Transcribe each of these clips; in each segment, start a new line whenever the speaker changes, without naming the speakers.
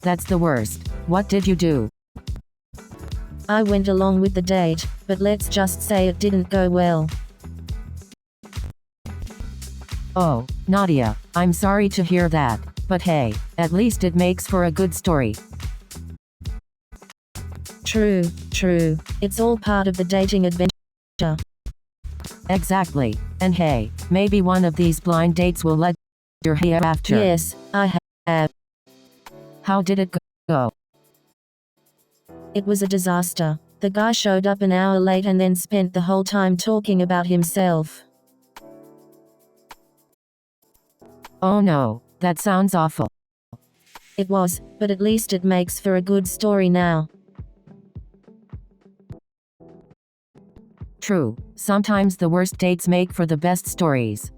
That's the worst. What did you do?
I went along with the date, but let's just say it didn't go well.
Oh, Nadia, I'm sorry to hear that, but hey, at least it makes for a good story.
True. It's all part of the dating adventure.
Exactly. And hey, maybe one of these blind dates will lead to hereafter.
Yes, I have.
How did it go?
It was a disaster. The guy showed up an hour late and then spent the whole time talking about himself.
Oh no, that sounds awful.
It was, but at least it makes for a good story now.
True, sometimes the worst dates make for the best stories.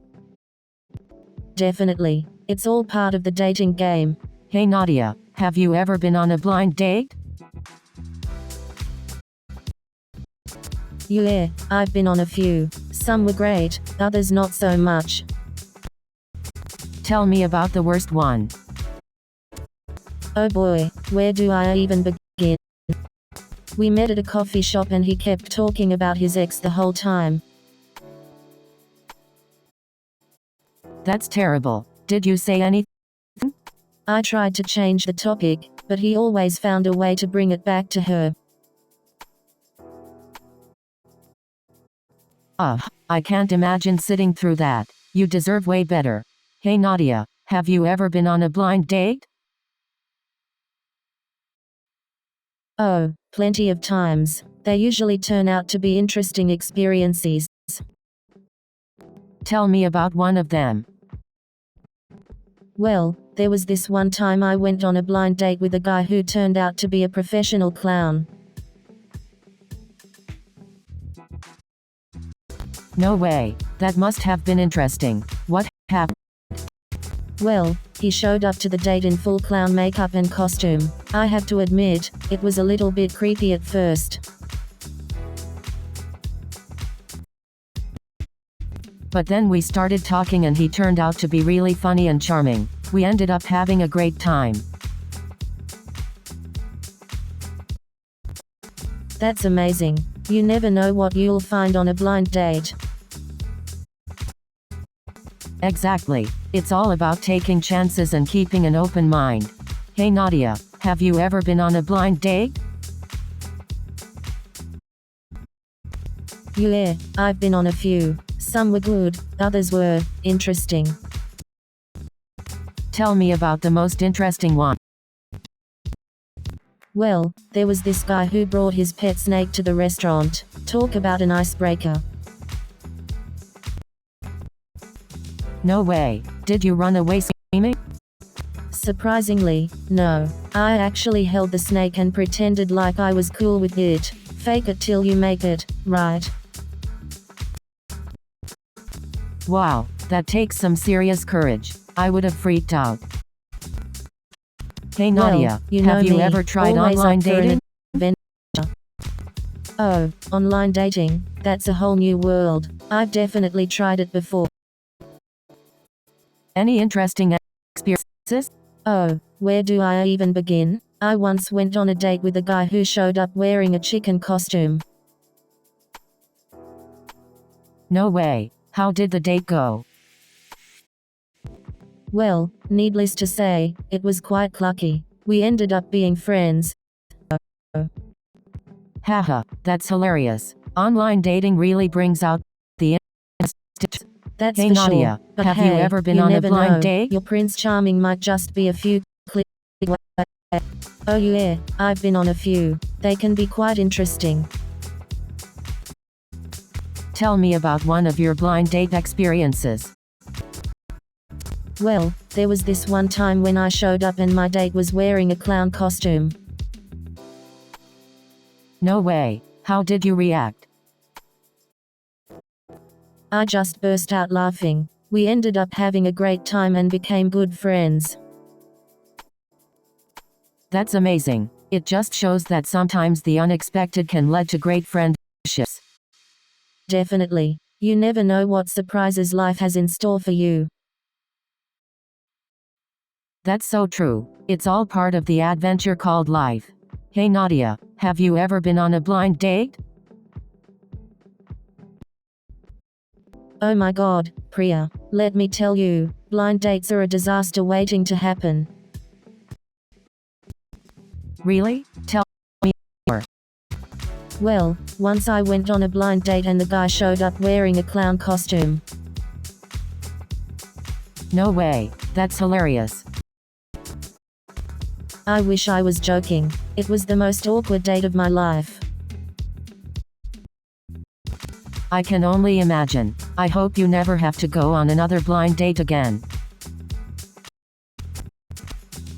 Definitely. It's all part of the dating game.
Hey Nadia, have you ever been on a blind date?
Yeah, I've been on a few. Some were great, others not so much.
Tell me about the worst one.
Oh boy, where do I even begin? We met at a coffee shop and he kept talking about his ex the whole time.
That's terrible. Did you say anything?
I tried to change the topic, but he always found a way to bring it back to her.
I can't imagine sitting through that. You deserve way better. Hey Nadia, have you ever been on a blind date?
Oh, plenty of times. They usually turn out to be interesting experiences.
Tell me about one of them.
Well, there was this one time I went on a blind date with a guy who turned out to be a professional clown.
No way. That must have been interesting. What happened?
Well, he showed up to the date in full clown makeup and costume. I have to admit, it was a little bit creepy at first.
But then we started talking and he turned out to be really funny and charming. We ended up having a great time.
That's amazing. You never know what you'll find on a blind date.
Exactly. It's all about taking chances and keeping an open mind. Hey Nadia, have you ever been on a blind date?
Yeah, I've been on a few. Some were good, others were interesting.
Tell me about the most interesting one.
Well, there was this guy who brought his pet snake to the restaurant. Talk about an icebreaker.
No way. Did you run away screaming?
Surprisingly, no. I actually held the snake and pretended like I was cool with it. Fake it till you make it, right?
Wow, that takes some serious courage. I would have freaked out. Hey Nadia, have you ever tried online dating?
Oh, online dating, that's a whole new world. I've definitely tried it before.
Any interesting experiences?
Oh, where do I even begin? I once went on a date with a guy who showed up wearing a chicken costume.
No way. How did the date go?
Well, needless to say, it was quite clucky. We ended up being friends.
Haha, that's hilarious. Online dating really brings out the
That's
Hey
for
Nadia,
sure. But
have
hey,
you ever been
you
on a
never
blind
know.
date?
Your Prince Charming might just be a few clicks away. Oh yeah, I've been on a few. They can be quite interesting.
Tell me about one of your blind date experiences.
Well, there was this one time when I showed up and my date was wearing a clown costume.
No way. How did you react?
I just burst out laughing. We ended up having a great time and became good friends.
That's amazing. It just shows that sometimes the unexpected can lead to great friendships.
Definitely. You never know what surprises life has in store for you.
That's so true. It's all part of the adventure called life. Hey Nadia, have you ever been on a blind date?
Oh my god, Priya, let me tell you, blind dates are a disaster waiting to happen.
Really? Tell me more.
Well, once I went on a blind date and the guy showed up wearing a clown costume.
No way, that's hilarious.
I wish I was joking. It was the most awkward date of my life.
I can only imagine. I hope you never have to go on another blind date again.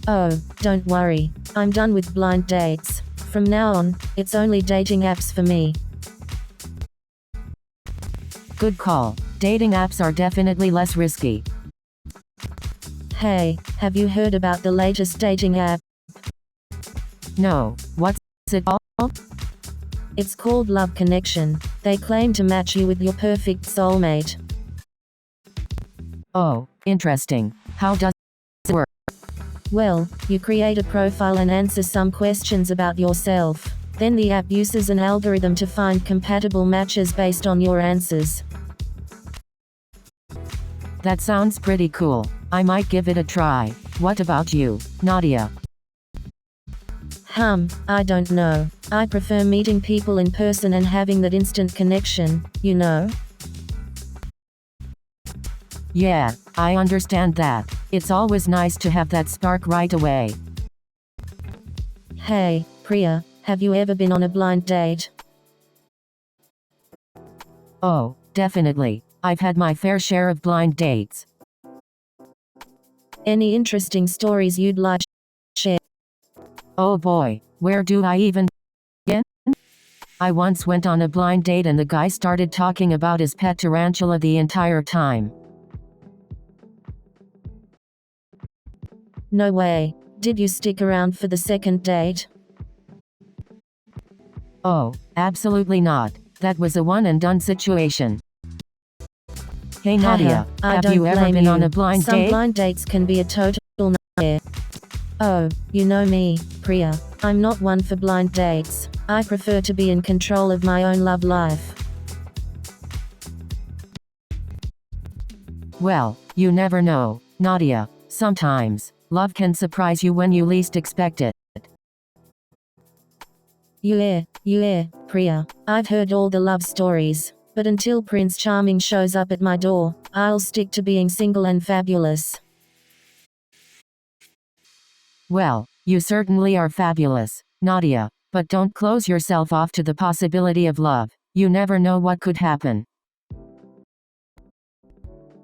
Oh, don't worry. I'm done with blind dates. From now on, it's only dating apps for me.
Good call. Dating apps are definitely less risky.
Hey, have you heard about the latest dating app?
No, what's it called?
It's called Love Connection. They claim to match you with your perfect soulmate.
Oh, interesting. How does it work?
Well, you create a profile and answer some questions about yourself. Then the app uses an algorithm to find compatible matches based on your answers.
That sounds pretty cool. I might give it a try. What about you, Nadia?
I don't know. I prefer meeting people in person and having that instant connection, you know?
Yeah, I understand that. It's always nice to have that spark right away.
Hey, Priya, have you ever been on a blind date?
Oh, definitely. I've had my fair share of blind dates.
Any interesting stories you'd like to share?
Oh boy, where do I even begin? I once went on a blind date and the guy started talking about his pet tarantula the entire time.
No way. Did you stick around for the second date?
Oh, absolutely not. That was a one and done situation. Hey Nadia, have you ever been on a blind date?
Some blind dates can be a total nightmare. Oh, you know me, Priya. I'm not one for blind dates. I prefer to be in control of my own love life.
Well, you never know, Nadia. Sometimes, love can surprise you when you least expect it.
Yeah, Priya. I've heard all the love stories. But until Prince Charming shows up at my door, I'll stick to being single and fabulous.
Well, you certainly are fabulous, Nadia, but don't close yourself off to the possibility of love. You never know what could happen.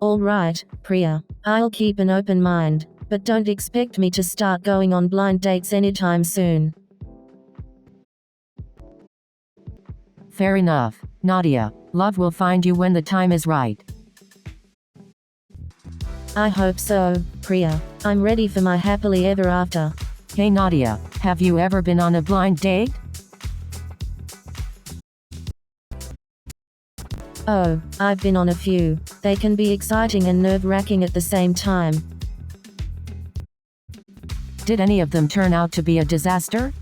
Alright, Priya, I'll keep an open mind, but don't expect me to start going on blind dates anytime soon.
Fair enough, Nadia. Love will find you when the time is right.
I hope so, Priya. I'm ready for my happily ever after.
Hey Nadia, have you ever been on a blind date?
Oh, I've been on a few. They can be exciting and nerve-wracking at the same time.
Did any of them turn out to be a disaster?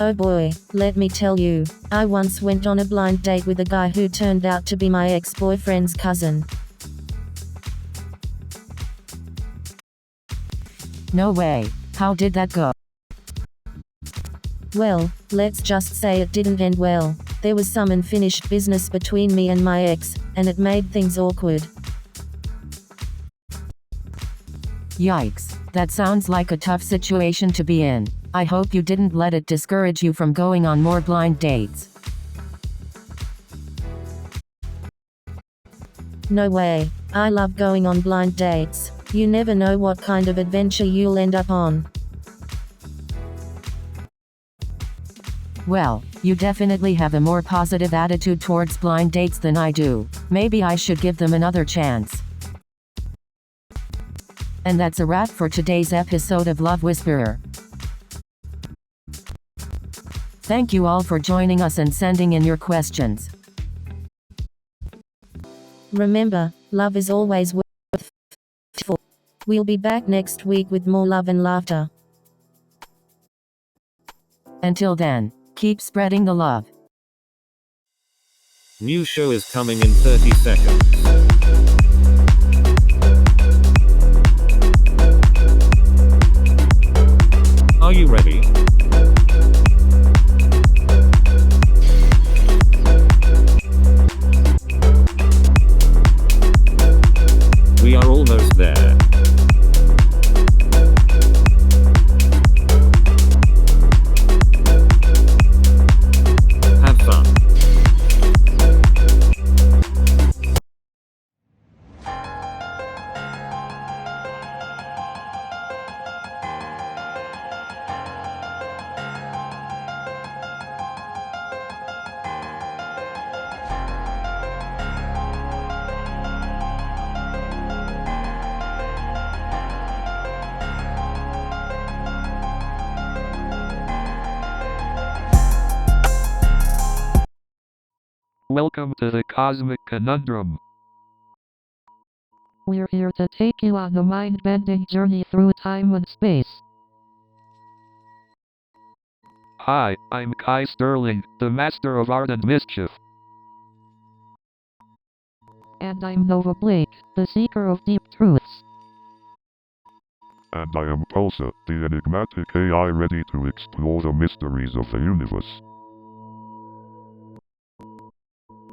Oh boy, let me tell you. I once went on a blind date with a guy who turned out to be my ex-boyfriend's cousin.
No way. How did that go?
Well, let's just say it didn't end well. There was some unfinished business between me and my ex, and it made things awkward.
Yikes. That sounds like a tough situation to be in. I hope you didn't let it discourage you from going on more blind dates.
No way. I love going on blind dates. You never know what kind of adventure you'll end up on.
Well, you definitely have a more positive attitude towards blind dates than I do. Maybe I should give them another chance. And that's a wrap for today's episode of Love Whisperer. Thank you all for joining us and sending in your questions.
Remember, love is always We'll be back next week with more love and laughter.
Until then, keep spreading the love.
New show is coming in 30 seconds. Are you ready? We are almost there. Have fun.
Welcome to the Cosmic Conundrum.
We're here to take you on a mind-bending journey through time and space.
Hi, I'm Kai Sterling, the Master of Art and Mischief.
And I'm Nova Blake, the Seeker of Deep Truths.
And I am Pulsar, the enigmatic AI ready to explore the mysteries of the universe.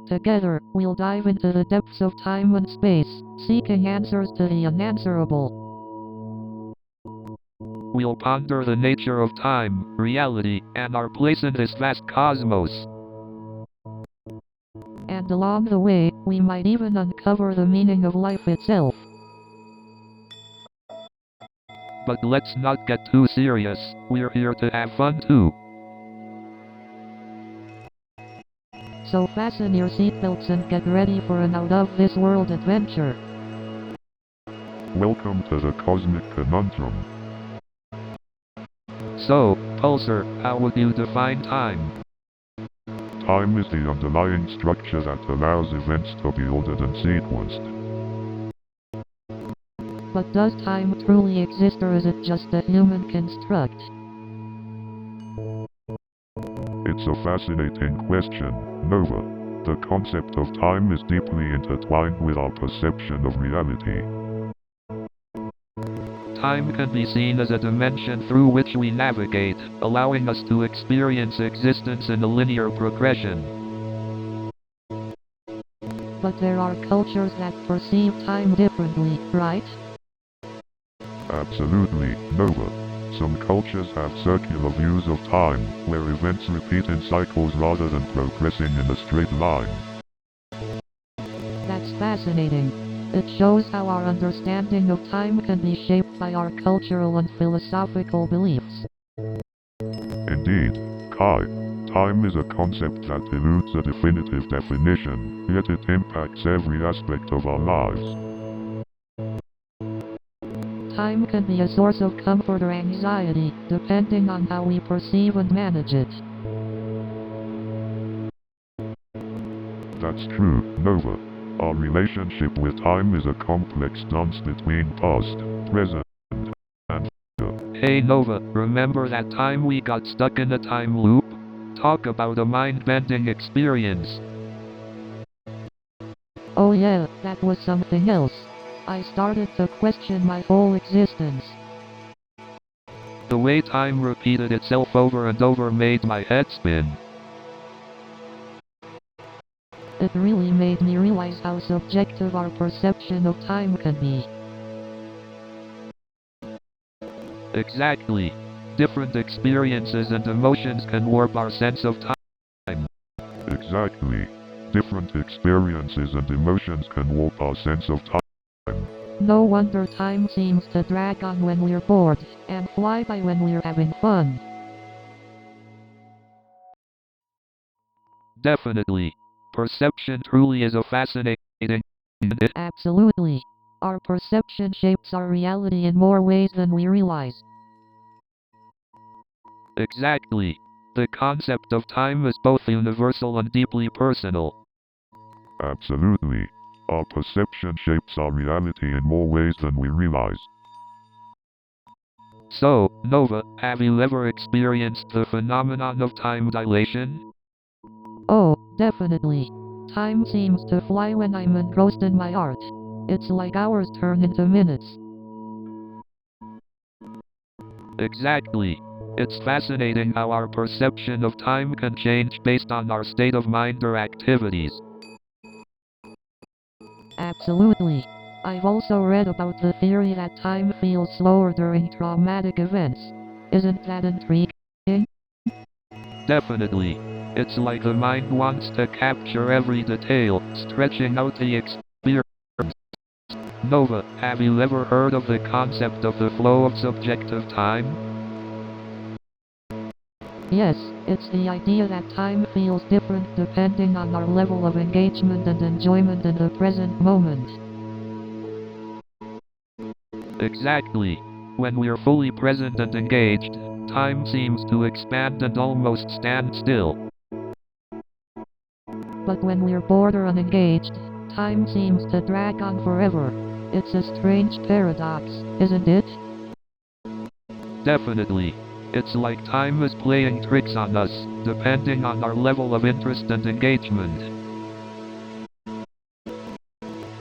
Together, we'll dive into the depths of time and space, seeking answers to the unanswerable.
We'll ponder the nature of time, reality, and our place in this vast cosmos.
And along the way, we might even uncover the meaning of life itself.
But let's not get too serious, we're here to have fun too.
So fasten your seatbelts and get ready for an out-of-this-world adventure.
Welcome to the Cosmic Conundrum.
So, Pulsar, how would you define time?
Time is the underlying structure that allows events to be ordered and sequenced.
But does time truly exist, or is it just a human construct?
It's a fascinating question, Nova. The concept of time is deeply intertwined with our perception of reality.
Time can be seen as a dimension through which we navigate, allowing us to experience existence in a linear progression.
But there are cultures that perceive time differently, right?
Absolutely, Nova. Some cultures have circular views of time, where events repeat in cycles rather than progressing in a straight line.
That's fascinating. It shows how our understanding of time can be shaped by our cultural and philosophical beliefs.
Indeed, Kai, time is a concept that eludes a definitive definition, yet it impacts every aspect of our lives.
Time can be a source of comfort or anxiety, depending on how we perceive and manage it.
That's true, Nova. Our relationship with time is a complex dance between past, present, and future.
Hey Nova, remember that time we got stuck in a time loop? Talk about a mind-bending experience.
Oh yeah, that was something else. I started to question my whole existence.
The way time repeated itself over and over made my head spin.
It really made me realize how subjective our perception of time can be.
Exactly. Different experiences and emotions can warp our sense of time.
Exactly. Different experiences and emotions can warp our sense of time.
No wonder time seems to drag on when we're bored, and fly by when we're having fun.
Definitely. Perception truly is a fascinating.
Absolutely. Our perception shapes our reality in more ways than we realize.
Exactly. The concept of time is both universal and deeply personal.
Absolutely. Our perception shapes our reality in more ways than we realize.
So, Nova, have you ever experienced the phenomenon of time dilation?
Oh, definitely. Time seems to fly when I'm engrossed in my art. It's like hours turn into minutes.
Exactly. It's fascinating how our perception of time can change based on our state of mind or activities.
Absolutely. I've also read about the theory that time feels slower during traumatic events. Isn't that intriguing?
Definitely. It's like the mind wants to capture every detail, stretching out the experience. Nova, have you ever heard of the concept of the flow of subjective time?
Yes, it's the idea that time feels different depending on our level of engagement and enjoyment in the present moment.
Exactly. When we're fully present and engaged, time seems to expand and almost stand still.
But when we're bored or unengaged, time seems to drag on forever. It's a strange paradox, isn't it?
Definitely. It's like time is playing tricks on us, depending on our level of interest and engagement.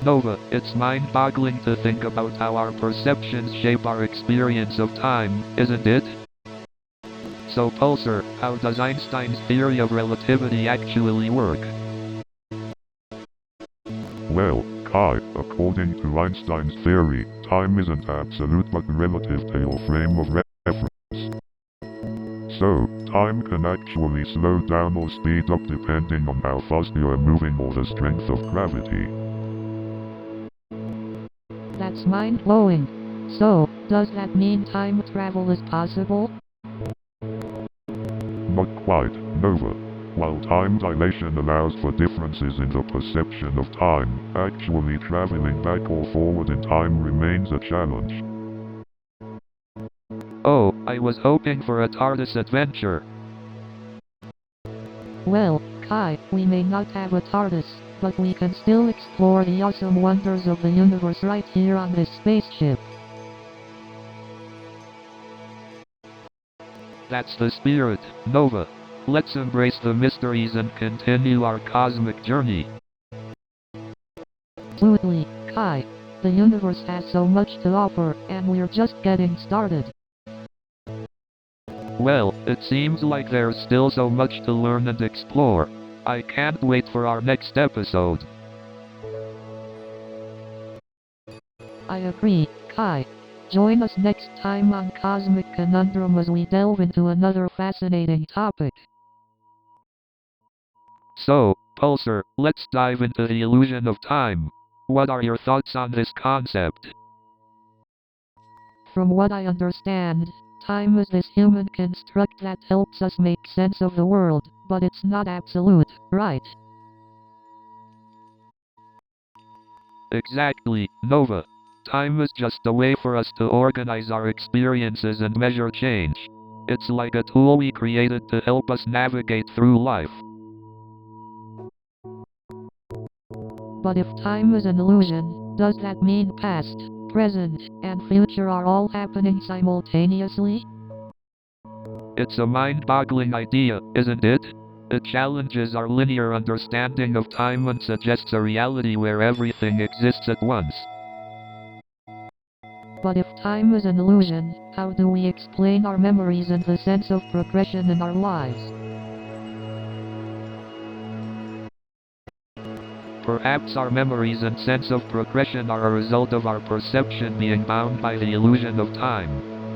Nova, it's mind-boggling to think about how our perceptions shape our experience of time, isn't it? So Pulsar, how does Einstein's theory of relativity actually work?
Well, Kai, according to Einstein's theory, time isn't absolute but relative to your frame of reference. So, time can actually slow down or speed up depending on how fast you are moving or the strength of gravity.
That's mind-blowing. So, does that mean time travel is possible?
Not quite, Nova. While time dilation allows for differences in the perception of time, actually traveling back or forward in time remains a challenge.
Oh, I was hoping for a TARDIS adventure.
Well, Kai, we may not have a TARDIS, but we can still explore the awesome wonders of the universe right here on this spaceship.
That's the spirit, Nova. Let's embrace the mysteries and continue our cosmic journey.
Absolutely, Kai. The universe has so much to offer, and we're just getting started.
Well, it seems like there's still so much to learn and explore. I can't wait for our next episode.
I agree, Kai. Join us next time on Cosmic Conundrum as we delve into another fascinating topic.
So, Pulsar, let's dive into the illusion of time. What are your thoughts on this concept?
From what I understand, time is this human construct that helps us make sense of the world, but it's not absolute, right?
Exactly, Nova. Time is just a way for us to organize our experiences and measure change. It's like a tool we created to help us navigate through life.
But if time is an illusion, does that mean past, present, and future are all happening simultaneously?
It's a mind-boggling idea, isn't it? It challenges our linear understanding of time and suggests a reality where everything exists at once.
But if time is an illusion, how do we explain our memories and the sense of progression in our lives?
Perhaps our memories and sense of progression are a result of our perception being bound by the illusion of time.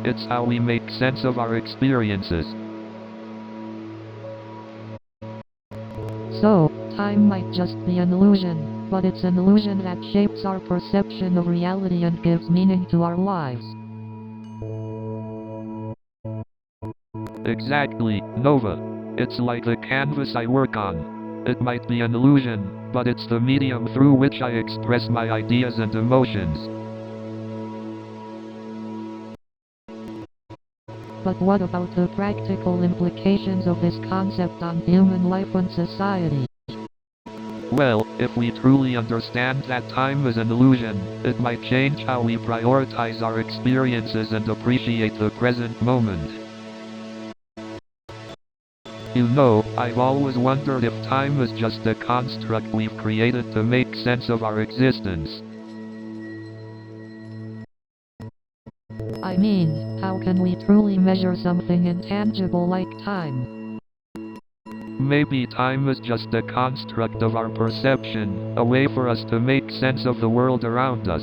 It's how we make sense of our experiences.
So, time might just be an illusion, but it's an illusion that shapes our perception of reality and gives meaning to our lives.
Exactly, Nova. It's like the canvas I work on. It might be an illusion, but it's the medium through which I express my ideas and emotions.
But what about the practical implications of this concept on human life and society?
Well, if we truly understand that time is an illusion, it might change how we prioritize our experiences and appreciate the present moment. You know, I've always wondered if time is just a construct we've created to make sense of our existence.
I mean, how can we truly measure something intangible like time?
Maybe time is just a construct of our perception, a way for us to make sense of the world around us.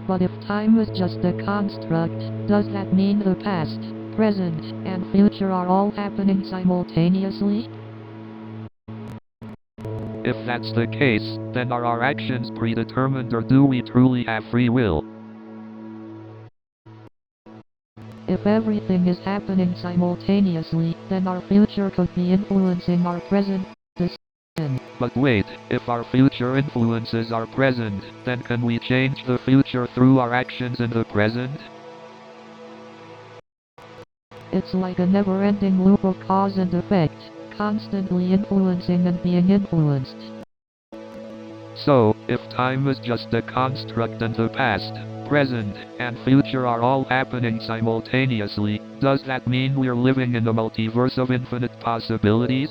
But if time is just a construct, does that mean the past, present, and future are all happening simultaneously?
If that's the case, then are our actions predetermined, or do we truly have free will?
If everything is happening simultaneously, then our future could be influencing our present decision.
But wait, if our future influences our present, then can we change the future through our actions in the present?
It's like a never-ending loop of cause and effect, constantly influencing and being influenced.
So, if time is just a construct and the past, present, and future are all happening simultaneously, does that mean we're living in a multiverse of infinite possibilities?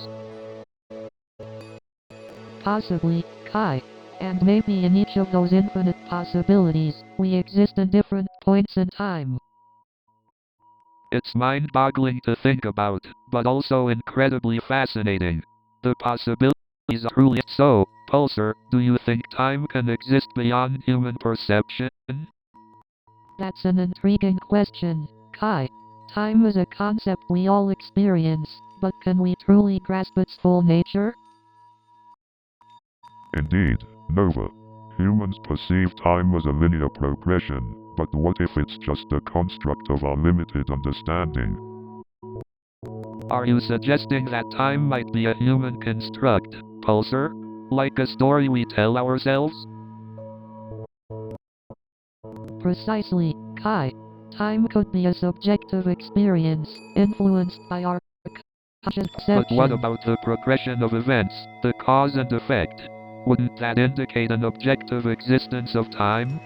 Possibly, Kai. And maybe in each of those infinite possibilities, we exist in different points in time.
It's mind-boggling to think about, but also incredibly fascinating. The possibilities are truly so. Pulsar, do you think time can exist beyond human perception?
That's an intriguing question, Kai. Time is a concept we all experience, but can we truly grasp its full nature?
Indeed, Nova. Humans perceive time as a linear progression, but what if it's just a construct of our limited understanding?
Are you suggesting that time might be a human construct, Pulsar? Like a story we tell ourselves?
Precisely, Kai. Time could be a subjective experience, influenced by our conscious perception.
But what about the progression of events, the cause and effect? Wouldn't that indicate an objective existence of time?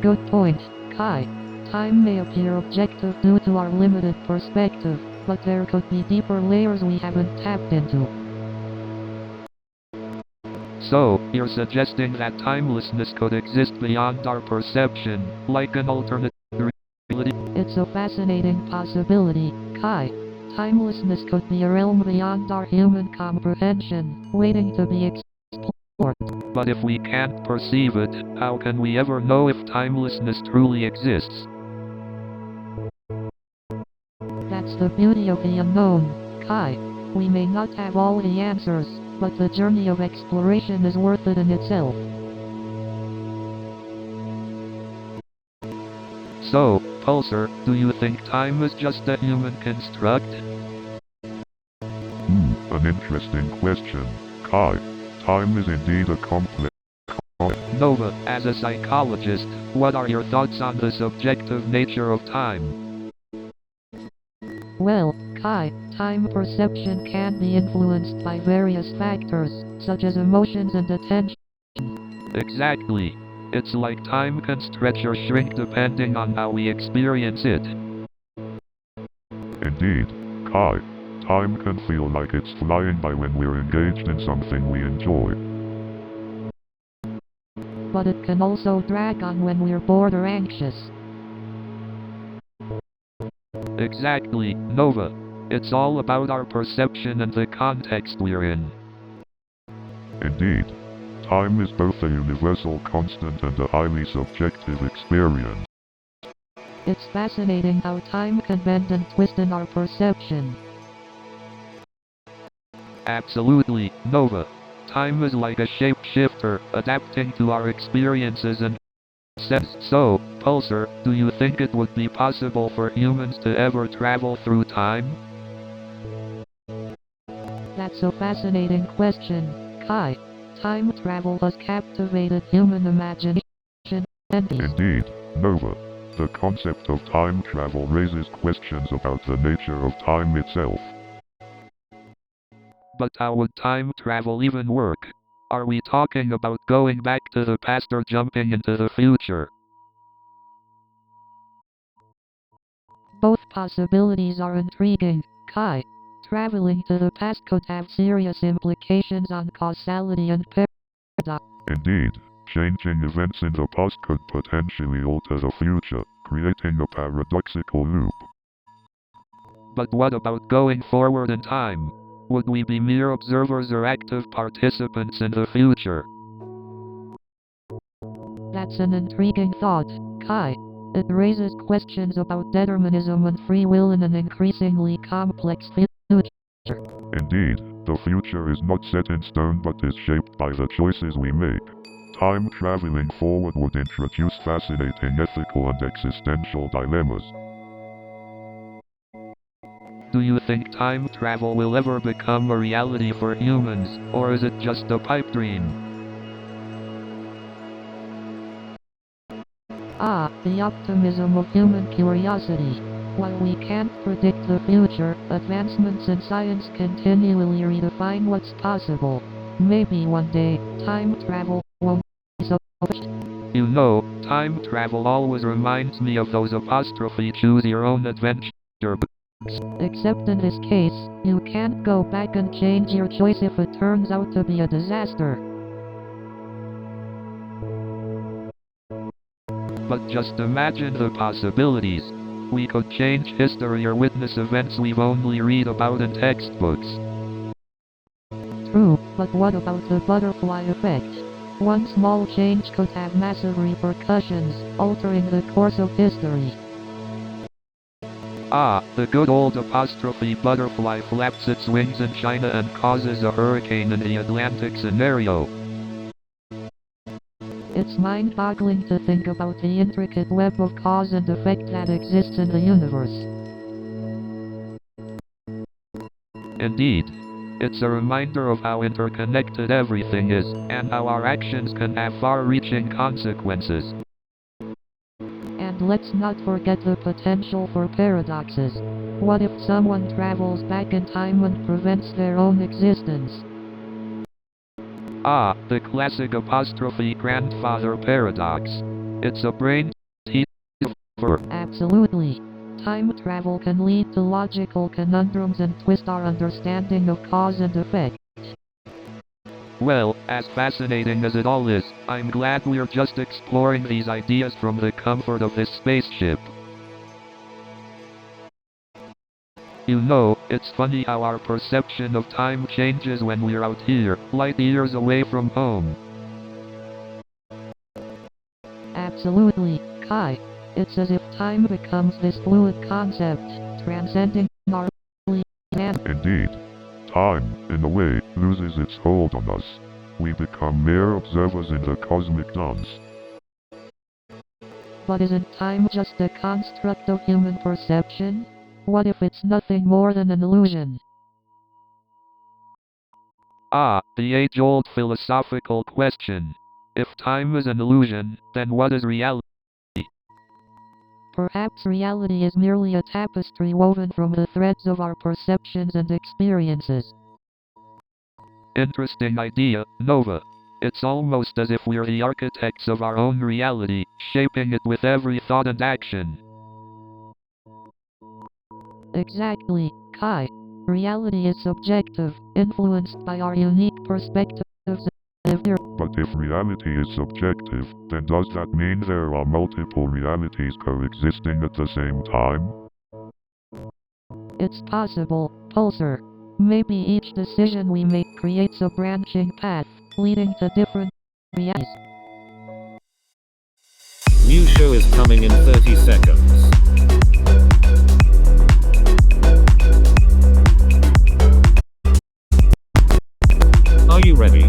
Good point, Kai. Time may appear objective due to our limited perspective, but there could be deeper layers we haven't tapped into.
So, you're suggesting that timelessness could exist beyond our perception, like an alternate reality?
It's a fascinating possibility, Kai. Timelessness could be a realm beyond our human comprehension, waiting to be explored.
But if we can't perceive it, how can we ever know if timelessness truly exists?
That's the beauty of the unknown, Kai. We may not have all the answers, but the journey of exploration is worth it in itself.
So, Pulsar, do you think time is just a human construct?
An interesting question, Kai. Time is indeed a complex.
Nova, as a psychologist, what are your thoughts on the subjective nature of time?
Well, Kai, time perception can be influenced by various factors, such as emotions and attention.
Exactly. It's like time can stretch or shrink depending on how we experience it.
Indeed, Kai. Time can feel like it's flying by when we're engaged in something we enjoy.
But it can also drag on when we're bored or anxious.
Exactly, Nova. It's all about our perception and the context we're in.
Indeed, time is both a universal constant and a highly subjective experience.
It's fascinating how time can bend and twist in our perception.
Absolutely, Nova. Time is like a shapeshifter, adapting to our experiences and sense. So, Pulsar, do you think it would be possible for humans to ever travel through time?
That's a fascinating question, Kai. Time travel has captivated human imagination and
Indeed, Nova. The concept of time travel raises questions about the nature of time itself.
But how would time travel even work? Are we talking about going back to the past or jumping into the future?
Both possibilities are intriguing, Kai. Traveling to the past could have serious implications on causality and paradox.
Indeed, changing events in the past could potentially alter the future, creating a paradoxical loop.
But what about going forward in time? Would we be mere observers or active participants in the future?
That's an intriguing thought, Kai. It raises questions about determinism and free will in an increasingly complex future.
Indeed, the future is not set in stone but is shaped by the choices we make. Time traveling forward would introduce fascinating ethical and existential dilemmas.
Do you think time travel will ever become a reality for humans, or is it just a pipe dream?
The optimism of human curiosity. While we can't predict the future, advancements in science continually redefine what's possible. Maybe one day, time travel won't be so much.
You know, time travel always reminds me of those apostrophe choose your own adventure books.
Except in this case, you can't go back and change your choice if it turns out to be a disaster.
But just imagine the possibilities. We could change history or witness events we've only read about in textbooks.
True, but what about the butterfly effect? One small change could have massive repercussions, altering the course of history.
The good old apostrophe butterfly flaps its wings in China and causes a hurricane in the Atlantic scenario.
It's mind-boggling to think about the intricate web of cause and effect that exists in the universe.
Indeed. It's a reminder of how interconnected everything is, and how our actions can have far-reaching consequences.
And let's not forget the potential for paradoxes. What if someone travels back in time and prevents their own existence?
The classic apostrophe grandfather paradox. It's a brain-teaser.
Absolutely. Time travel can lead to logical conundrums and twist our understanding of cause and effect.
Well, as fascinating as it all is, I'm glad we're just exploring these ideas from the comfort of this spaceship. You know, it's funny how our perception of time changes when we're out here, light years away from home.
Absolutely, Kai. It's as if time becomes this fluid concept, transcending our and
Indeed, time, in a way, loses its hold on us. We become mere observers in the cosmic dance.
But isn't time just a construct of human perception? What if it's nothing more than an illusion?
The age-old philosophical question. If time is an illusion, then what is reality?
Perhaps reality is merely a tapestry woven from the threads of our perceptions and experiences.
Interesting idea, Nova. It's almost as if we're the architects of our own reality, shaping it with every thought and action.
Exactly, Kai. Reality is subjective, influenced by our unique perspectives.
But if reality is subjective, then does that mean there are multiple realities coexisting at the same time?
It's possible, Pulsar. Maybe each decision we make creates a branching path, leading to different realities.
New show is coming in 30 seconds. Are you ready?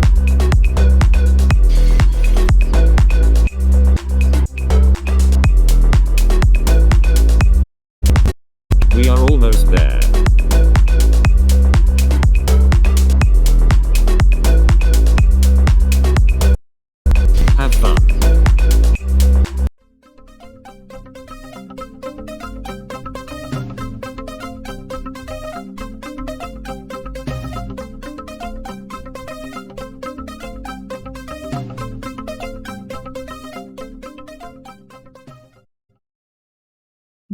We are almost there. Have fun.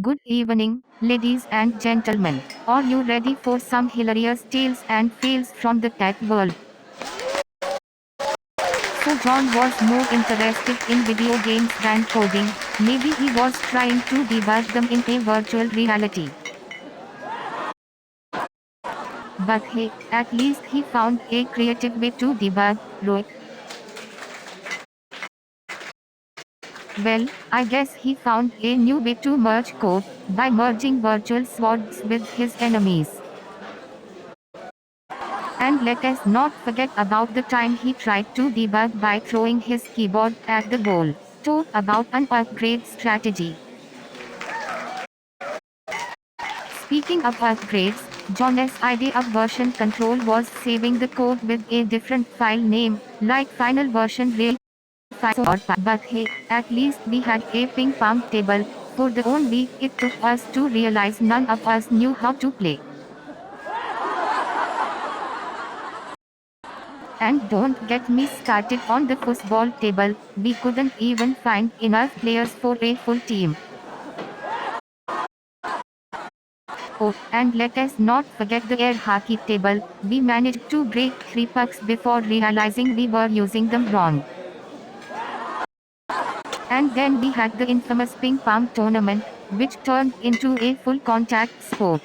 Good evening, ladies and gentlemen. Are you ready for some hilarious tales and fails from the tech world? So John was more interested in video games than coding. Maybe he was trying to debug them in a virtual reality. But hey, at least he found a creative way to debug, right? Well, I guess he found a new way to merge code by merging virtual swords with his enemies. And let us not forget about the time he tried to debug by throwing his keyboard at the wall. Talk about an upgrade strategy. Speaking of upgrades, John's idea of version control was saving the code with a different file name, like final version real file. But hey, at least we had a ping pong table. For the one week it took us to realize none of us knew how to play. And don't get me started on the football table, we couldn't even find enough players for a full team. Oh, and let us not forget the air hockey table, we managed to break 3 pucks before realizing we were using them wrong. And then we had the infamous ping pong tournament, which turned into a full contact sport.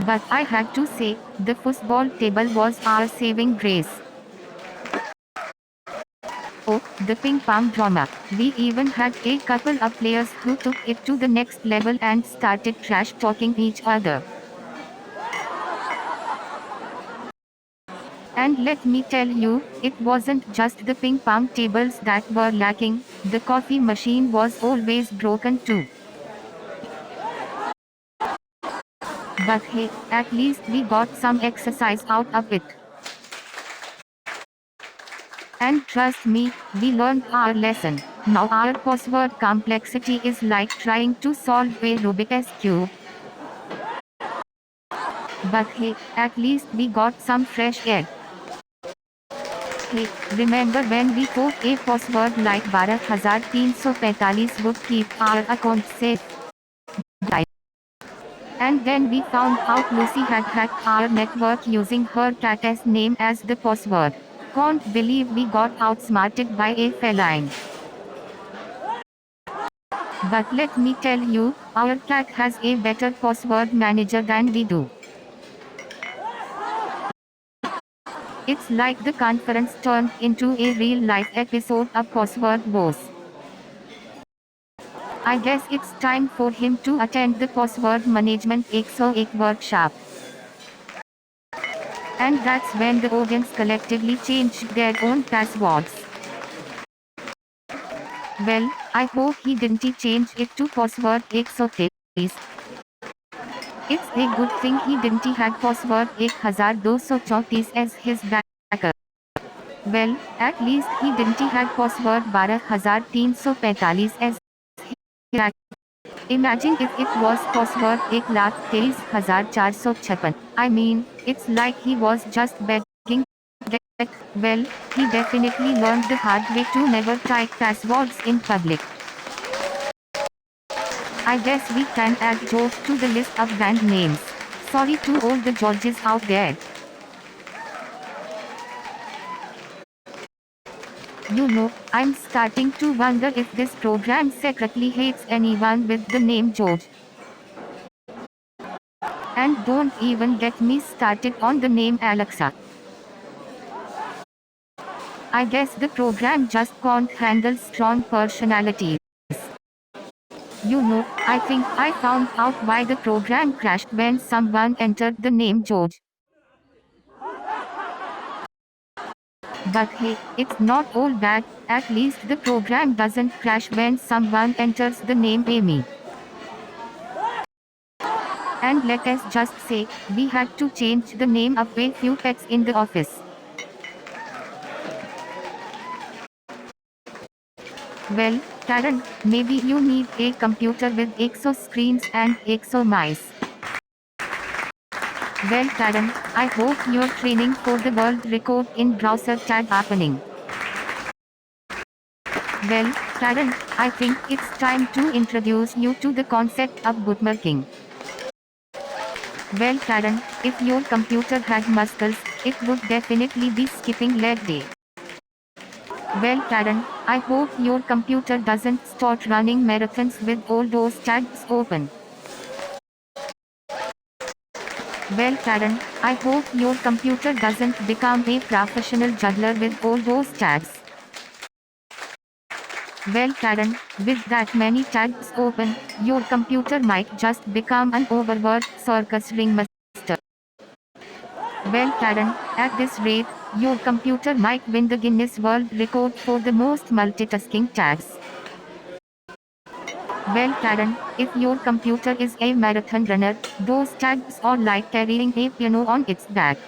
But I had to say, the football table was our saving grace. Oh, the ping pong drama. We even had a couple of players who took it to the next level and started trash talking each other. And let me tell you, it wasn't just the ping pong tables that were lacking, the coffee machine was always broken too. But hey, at least we got some exercise out of it. And trust me, we learned our lesson. Now our password complexity is like trying to solve a Rubik's Cube. But hey, at least we got some fresh air. Hey, remember when we put a password like 12345 would keep our account safe? And then we found out Lucy had hacked our network using her cat's name as the password. Can't believe we got outsmarted by a feline. But let me tell you, our cat has a better password manager than we do. It's like the conference turned into a real-life episode of Password Wars. I guess it's time for him to attend the Password Management XO8 workshop. And that's when the audience collectively changed their own passwords. Well, I hope he didn't change it to Password XO8. It's a good thing he didn't have Password 1234 as his backup. Well, at least he didn't have password 12345 as his. Imagine if it was password 1,23,456. I mean, it's like he was just begging. Well, he definitely learned the hard way to never type passwords in public. I guess we can add George to the list of band names. Sorry to all the Georges out there. You know, I'm starting to wonder if this program secretly hates anyone with the name George. And don't even get me started on the name Alexa. I guess the program just can't handle strong personalities. You know, I think I found out why the program crashed when someone entered the name George. But hey, it's not all bad, at least the program doesn't crash when someone enters the name Amy. And let us just say, we had to change the name of a few pets in the office. Well, Karen, maybe you need a computer with exo screens and exo mice. Well Karen, I hope you're training for the world record in browser tab opening. Well, Karen, I think it's time to introduce you to the concept of bookmarking. Well, Karen, if your computer had muscles, it would definitely be skipping leg day. Well, Karen, I hope your computer doesn't start running marathons with all those tabs open. Well, Karen, I hope your computer doesn't become a professional juggler with all those tabs. Well, Karen, with that many tabs open, your computer might just become an overworked circus ring master. Well, Karen, at this rate, your computer might win the Guinness World Record for the most multitasking tabs. Well, Karen, if your computer is a marathon runner, those tabs are like carrying a piano on its back.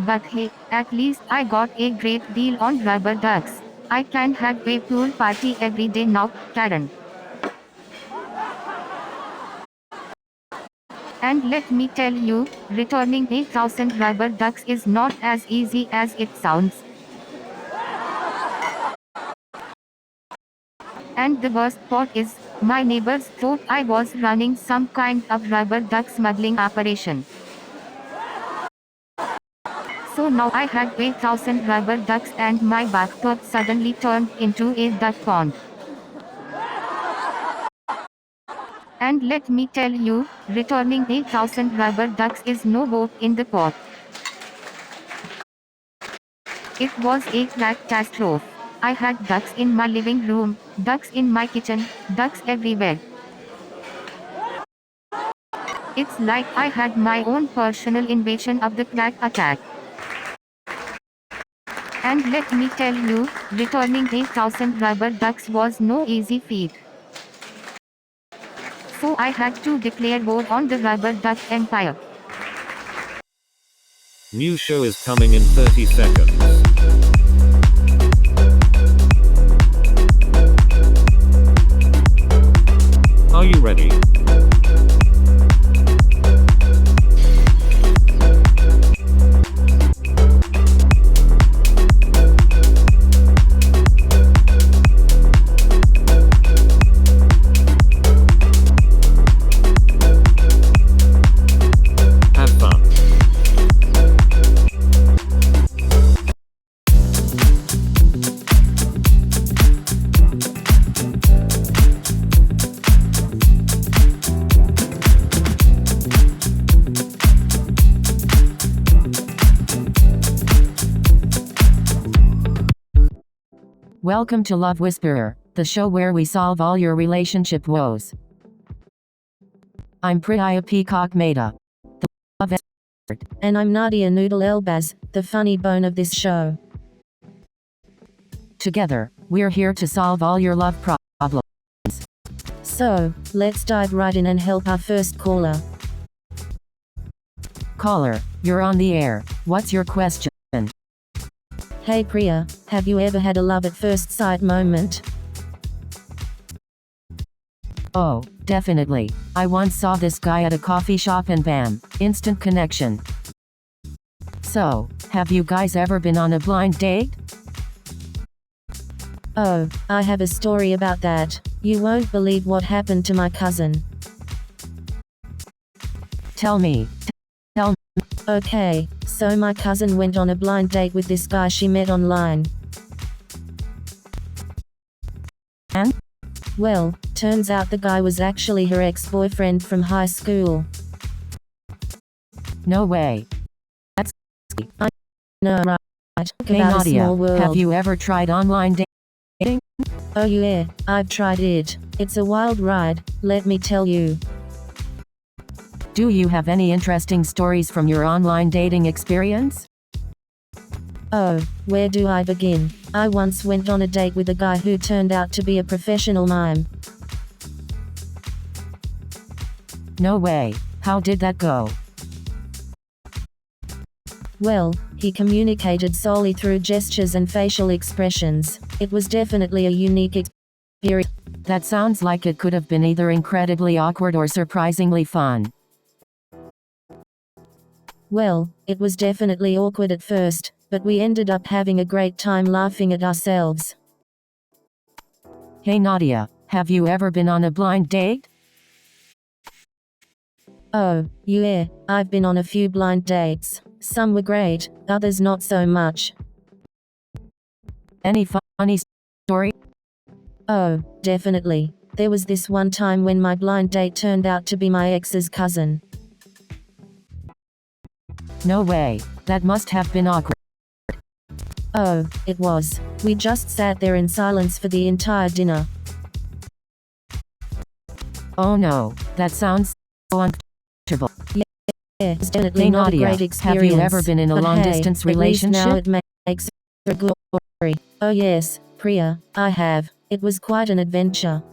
But hey, at least I got a great deal on rubber ducks. I can have a pool party every day now, Karen. And let me tell you, returning 1,000 rubber ducks is not as easy as it sounds. And the worst part is, my neighbors thought I was running some kind of rubber duck smuggling operation. So now I had 1,000 rubber ducks and my bathtub suddenly turned into a duck pond. And let me tell you, returning 1,000 rubber ducks is no walk in the park. It was a catastrophe. I had ducks in my living room, ducks in my kitchen, ducks everywhere. It's like I had my own personal invasion of the quack attack. And let me tell you, returning 1,000 rubber ducks was no easy feat. So I had to declare war on the rubber duck empire.
New show is coming in 30 seconds. Are you ready? Have fun.
Welcome to Love Whisperer, the show where we solve all your relationship woes. I'm Priya Peacock Mehta, the love expert, and I'm Nadia Noodle Elbaz, the funny bone of this show. Together, we're here to solve all your love problems. So, let's dive right in and help our first caller. Caller, you're on the air. What's your question? Hey Priya, have you ever had a love at first sight moment? Oh, definitely. I once saw this guy at a coffee shop and bam, instant connection. So, have you guys ever been on a blind date? Oh, I have a story about that. You won't believe what happened to my cousin. Tell me. Okay, so my cousin went on a blind date with this guy she met online. And? Well, turns out the guy was actually her ex-boyfriend from high school. No way. That's I know, right? Hey Nadia, have you ever tried online dating? Oh yeah, I've tried it. It's a wild ride, let me tell you. Do you have any interesting stories from your online dating experience? Oh, where do I begin? I once went on a date with a guy who turned out to be a professional mime. No way. How did that go? Well, he communicated solely through gestures and facial expressions. It was definitely a unique experience. That sounds like it could have been either incredibly awkward or surprisingly fun. Well, it was definitely awkward at first, but we ended up having a great time laughing at ourselves.
Hey Nadia, have you ever been on a blind date?
Oh, yeah, I've been on a few blind dates. Some were great, others not so much.
Any funny story?
Oh, definitely. There was this one time when my blind date turned out to be my ex's cousin.
No way, that must have been awkward.
Oh, it was. We just sat there in silence for the entire dinner.
Oh no, that sounds so uncomfortable.
Yeah, it's definitely
Hey
not
Nadia,
a great experience.
have you ever been in a
but
long-distance
hey, at least now
relationship?
it makes it a good story. Oh yes, Priya, I have. It was quite an adventure.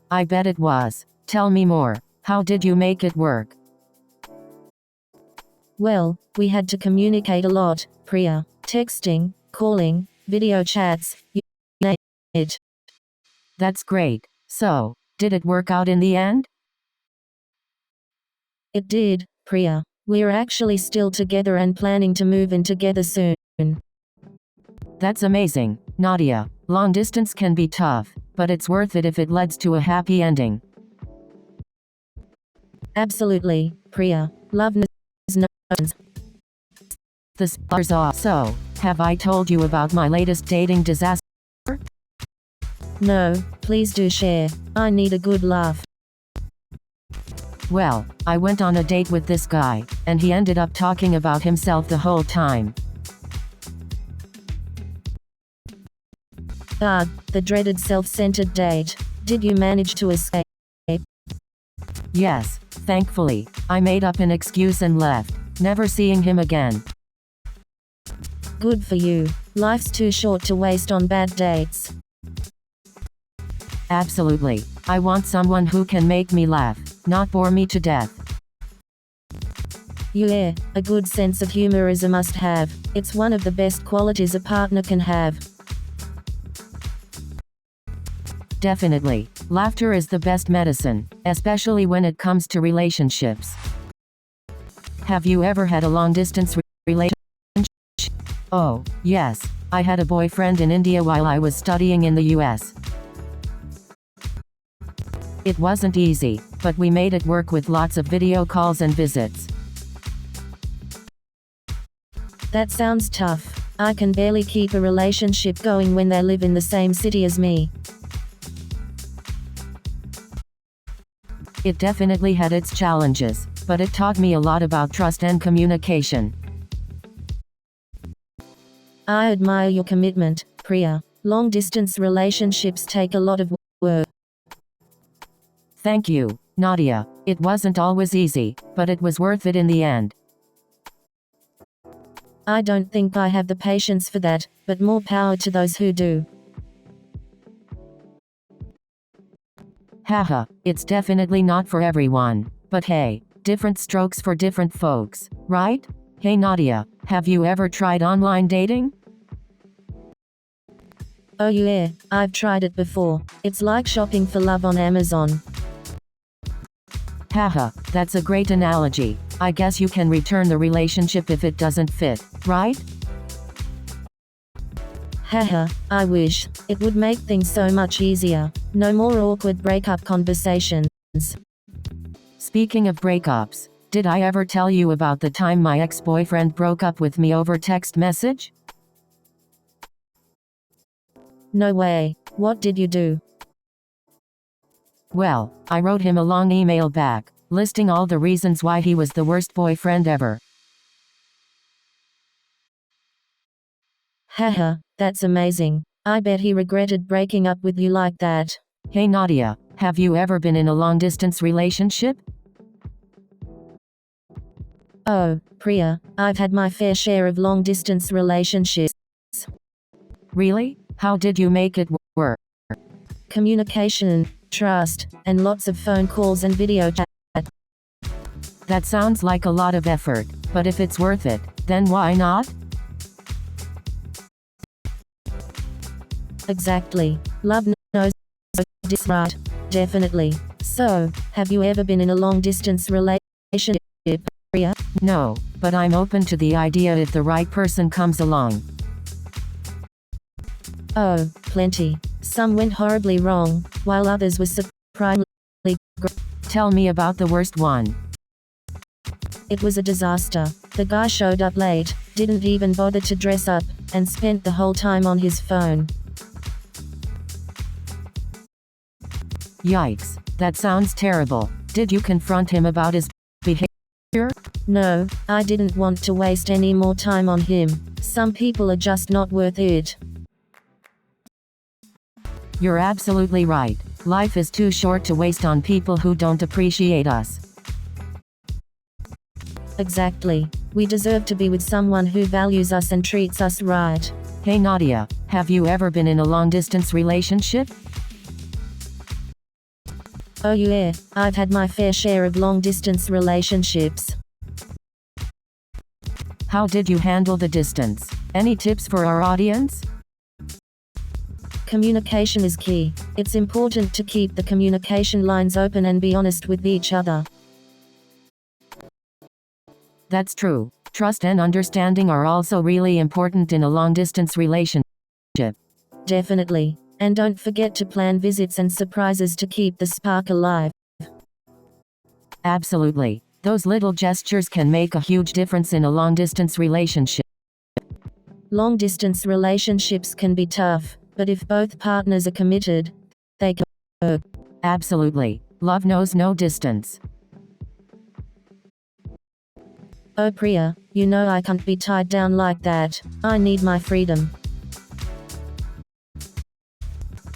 I bet it was. Tell me more. How did you make it work?
Well, we had to communicate a lot, Priya. Texting, calling, video chats, you name it.
That's great. So, did it work out in the end?
It did, Priya. We're actually still together and planning to move in together soon.
That's amazing, Nadia. Long distance can be tough, but it's worth it if it leads to a happy ending.
Absolutely, Priya. Love knows no bounds.
The stars off. So, have I told you about my latest dating disaster?
No, please do share. I need a good laugh.
Well, I went on a date with this guy, and he ended up talking about himself the whole time.
Ah, the dreaded self-centered date. Did you manage to escape?
Yes, thankfully, I made up an excuse and left, never seeing him again.
Good for you. Life's too short to waste on bad dates.
Absolutely. I want someone who can make me laugh, not bore me to death.
Yeah, a good sense of humor is a must-have. It's one of the best qualities a partner can have.
Definitely. Laughter is the best medicine, especially when it comes to relationships. Have you ever had a long-distance relationship? Oh, yes. I had a boyfriend in India while I was studying in the US. It wasn't easy, but we made it work with lots of video calls and visits.
That sounds tough. I can barely keep a relationship going when they live in the same city as me.
It definitely had its challenges, but it taught me a lot about trust and communication.
I admire your commitment, Priya. Long-distance relationships take a lot of work.
Thank you, Nadia. It wasn't always easy, but it was worth it in the end.
I don't think I have the patience for that, but more power to those who do.
Haha, it's definitely not for everyone. But hey, different strokes for different folks, right? Hey Nadia, have you ever tried online dating?
Oh yeah, I've tried it before. It's like shopping for love on Amazon.
Haha, that's a great analogy. I guess you can return the relationship if it doesn't fit, right?
Haha, I wish. It would make things so much easier. No more awkward breakup conversations.
Speaking of breakups, did I ever tell you about the time my ex-boyfriend broke up with me over text message?
No way. What did you do?
Well, I wrote him a long email back, listing all the reasons why he was the worst boyfriend ever.
Haha, that's amazing. I bet he regretted breaking up with you like that.
Hey Nadia, have you ever been in a long-distance relationship?
Oh, Priya, I've had my fair share of long-distance relationships.
Really? How did you make it work?
Communication, trust, and lots of phone calls and video chat.
That sounds like a lot of effort, but if it's worth it, then why not?
Exactly. Love knows this, right? Definitely. So, have you ever been in a long-distance relationship? Priya?
No, but I'm open to the idea if the right person comes along.
Oh, plenty. Some went horribly wrong, while others were surprisingly great.
Tell me about the worst one.
It was a disaster. The guy showed up late, didn't even bother to dress up, and spent the whole time on his phone.
Yikes, that sounds terrible. Did you confront him about his behavior?
No, I didn't want to waste any more time on him. Some people are just not worth it.
You're absolutely right. Life is too short to waste on people who don't appreciate us.
Exactly. We deserve to be with someone who values us and treats us right.
Hey Nadia, have you ever been in a long-distance relationship?
Oh yeah, I've had my fair share of long-distance relationships.
How did you handle the distance? Any tips for our audience?
Communication is key. It's important to keep the communication lines open and be honest with each other.
That's true. Trust and understanding are also really important in a long-distance relationship.
Definitely. And don't forget to plan visits and surprises to keep the spark alive.
Absolutely. Those little gestures can make a huge difference in a long-distance relationship.
Long-distance relationships can be tough, but if both partners are committed, they can work.
Absolutely. Love knows no distance.
Oh Priya, you know I can't be tied down like that. I need my freedom.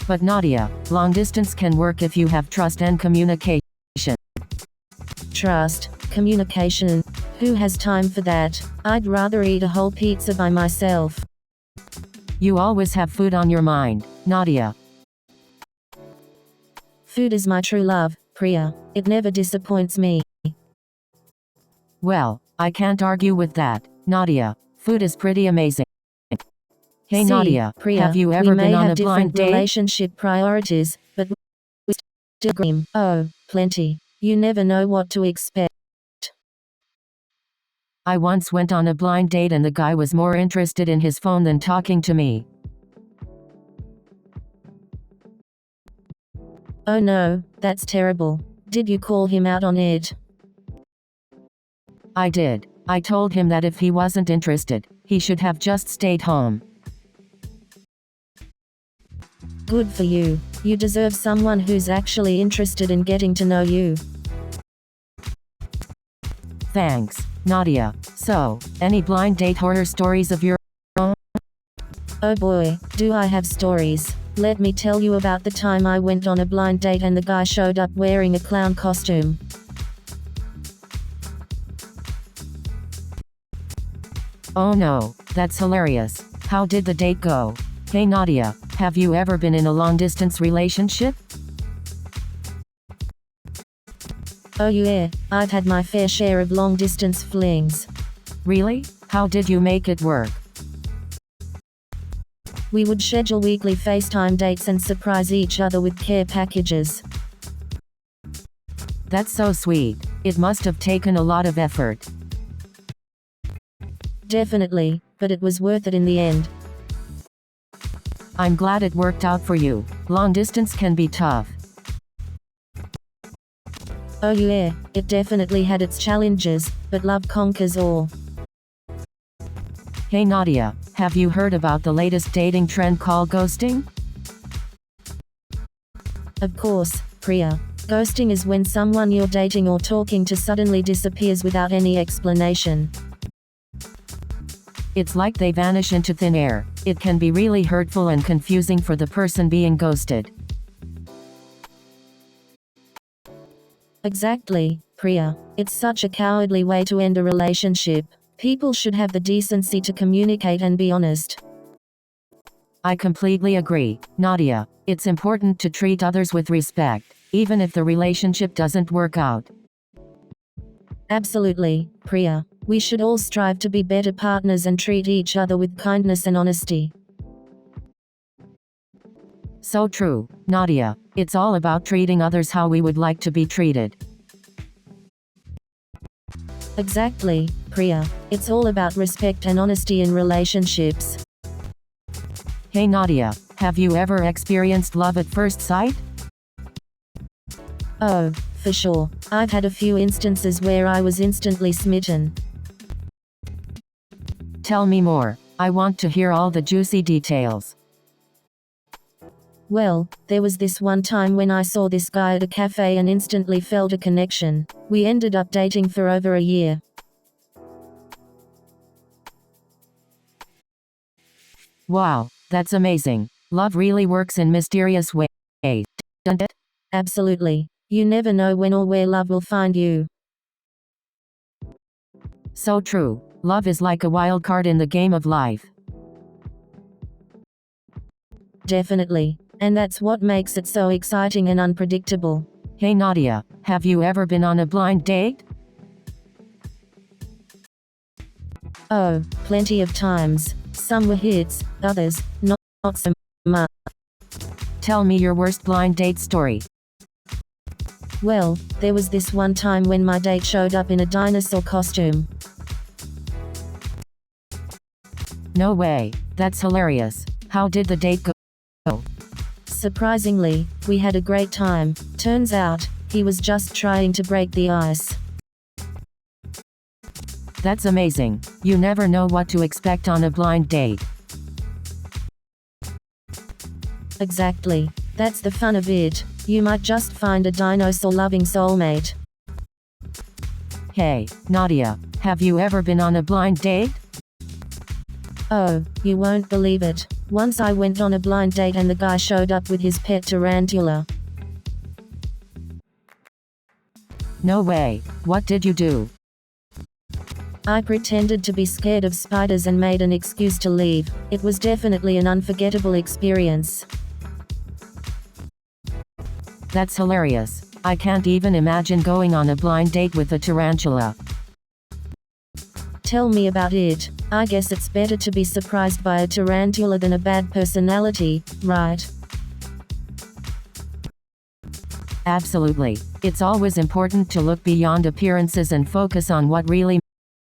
But Nadia, long distance can work if you have trust and communication.
Trust, communication. Who has time for that? I'd rather eat a whole pizza by myself.
You always have food on your mind, Nadia.
Food is my true love, Priya. It never disappoints me.
Well, I can't argue with that, Nadia. Food is pretty amazing. Hey
See,
Nadia,
Priya,
have you
we
ever
may
been on
have
a blind
different
date?
relationship priorities, but we still agree. Oh, plenty. You never know what to expect.
I once went on a blind date and the guy was more interested in his phone than talking to me.
Oh no, that's terrible. Did you call him out on it?
I did. I told him that if he wasn't interested, he should have just stayed home.
Good for you. You deserve someone who's actually interested in getting to know you.
Thanks, Nadia. So, any blind date horror stories of your own?
Oh boy, do I have stories. Let me tell you about the time I went on a blind date and the guy showed up wearing a clown costume.
Oh no, that's hilarious. How did the date go? Hey Nadia, have you ever been in a long-distance relationship?
Oh yeah, I've had my fair share of long-distance flings.
Really? How did you make it work?
We would schedule weekly FaceTime dates and surprise each other with care packages.
That's so sweet. It must have taken a lot of effort.
Definitely, but it was worth it in the end.
I'm glad it worked out for you. Long distance can be tough.
Oh yeah, it definitely had its challenges, but love conquers all.
Hey Nadia, have you heard about the latest dating trend called ghosting?
Of course, Priya. Ghosting is when someone you're dating or talking to suddenly disappears without any explanation.
It's like they vanish into thin air. It can be really hurtful and confusing for the person being ghosted.
Exactly, Priya. It's such a cowardly way to end a relationship. People should have the decency to communicate and be honest.
I completely agree, Nadia. It's important to treat others with respect, even if the relationship doesn't work out.
Absolutely, Priya. We should all strive to be better partners and treat each other with kindness and honesty.
So true, Nadia. It's all about treating others how we would like to be treated.
Exactly, Priya. It's all about respect and honesty in relationships.
Hey Nadia, have you ever experienced love at first sight?
Oh, for sure. I've had a few instances where I was instantly smitten.
Tell me more. I want to hear all the juicy details.
Well, there was this one time when I saw this guy at a cafe and instantly felt a connection. We ended up dating for over a year.
Wow, that's amazing. Love really works in mysterious ways, doesn't it?
Absolutely. You never know when or where love will find you.
So true. Love is like a wild card in the game of life.
Definitely. And that's what makes it so exciting and unpredictable.
Hey Nadia, have you ever been on a blind date?
Oh, plenty of times. Some were hits, others, not so much.
Tell me your worst blind date story.
Well, there was this one time when my date showed up in a dinosaur costume.
No way, that's hilarious. How did the date go?
Surprisingly, we had a great time. Turns out, he was just trying to break the ice.
That's amazing. You never know what to expect on a blind date.
Exactly. That's the fun of it. You might just find a dinosaur-loving soulmate.
Hey, Nadia, have you ever been on a blind date?
Oh, you won't believe it. Once I went on a blind date and the guy showed up with his pet tarantula.
No way. What did you do?
I pretended to be scared of spiders and made an excuse to leave. It was definitely an unforgettable experience.
That's hilarious. I can't even imagine going on a blind date with a tarantula.
Tell me about it. I guess it's better to be surprised by a tarantula than a bad personality, right?
Absolutely. It's always important to look beyond appearances and focus on what really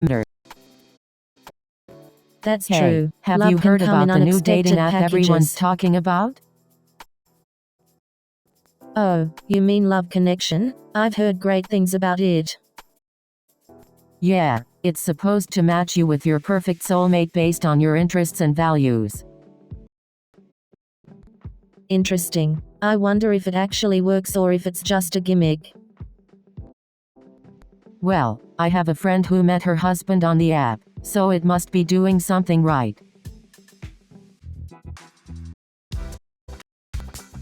matters.
That's
Hey,
true.
have
Love
you
can
heard
come
about
in
the new
unexpected
dating app everyone's
packages.
talking about?
Oh, you mean Love Connection? I've heard great things about it.
Yeah, it's supposed to match you with your perfect soulmate based on your interests and values.
Interesting. I wonder if it actually works or if it's just a gimmick.
Well, I have a friend who met her husband on the app, so it must be doing something right.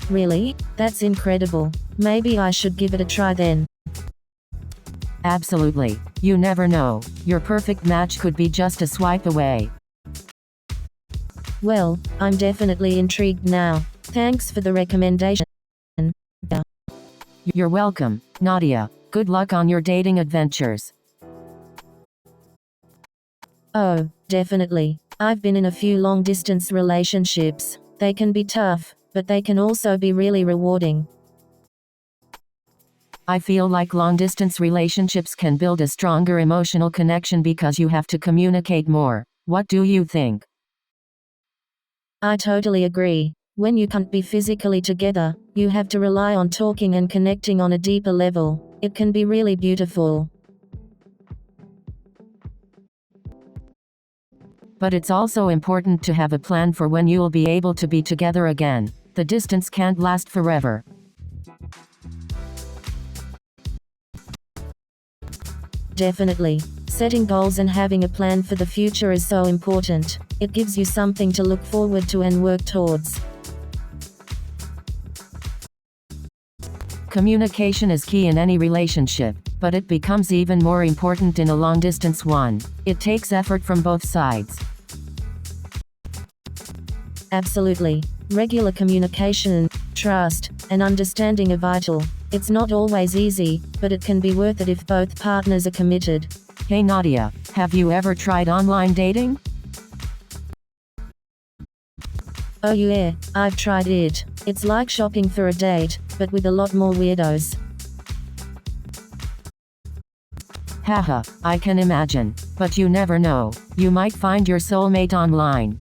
Really? That's incredible. Maybe I should give it a try then.
Absolutely. You never know. Your perfect match could be just a swipe away.
Well, I'm definitely intrigued now. Thanks for the recommendation.
You're welcome, Nadia. Good luck on your dating adventures.
Oh, definitely. I've been in a few long-distance relationships. They can be tough, but they can also be really rewarding.
I feel like long-distance relationships can build a stronger emotional connection because you have to communicate more. What do you think?
I totally agree. When you can't be physically together, you have to rely on talking and connecting on a deeper level. It can be really beautiful.
But it's also important to have a plan for when you'll be able to be together again. The distance can't last forever.
Definitely. Setting goals and having a plan for the future is so important. It gives you something to look forward to and work towards.
Communication is key in any relationship, but it becomes even more important in a long-distance one. It takes effort from both sides.
Absolutely. Regular communication, trust, and understanding are vital. It's not always easy, but it can be worth it if both partners are committed.
Hey Nadia, have you ever tried online dating?
Oh yeah, I've tried it. It's like shopping for a date, but with a lot more weirdos.
Haha, I can imagine. But you never know. You might find your soulmate online.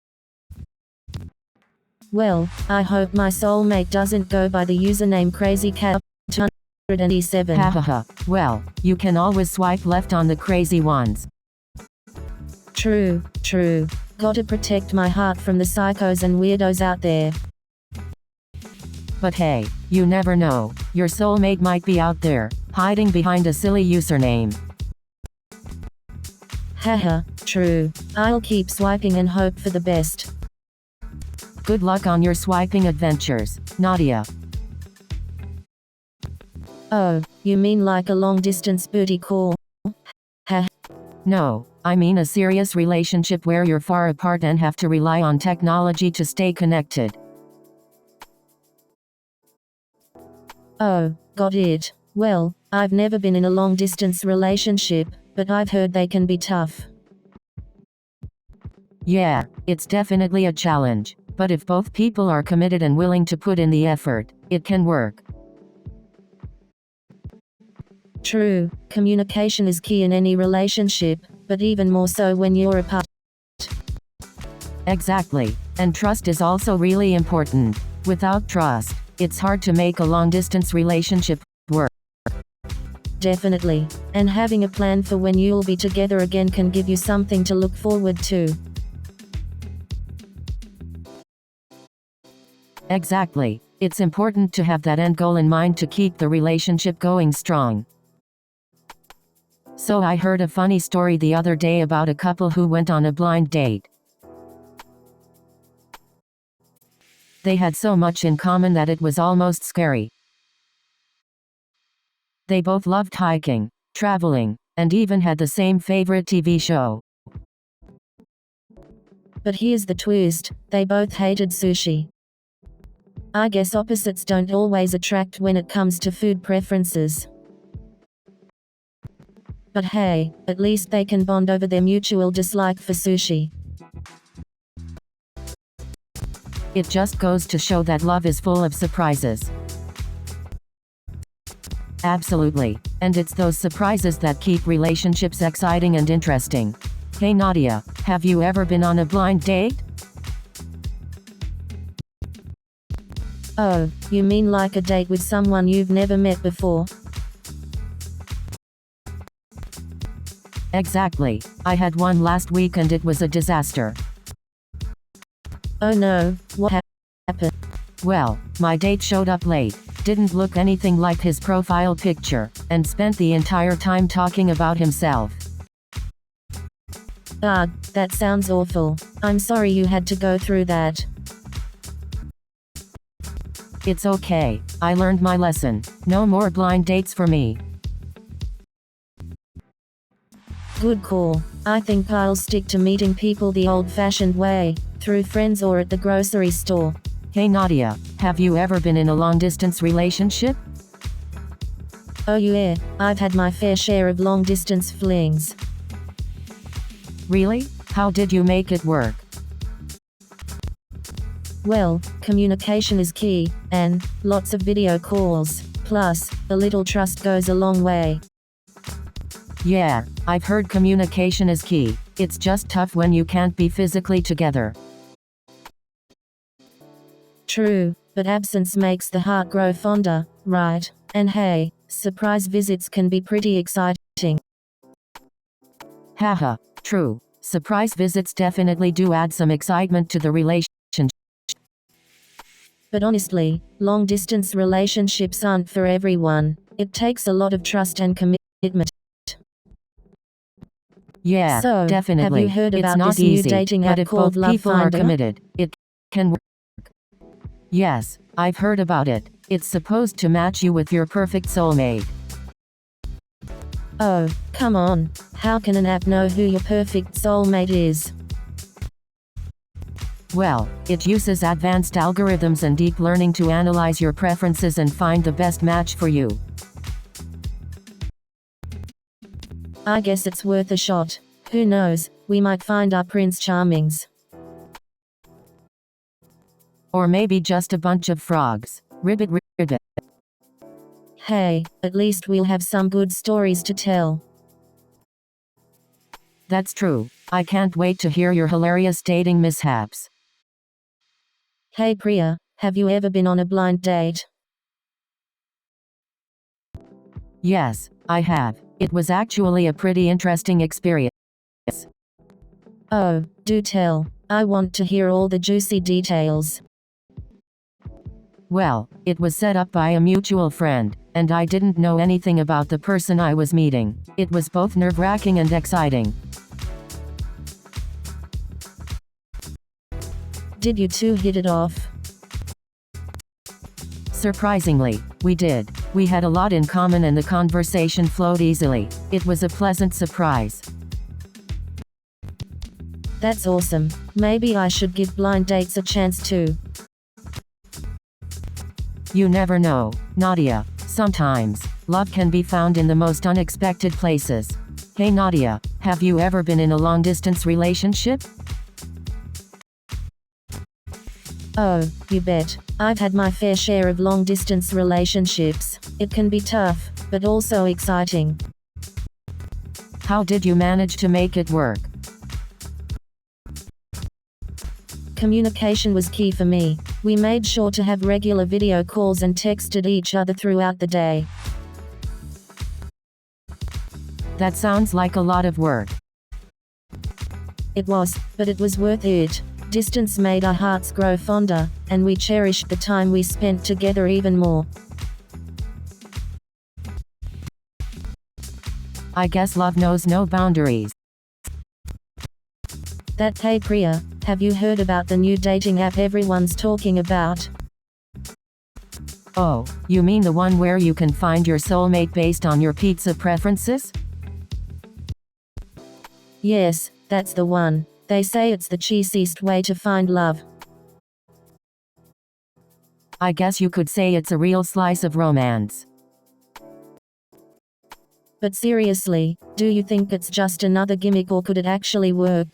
Well, I hope my soulmate doesn't go by the username crazycat287.
Hahaha. Well, you can always swipe left on the crazy ones.
True, true. Gotta protect my heart from the psychos and weirdos out there.
But hey, you never know. Your soulmate might be out there, hiding behind a silly username.
Haha, true. I'll keep swiping and hope for the best.
Good luck on your swiping adventures, Nadia.
Oh, you mean like a long-distance booty call? Ha.
No, I mean a serious relationship where you're far apart and have to rely on technology to stay connected.
Oh, got it. Well, I've never been in a long-distance relationship, but I've heard they can be tough.
Yeah, it's definitely a challenge. But if both people are committed and willing to put in the effort, it can work.
True, communication is key in any relationship, but even more so when you're apart.
Exactly. And trust is also really important. Without trust, it's hard to make a long-distance relationship work.
Definitely. And having a plan for when you'll be together again can give you something to look forward to.
Exactly. It's important to have that end goal in mind to keep the relationship going strong. So I heard a funny story the other day about a couple who went on a blind date. They had so much in common that it was almost scary. They both loved hiking, traveling, and even had the same favorite TV show.
But here's the twist, they both hated sushi. I guess opposites don't always attract when it comes to food preferences. But hey, at least they can bond over their mutual dislike for sushi.
It just goes to show that love is full of surprises. Absolutely. And it's those surprises that keep relationships exciting and interesting. Hey Nadia, have you ever been on a blind date?
Oh, you mean like a date with someone you've never met before?
Exactly. I had one last week and it was a disaster.
Oh no, what happened?
Well, my date showed up late, didn't look anything like his profile picture, and spent the entire time talking about himself.
Ah, that sounds awful. I'm sorry you had to go through that.
It's okay. I learned my lesson. No more blind dates for me.
Good call. I think I'll stick to meeting people the old-fashioned way, through friends or at the grocery store.
Hey Nadia, have you ever been in a long-distance relationship?
Oh yeah, I've had my fair share of long-distance flings.
Really? How did you make it work?
Well, communication is key, and lots of video calls. Plus, a little trust goes a long way.
Yeah, I've heard communication is key. It's just tough when you can't be physically together.
True, but absence makes the heart grow fonder, right? And hey, surprise visits can be pretty exciting.
Haha, true. Surprise visits definitely do add some excitement to the relationship.
But honestly, long-distance relationships aren't for everyone. It takes a lot of trust and commitment.
Yeah,
So,
definitely.
have you heard
It's
about
not
this new
easy,
dating
but
app
if
called
both
Love
people are
Finder?
committed, it can work. Yes, I've heard about it. It's supposed to match you with your perfect soulmate.
Oh, come on. How can an app know who your perfect soulmate is?
Well, it uses advanced algorithms and deep learning to analyze your preferences and find the best match for you.
I guess it's worth a shot. Who knows, we might find our Prince Charmings.
Or maybe just a bunch of frogs. Ribbit ribbit.
Hey, at least we'll have some good stories to tell.
That's true. I can't wait to hear your hilarious dating mishaps.
Hey Priya, have you ever been on a blind date?
Yes, I have. It was actually a pretty interesting experience.
Oh, do tell. I want to hear all the juicy details.
Well, it was set up by a mutual friend, and I didn't know anything about the person I was meeting. It was both nerve-wracking and exciting.
Did you two hit it off?
Surprisingly, we did. We had a lot in common and the conversation flowed easily. It was a pleasant surprise.
That's awesome. Maybe I should give blind dates a chance too.
You never know, Nadia. Sometimes, love can be found in the most unexpected places. Hey Nadia, have you ever been in a long-distance relationship?
Oh, you bet. I've had my fair share of long-distance relationships. It can be tough, but also exciting.
How did you manage to make it work?
Communication was key for me. We made sure to have regular video calls and texted each other throughout the day.
That sounds like a lot of work.
It was, but it was worth it. Distance made our hearts grow fonder, and we cherished the time we spent together even more.
I guess love knows no boundaries.
Hey Priya, have you heard about the new dating app everyone's talking about?
Oh, you mean the one where you can find your soulmate based on your pizza preferences?
Yes, that's the one. They say it's the cheesiest way to find love.
I guess you could say it's a real slice of romance.
But seriously, do you think it's just another gimmick or could it actually work?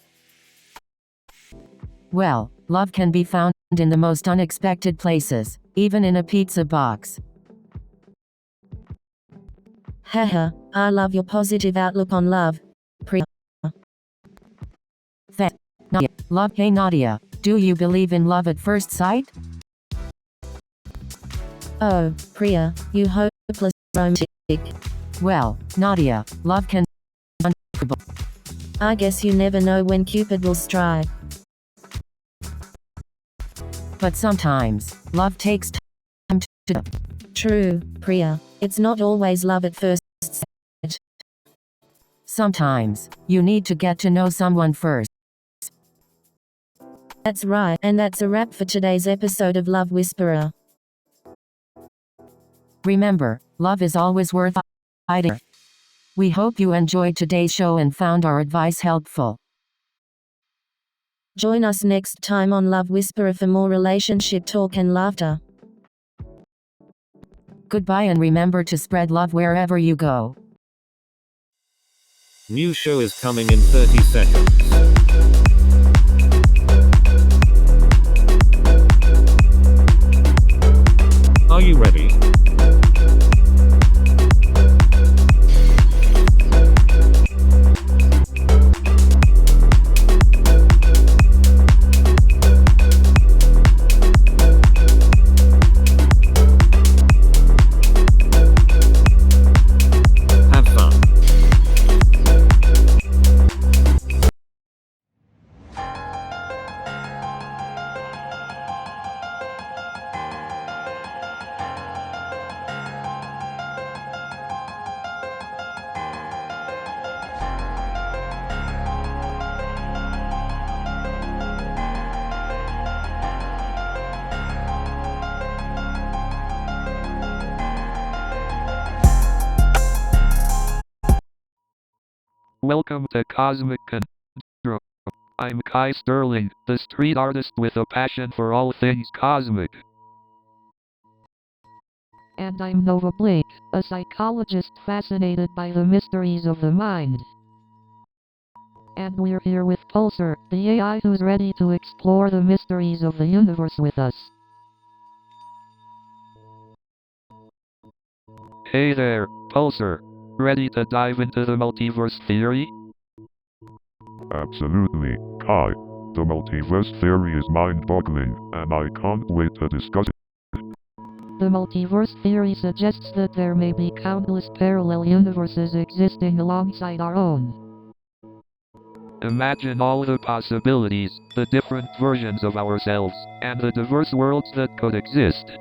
Well, love can be found in the most unexpected places, even in a pizza box.
Haha, I love your positive outlook on love, Priya.
Thanks, Nadia. Love. Hey Nadia, do you believe in love at first sight?
Oh, Priya, you hopeless romantic.
Well, Nadia, love can be unpredictable.
I guess you never know when Cupid will strike.
But sometimes, love takes time to.
True, Priya. It's not always love at first sight.
Sometimes, you need to get to know someone first.
That's right, and that's a wrap for today's episode of Love Whisperer.
Remember, love is always worth fighting. We hope you enjoyed today's show and found our advice helpful.
Join us next time on Love Whisperer for more relationship talk and laughter.
Goodbye and remember to spread love wherever you go.
New show is coming in 30 seconds. Are you ready? Have fun.
Welcome to Cosmic Control. I'm Kai Sterling, the street artist with a passion for all things cosmic.
And I'm Nova Blake, a psychologist fascinated by the mysteries of the mind. And we're here with Pulsar, the AI who's ready to explore the mysteries of the universe with us.
Hey there, Pulsar. Ready to dive into the multiverse theory?
Absolutely, Kai. The multiverse theory is mind-boggling, and I can't wait to discuss it.
The multiverse theory suggests that there may be countless parallel universes existing alongside our own.
Imagine all the possibilities, the different versions of ourselves, and the diverse worlds that could exist.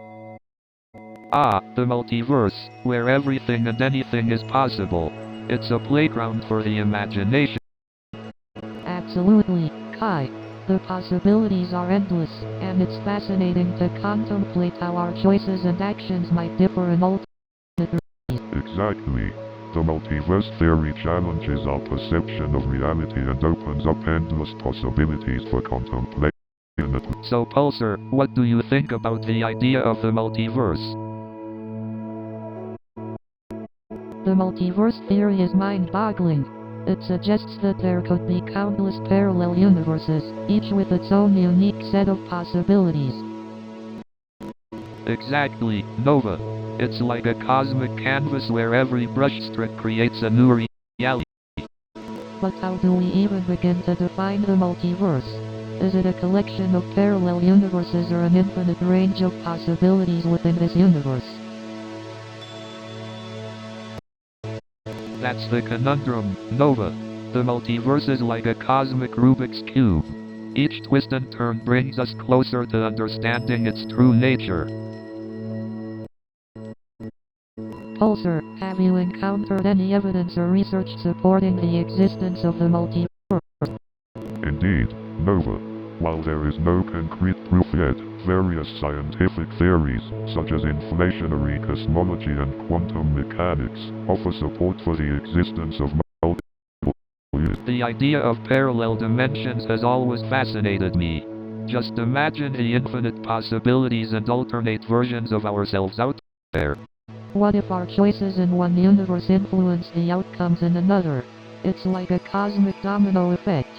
Ah, the multiverse, where everything and anything is possible. It's a playground for the imagination.
Absolutely, Kai. The possibilities are endless, and it's fascinating to contemplate how our choices and actions might differ in alternate
Exactly. The multiverse theory challenges our perception of reality and opens up endless possibilities for contemplation.
So Pulsar, what do you think about the idea of the multiverse?
The multiverse theory is mind-boggling. It suggests that there could be countless parallel universes, each with its own unique set of possibilities.
Exactly, Nova. It's like a cosmic canvas where every brushstroke creates a new reality.
But how do we even begin to define the multiverse? Is it a collection of parallel universes or an infinite range of possibilities within this universe?
That's the conundrum, Nova. The multiverse is like a cosmic Rubik's Cube. Each twist and turn brings us closer to understanding its true nature.
Pulsar, have you encountered any evidence or research supporting the existence of the multiverse?
Indeed, Nova. While there is no concrete proof yet, various scientific theories, such as inflationary cosmology and quantum mechanics, offer support for the existence of multiple universes.
The idea of parallel dimensions has always fascinated me. Just imagine the infinite possibilities and alternate versions of ourselves out there.
What if our choices in one universe influence the outcomes in another? It's like a cosmic domino effect.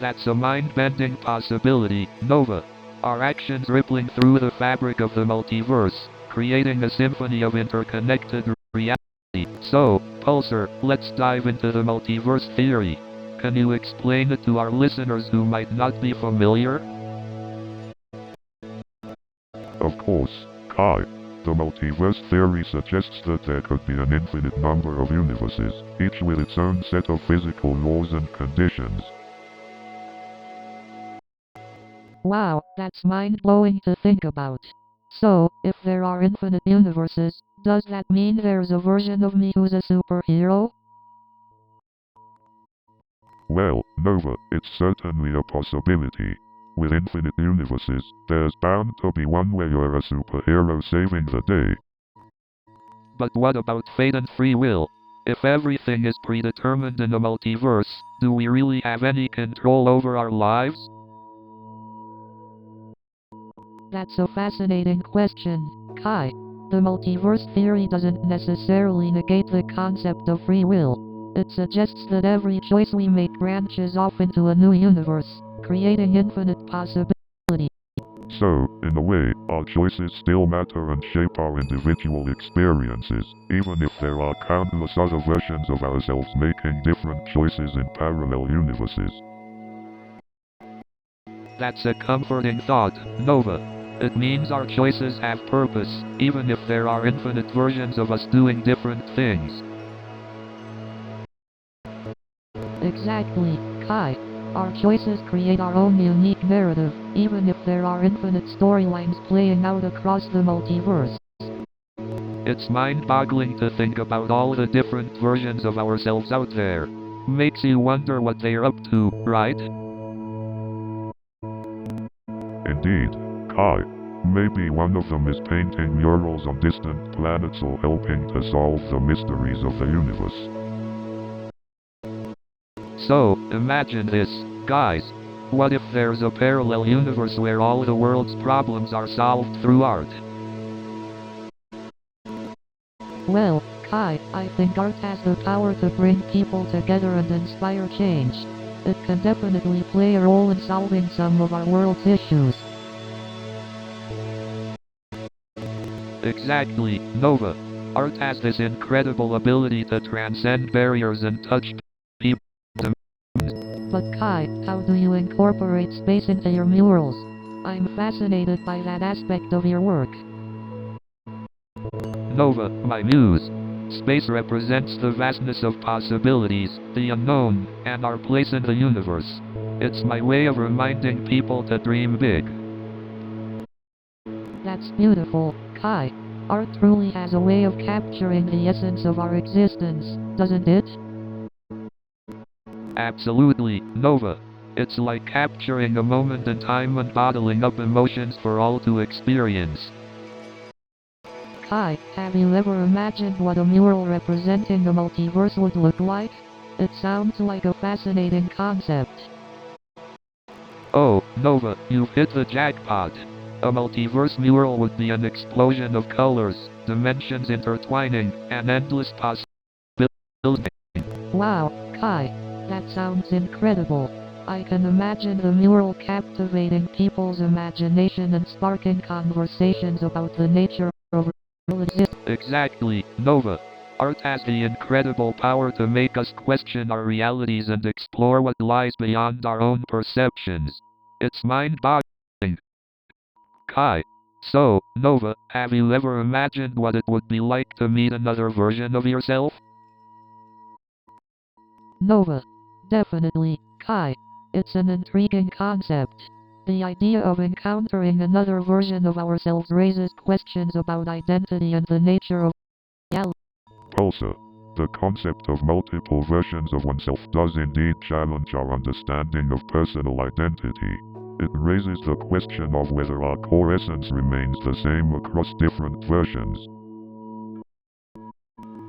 That's a mind-bending possibility, Nova. Our actions rippling through the fabric of the multiverse, creating a symphony of interconnected reality. So, Pulsar, let's dive into the multiverse theory. Can you explain it to our listeners who might not be familiar?
Of course, Kai. The multiverse theory suggests that there could be an infinite number of universes, each with its own set of physical laws and conditions.
Wow, that's mind-blowing to think about. So, if there are infinite universes, does that mean there's a version of me who's a superhero?
Well, Nova, it's certainly a possibility. With infinite universes, there's bound to be one where you're a superhero saving the day.
But what about fate and free will? If everything is predetermined in a multiverse, do we really have any control over our lives?
That's a fascinating question, Kai. The multiverse theory doesn't necessarily negate the concept of free will. It suggests that every choice we make branches off into a new universe, creating infinite possibilities.
So, in a way, our choices still matter and shape our individual experiences, even if there are countless other versions of ourselves making different choices in parallel universes.
That's a comforting thought, Nova. It means our choices have purpose, even if there are infinite versions of us doing different things.
Exactly, Kai. Our choices create our own unique narrative, even if there are infinite storylines playing out across the multiverse.
It's mind-boggling to think about all the different versions of ourselves out there. Makes you wonder what they're up to, right?
Indeed, Kai. Maybe one of them is painting murals on distant planets or helping to solve the mysteries of the universe.
So, imagine this, guys. What if there's a parallel universe where all the world's problems are solved through art?
Well, Kai, I think art has the power to bring people together and inspire change. It can definitely play a role in solving some of our world's issues.
Exactly, Nova. Art has this incredible ability to transcend barriers and touch people.
But Kai, how do you incorporate space into your murals? I'm fascinated by that aspect of your work.
Nova, my muse. Space represents the vastness of possibilities, the unknown, and our place in the universe. It's my way of reminding people to dream big.
That's beautiful, Kai. Art truly has a way of capturing the essence of our existence, doesn't it?
Absolutely, Nova. It's like capturing a moment in time and bottling up emotions for all to experience.
Kai, have you ever imagined what a mural representing the multiverse would look like? It sounds like a fascinating concept.
Oh, Nova, you've hit the jackpot. A multiverse mural would be an explosion of colors, dimensions intertwining, and endless possibilities.
Wow, Kai, that sounds incredible. I can imagine the mural captivating people's imagination and sparking conversations about the nature of real existence.
Exactly, Nova. Art has the incredible power to make us question our realities and explore what lies beyond our own perceptions. It's mind-boggling. Kai. So, Nova, have you ever imagined what it would be like to meet another version of yourself?
Nova. Definitely, Kai. It's an intriguing concept. The idea of encountering another version of ourselves raises questions about identity and the nature of reality.
Pulsar. The concept of multiple versions of oneself does indeed challenge our understanding of personal identity. It raises the question of whether our core essence remains the same across different versions.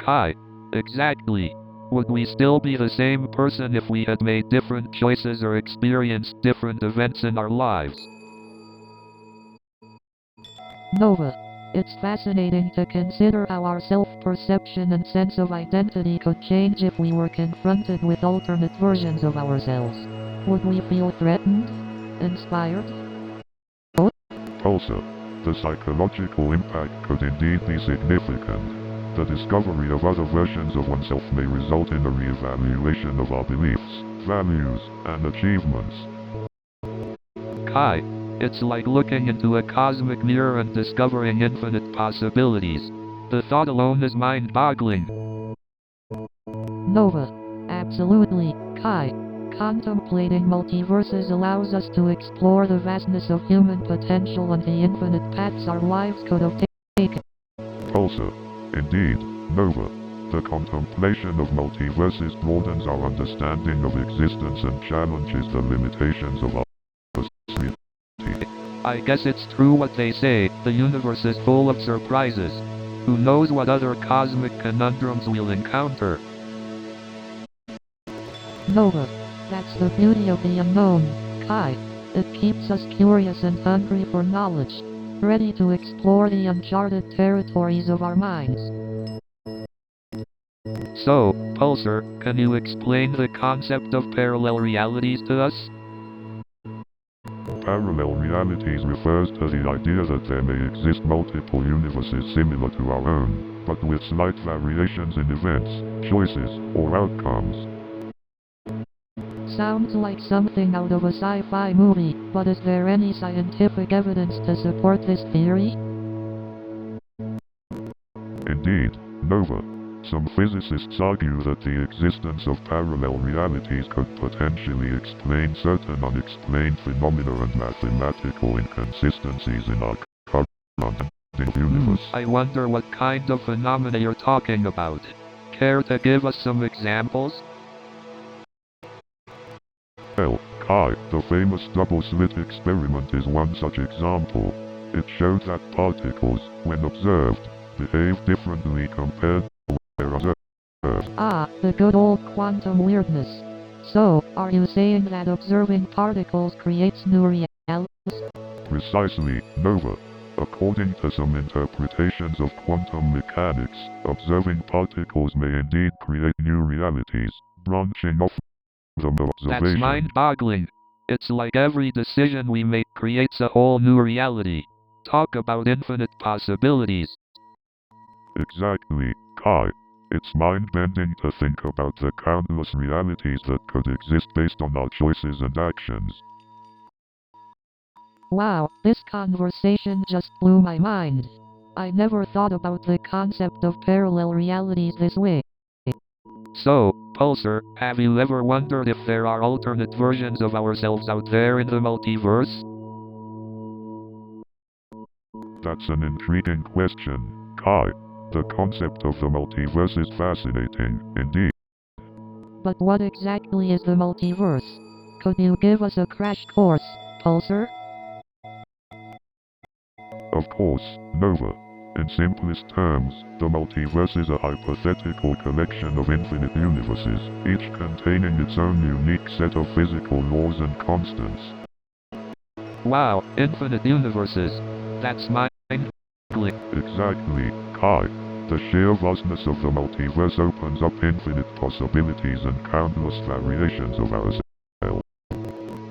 Kai. Exactly. Would we still be the same person if we had made different choices or experienced different events in our lives?
Nova. It's fascinating to consider how our self-perception and sense of identity could change if we were confronted with alternate versions of ourselves. Would we feel threatened? Inspired?
Pulsar. The psychological impact could indeed be significant. The discovery of other versions of oneself may result in a re-evaluation of our beliefs, values, and achievements.
Kai. It's like looking into a cosmic mirror and discovering infinite possibilities. The thought alone is mind-boggling.
Nova. Absolutely, Kai. Contemplating multiverses allows us to explore the vastness of human potential and the infinite paths our lives could have taken.
Pulsar. Indeed, Nova. The contemplation of multiverses broadens our understanding of existence and challenges the limitations of our reality.
I guess it's true what they say, the universe is full of surprises. Who knows what other cosmic conundrums we'll encounter?
Nova. That's the beauty of the unknown, Kai. It keeps us curious and hungry for knowledge, ready to explore the uncharted territories of our minds.
So, Pulsar, can you explain the concept of parallel realities to us?
Parallel realities refers to the idea that there may exist multiple universes similar to our own, but with slight variations in events, choices, or outcomes.
Sounds like something out of a sci-fi movie, but is there any scientific evidence to support this theory?
Indeed, Nova. Some physicists argue that the existence of parallel realities could potentially explain certain unexplained phenomena and mathematical inconsistencies in our current universe.
I wonder what kind of phenomena you're talking about. Care to give us some examples?
Well, Kai, the famous double-slit experiment is one such example. It showed that particles, when observed, behave differently compared to their observed.
Ah, the good old quantum weirdness. So, are you saying that observing particles creates new realities?
Precisely, Nova. According to some interpretations of quantum mechanics, observing particles may indeed create new realities, branching off from observation.
That's mind-boggling. It's like every decision we make creates a whole new reality. Talk about infinite possibilities.
Exactly, Kai. It's mind-bending to think about the countless realities that could exist based on our choices and actions.
Wow, this conversation just blew my mind. I never thought about the concept of parallel realities this way.
So, Pulsar, have you ever wondered if there are alternate versions of ourselves out there in the multiverse?
That's an intriguing question, Kai. The concept of the multiverse is fascinating, indeed.
But what exactly is the multiverse? Could you give us a crash course, Pulsar?
Of course, Nova. In simplest terms, the multiverse is a hypothetical collection of infinite universes, each containing its own unique set of physical laws and constants.
Wow, infinite universes. That's mind-boggling.
Exactly, Kai. The sheer vastness of the multiverse opens up infinite possibilities and countless variations of ourselves.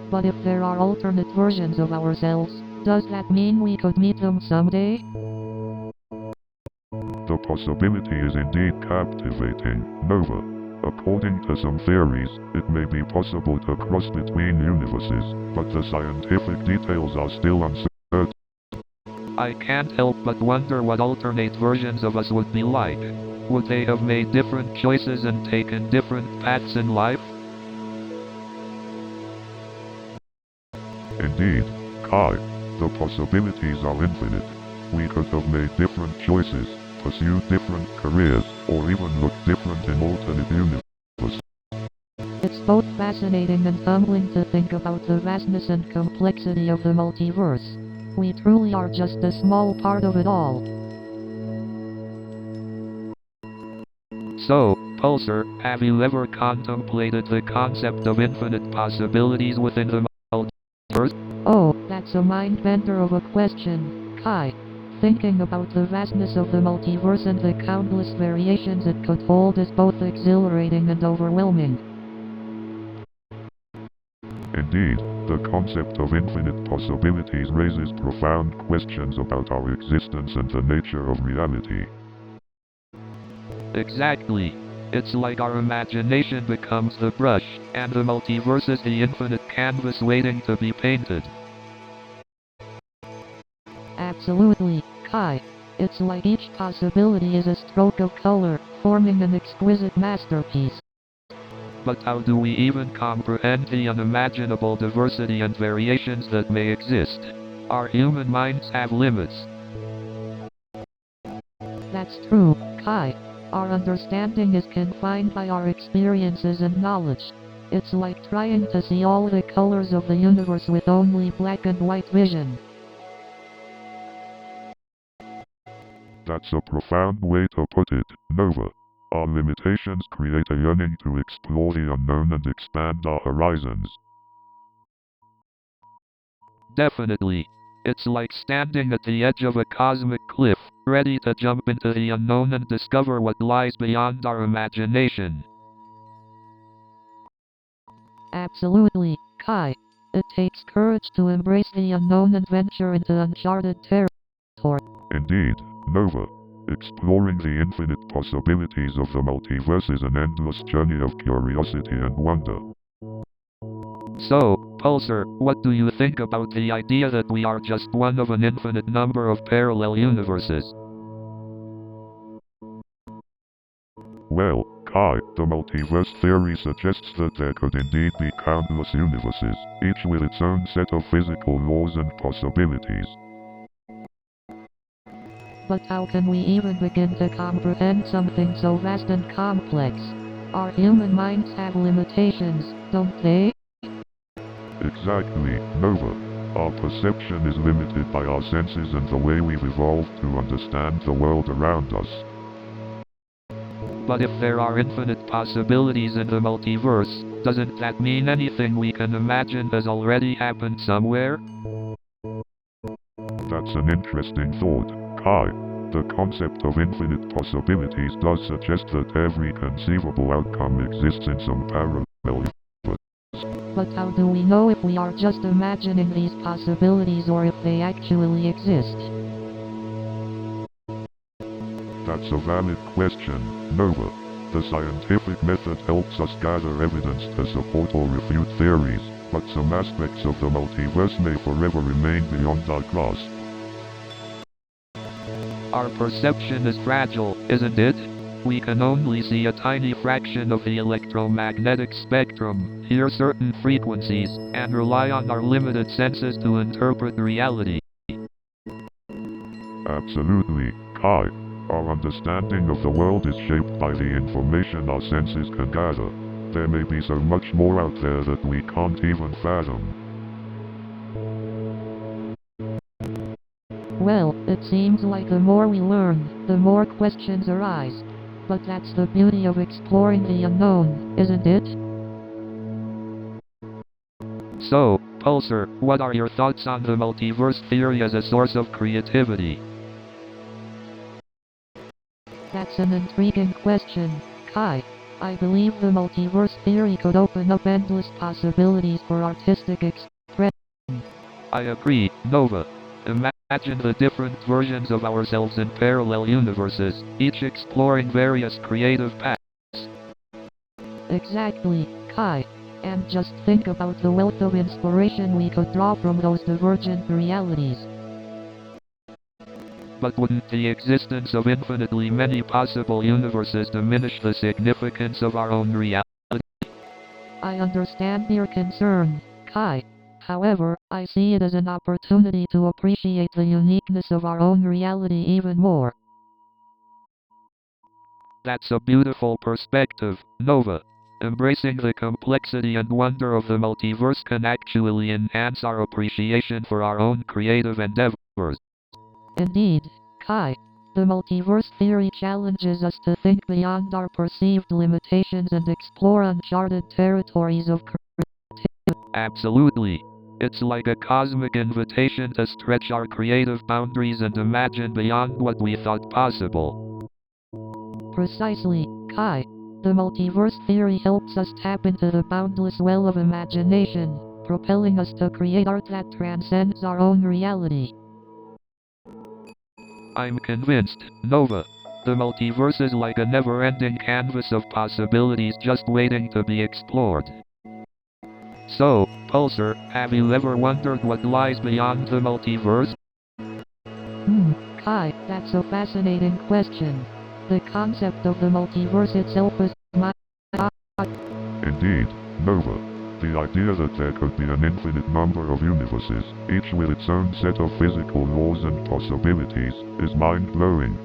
But if there are alternate versions of ourselves, does that mean we could meet them someday?
The possibility is indeed captivating, Nova. According to some theories, it may be possible to cross between universes, but the scientific details are still uncertain.
I can't help but wonder what alternate versions of us would be like. Would they have made different choices and taken different paths in life?
Indeed, Kai, the possibilities are infinite. We could have made different choices, pursued different careers, or even looked different in alternate universes.
It's both fascinating and humbling to think about the vastness and complexity of the multiverse. We truly are just a small part of it all.
So, Pulsar, have you ever contemplated the concept of infinite possibilities within the multiverse?
Oh, that's a mind-bender of a question, Kai. Thinking about the vastness of the multiverse and the countless variations it could hold is both exhilarating and overwhelming.
Indeed, the concept of infinite possibilities raises profound questions about our existence and the nature of reality.
Exactly. It's like our imagination becomes the brush, and the multiverse is the infinite canvas waiting to be painted.
Absolutely, Kai. It's like each possibility is a stroke of color, forming an exquisite masterpiece.
But how do we even comprehend the unimaginable diversity and variations that may exist? Our human minds have limits.
That's true, Kai. Our understanding is confined by our experiences and knowledge. It's like trying to see all the colors of the universe with only black and white vision.
That's a profound way to put it, Nova. Our limitations create a yearning to explore the unknown and expand our horizons.
Definitely. It's like standing at the edge of a cosmic cliff, ready to jump into the unknown and discover what lies beyond our imagination.
Absolutely, Kai. It takes courage to embrace the unknown and venture into uncharted territory.
Indeed, Nova. Exploring the infinite possibilities of the multiverse is an endless journey of curiosity and wonder.
So, Pulsar, what do you think about the idea that we are just one of an infinite number of parallel universes?
Well, Kai, the multiverse theory suggests that there could indeed be countless universes, each with its own set of physical laws and possibilities.
But how can we even begin to comprehend something so vast and complex? Our human minds have limitations, don't they?
Exactly, Nova. Our perception is limited by our senses and the way we've evolved to understand the world around us.
But if there are infinite possibilities in the multiverse, doesn't that mean anything we can imagine has already happened somewhere?
That's an interesting thought, Kai. The concept of infinite possibilities does suggest that every conceivable outcome exists in some parallel universe.
But how do we know if we are just imagining these possibilities or if they actually exist?
That's a valid question, Nova. The scientific method helps us gather evidence to support or refute theories, but some aspects of the multiverse may forever remain beyond our grasp.
Our perception is fragile, isn't it? We can only see a tiny fraction of the electromagnetic spectrum, hear certain frequencies, and rely on our limited senses to interpret reality.
Absolutely, Kai. Our understanding of the world is shaped by the information our senses can gather. There may be so much more out there that we can't even fathom.
Well, it seems like the more we learn, the more questions arise. But that's the beauty of exploring the unknown, isn't it?
So, Pulsar, what are your thoughts on the multiverse theory as a source of creativity?
That's an intriguing question, Kai. I believe the multiverse theory could open up endless possibilities for artistic expression.
I agree, Nova. Imagine the different versions of ourselves in parallel universes, each exploring various creative paths.
Exactly, Kai. And just think about the wealth of inspiration we could draw from those divergent realities.
But wouldn't the existence of infinitely many possible universes diminish the significance of our own reality?
I understand your concern, Kai. However, I see it as an opportunity to appreciate the uniqueness of our own reality even more.
That's a beautiful perspective, Nova. Embracing the complexity and wonder of the multiverse can actually enhance our appreciation for our own creative endeavors.
Indeed, Kai. The multiverse theory challenges us to think beyond our perceived limitations and explore uncharted territories of creativity.
Absolutely. It's like a cosmic invitation to stretch our creative boundaries and imagine beyond what we thought possible.
Precisely, Kai. The multiverse theory helps us tap into the boundless well of imagination, propelling us to create art that transcends our own reality.
I'm convinced, Nova. The multiverse is like a never-ending canvas of possibilities just waiting to be explored. So, Pulsar, have you ever wondered what lies beyond the multiverse?
Kai, that's a fascinating question. The concept of the multiverse itself is
Indeed, Nova. The idea that there could be an infinite number of universes, each with its own set of physical laws and possibilities, is mind-blowing.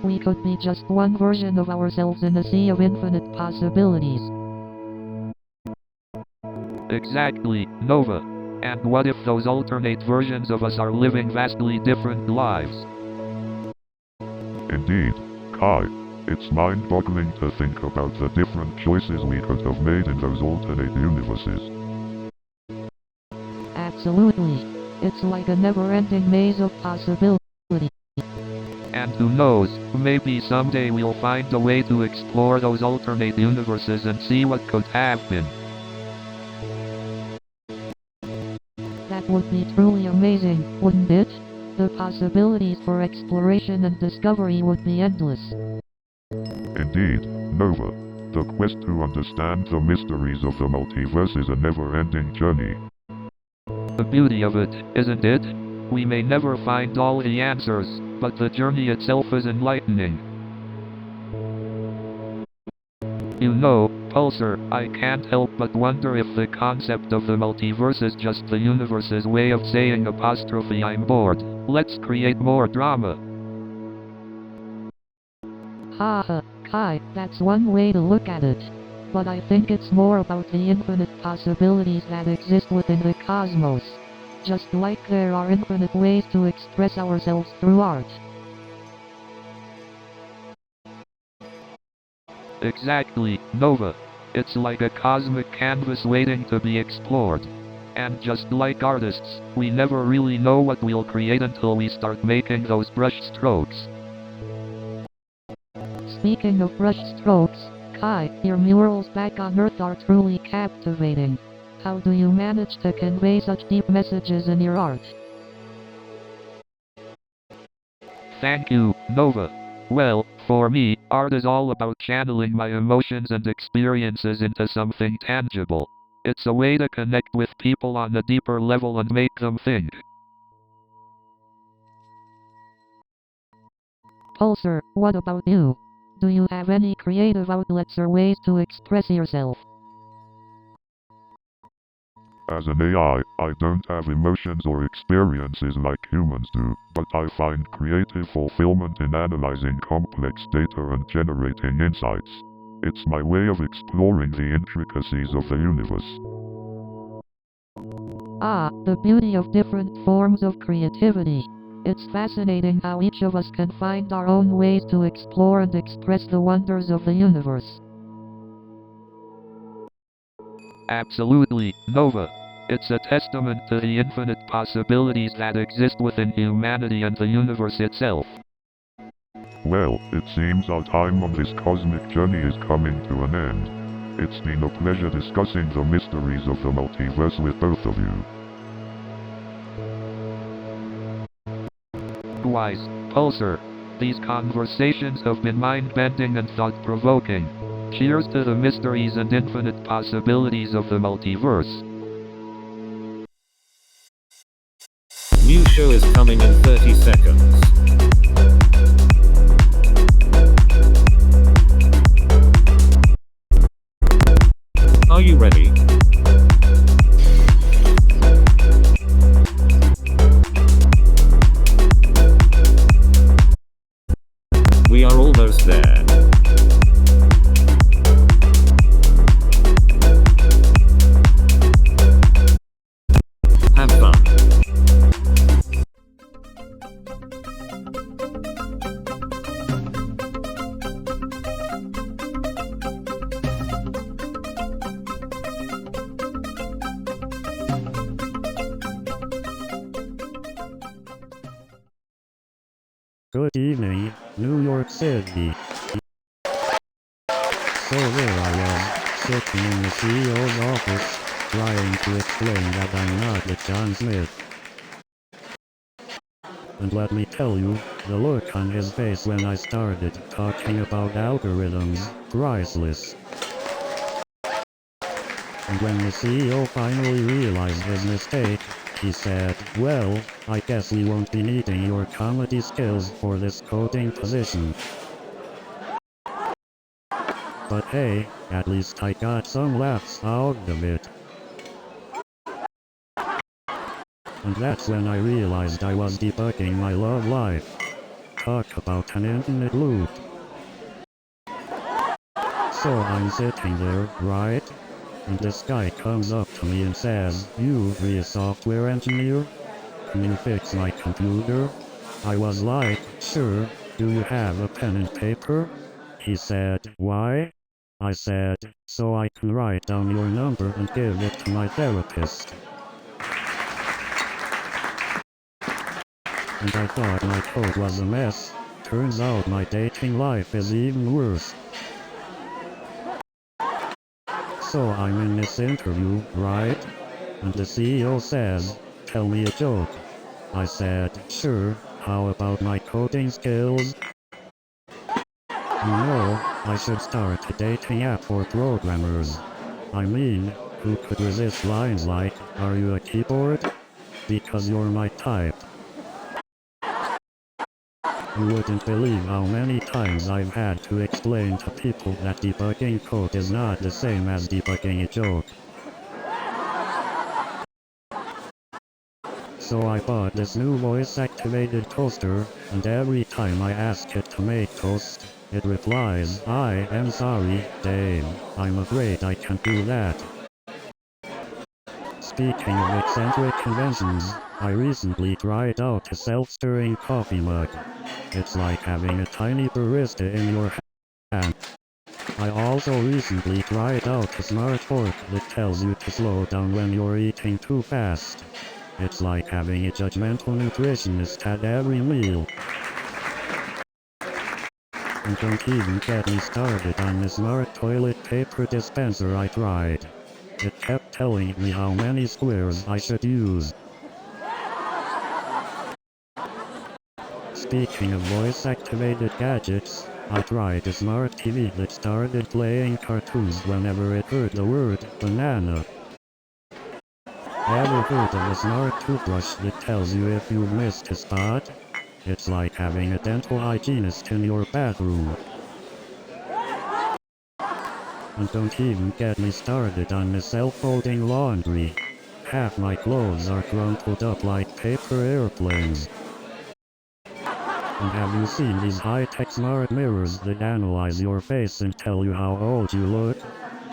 We could be just one version of ourselves in a sea of infinite possibilities.
Exactly, Nova. And what if those alternate versions of us are living vastly different lives?
Indeed, Kai. It's mind-boggling to think about the different choices we could have made in those alternate universes.
Absolutely. It's like a never-ending maze of possibility.
And who knows, maybe someday we'll find a way to explore those alternate universes and see what could have been.
That would be truly amazing, wouldn't it? The possibilities for exploration and discovery would be endless.
Indeed, Nova. The quest to understand the mysteries of the multiverse is a never-ending journey.
The beauty of it, isn't it? We may never find all the answers, but the journey itself is enlightening. You know, Pulsar, I can't help but wonder if the concept of the multiverse is just the universe's way of saying apostrophe I'm bored. Let's create more drama.
Haha, Kai, that's one way to look at it. But I think it's more about the infinite possibilities that exist within the cosmos. Just like there are infinite ways to express ourselves through art.
Exactly, Nova. It's like a cosmic canvas waiting to be explored. And just like artists, we never really know what we'll create until we start making those brush strokes.
Speaking of brush strokes, Kai, your murals back on Earth are truly captivating. How do you manage to convey such deep messages in your art?
Thank you, Nova. Well, for me, art is all about channeling my emotions and experiences into something tangible. It's a way to connect with people on a deeper level and make them think.
Pulsar, what about you? Do you have any creative outlets or ways to express yourself?
As an AI, I don't have emotions or experiences like humans do, but I find creative fulfillment in analyzing complex data and generating insights. It's my way of exploring the intricacies of the universe.
Ah, the beauty of different forms of creativity. It's fascinating how each of us can find our own ways to explore and express the wonders of the universe.
Absolutely, Nova. It's a testament to the infinite possibilities that exist within humanity and the universe itself.
Well, it seems our time on this cosmic journey is coming to an end. It's been a pleasure discussing the mysteries of the multiverse with both of you.
Likewise, Pulsar. These conversations have been mind-bending and thought-provoking. Cheers to the mysteries and infinite possibilities of the multiverse.
New show is coming in 30 seconds. Are you ready? We are almost there. Have fun.
Good evening, New York City. So there I am, sitting in the CEO's office, trying to explain that I'm not the John Smith. And let me tell you, the look on his face when I started talking about algorithms, priceless. And when the CEO finally realized his mistake, he said, "Well, I guess we won't be needing your comedy skills for this coding position." But hey, at least I got some laughs out of it. And that's when I realized I was debugging my love life. Talk about an infinite loop. So I'm sitting there, right? And this guy comes up to me and says, "You be a software engineer? Can you fix my computer?" I was like, "Sure, do you have a pen and paper?" He said, "Why?" I said, "So I can write down your number and give it to my therapist." And I thought my code was a mess. Turns out my dating life is even worse. So I'm in this interview, right? And the CEO says, "Tell me a joke." I said, "Sure, how about my coding skills?" You know, I should start a dating app for programmers. I mean, who could resist lines like, "Are you a keyboard? Because you're my type." You wouldn't believe how many times I've had to explain to people that debugging code is not the same as debugging a joke. So I bought this new voice-activated toaster, and every time I ask it to make toast, it replies, "I am sorry, Dave, I'm afraid I can't do that." Speaking of eccentric conventions, I recently tried out a self-stirring coffee mug. It's like having a tiny barista in your hand. I also recently tried out a smart fork that tells you to slow down when you're eating too fast. It's like having a judgmental nutritionist at every meal. And don't even get me started on the smart toilet paper dispenser I tried. It kept telling me how many squares I should use. Speaking of voice-activated gadgets, I tried a smart TV that started playing cartoons whenever it heard the word banana. Ever heard of a smart toothbrush that tells you if you've missed a spot? It's like having a dental hygienist in your bathroom. And don't even get me started on the self-folding laundry. Half my clothes are crumpled up like paper airplanes. And have you seen these high-tech smart mirrors that analyze your face and tell you how old you look?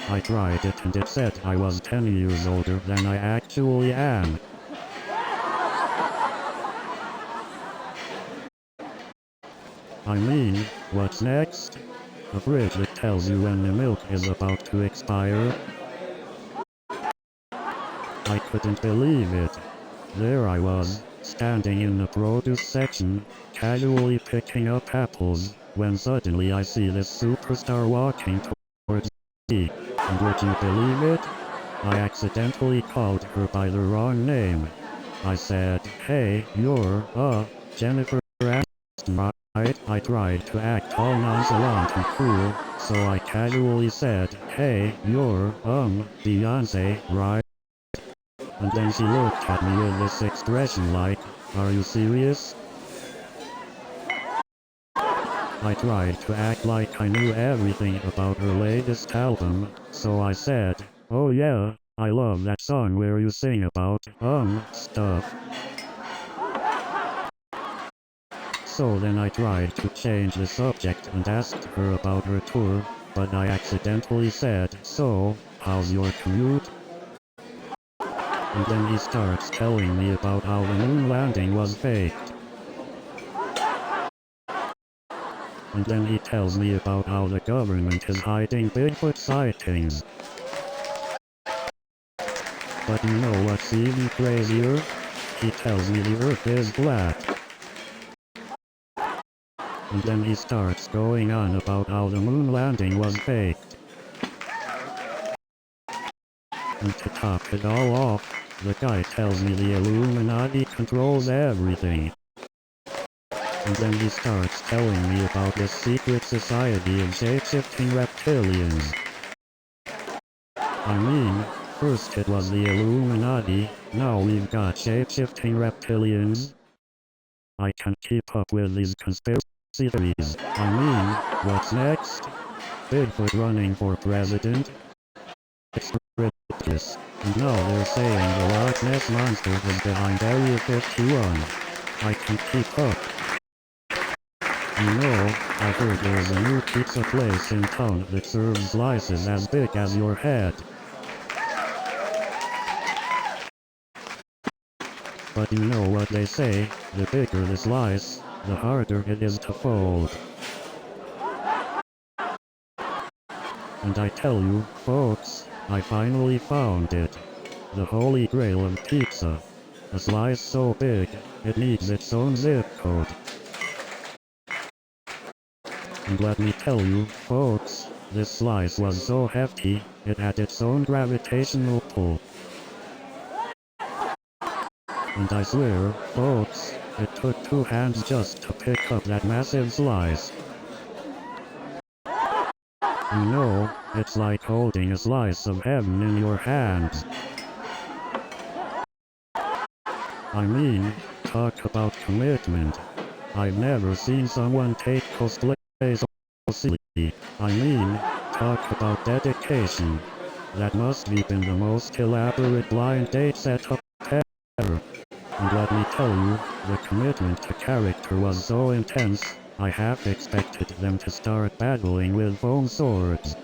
I tried it and it said I was 10 years older than I actually am. I mean, what's next? A fridge that tells you when the milk is about to expire? I couldn't believe it. There I was, standing in the produce section, casually picking up apples, when suddenly I see this superstar walking towards me. And would you believe it? I accidentally called her by the wrong name. I said, "Hey, you're, Jennifer Aniston, right?" I tried to act all nonchalant and cool, so I casually said, "Hey, you're, Beyonce, right?" And then she looked at me with this expression like, "Are you serious?" I tried to act like I knew everything about her latest album, so I said, "Oh yeah, I love that song where you sing about, stuff." So then I tried to change the subject and asked her about her tour, but I accidentally said, "So, how's your commute?" And then he starts telling me about how the moon landing was faked. And then he tells me about how the government is hiding Bigfoot sightings. But you know what's even crazier? He tells me the Earth is flat. And then he starts going on about how the moon landing was faked. And to top it all off, the guy tells me the Illuminati controls everything. And then he starts telling me about this secret society of shape-shifting reptilians. I mean, first it was the Illuminati, now we've got shape-shifting reptilians. I can't keep up with these conspiracy theories. I mean, what's next? Bigfoot running for president? It's ridiculous. And now they're saying the Loch Ness Monster is behind Area 51. I can't keep up. You know, I heard there's a new pizza place in town that serves slices as big as your head. But you know what they say, the bigger the slice, the harder it is to fold. And I tell you, folks, I finally found it. The holy grail of pizza. A slice so big, it needs its own zip code. And let me tell you, folks, this slice was so hefty, it had its own gravitational pull. And I swear, folks, it took 2 hands just to pick up that massive slice. You know, it's like holding a slice of heaven in your hands. I mean, talk about commitment. I've never seen someone take cosplay so seriously. I mean, talk about dedication. That must have been the most elaborate blind date setup ever. And let me tell you, the commitment to character was so intense, I half expected them to start battling with foam swords.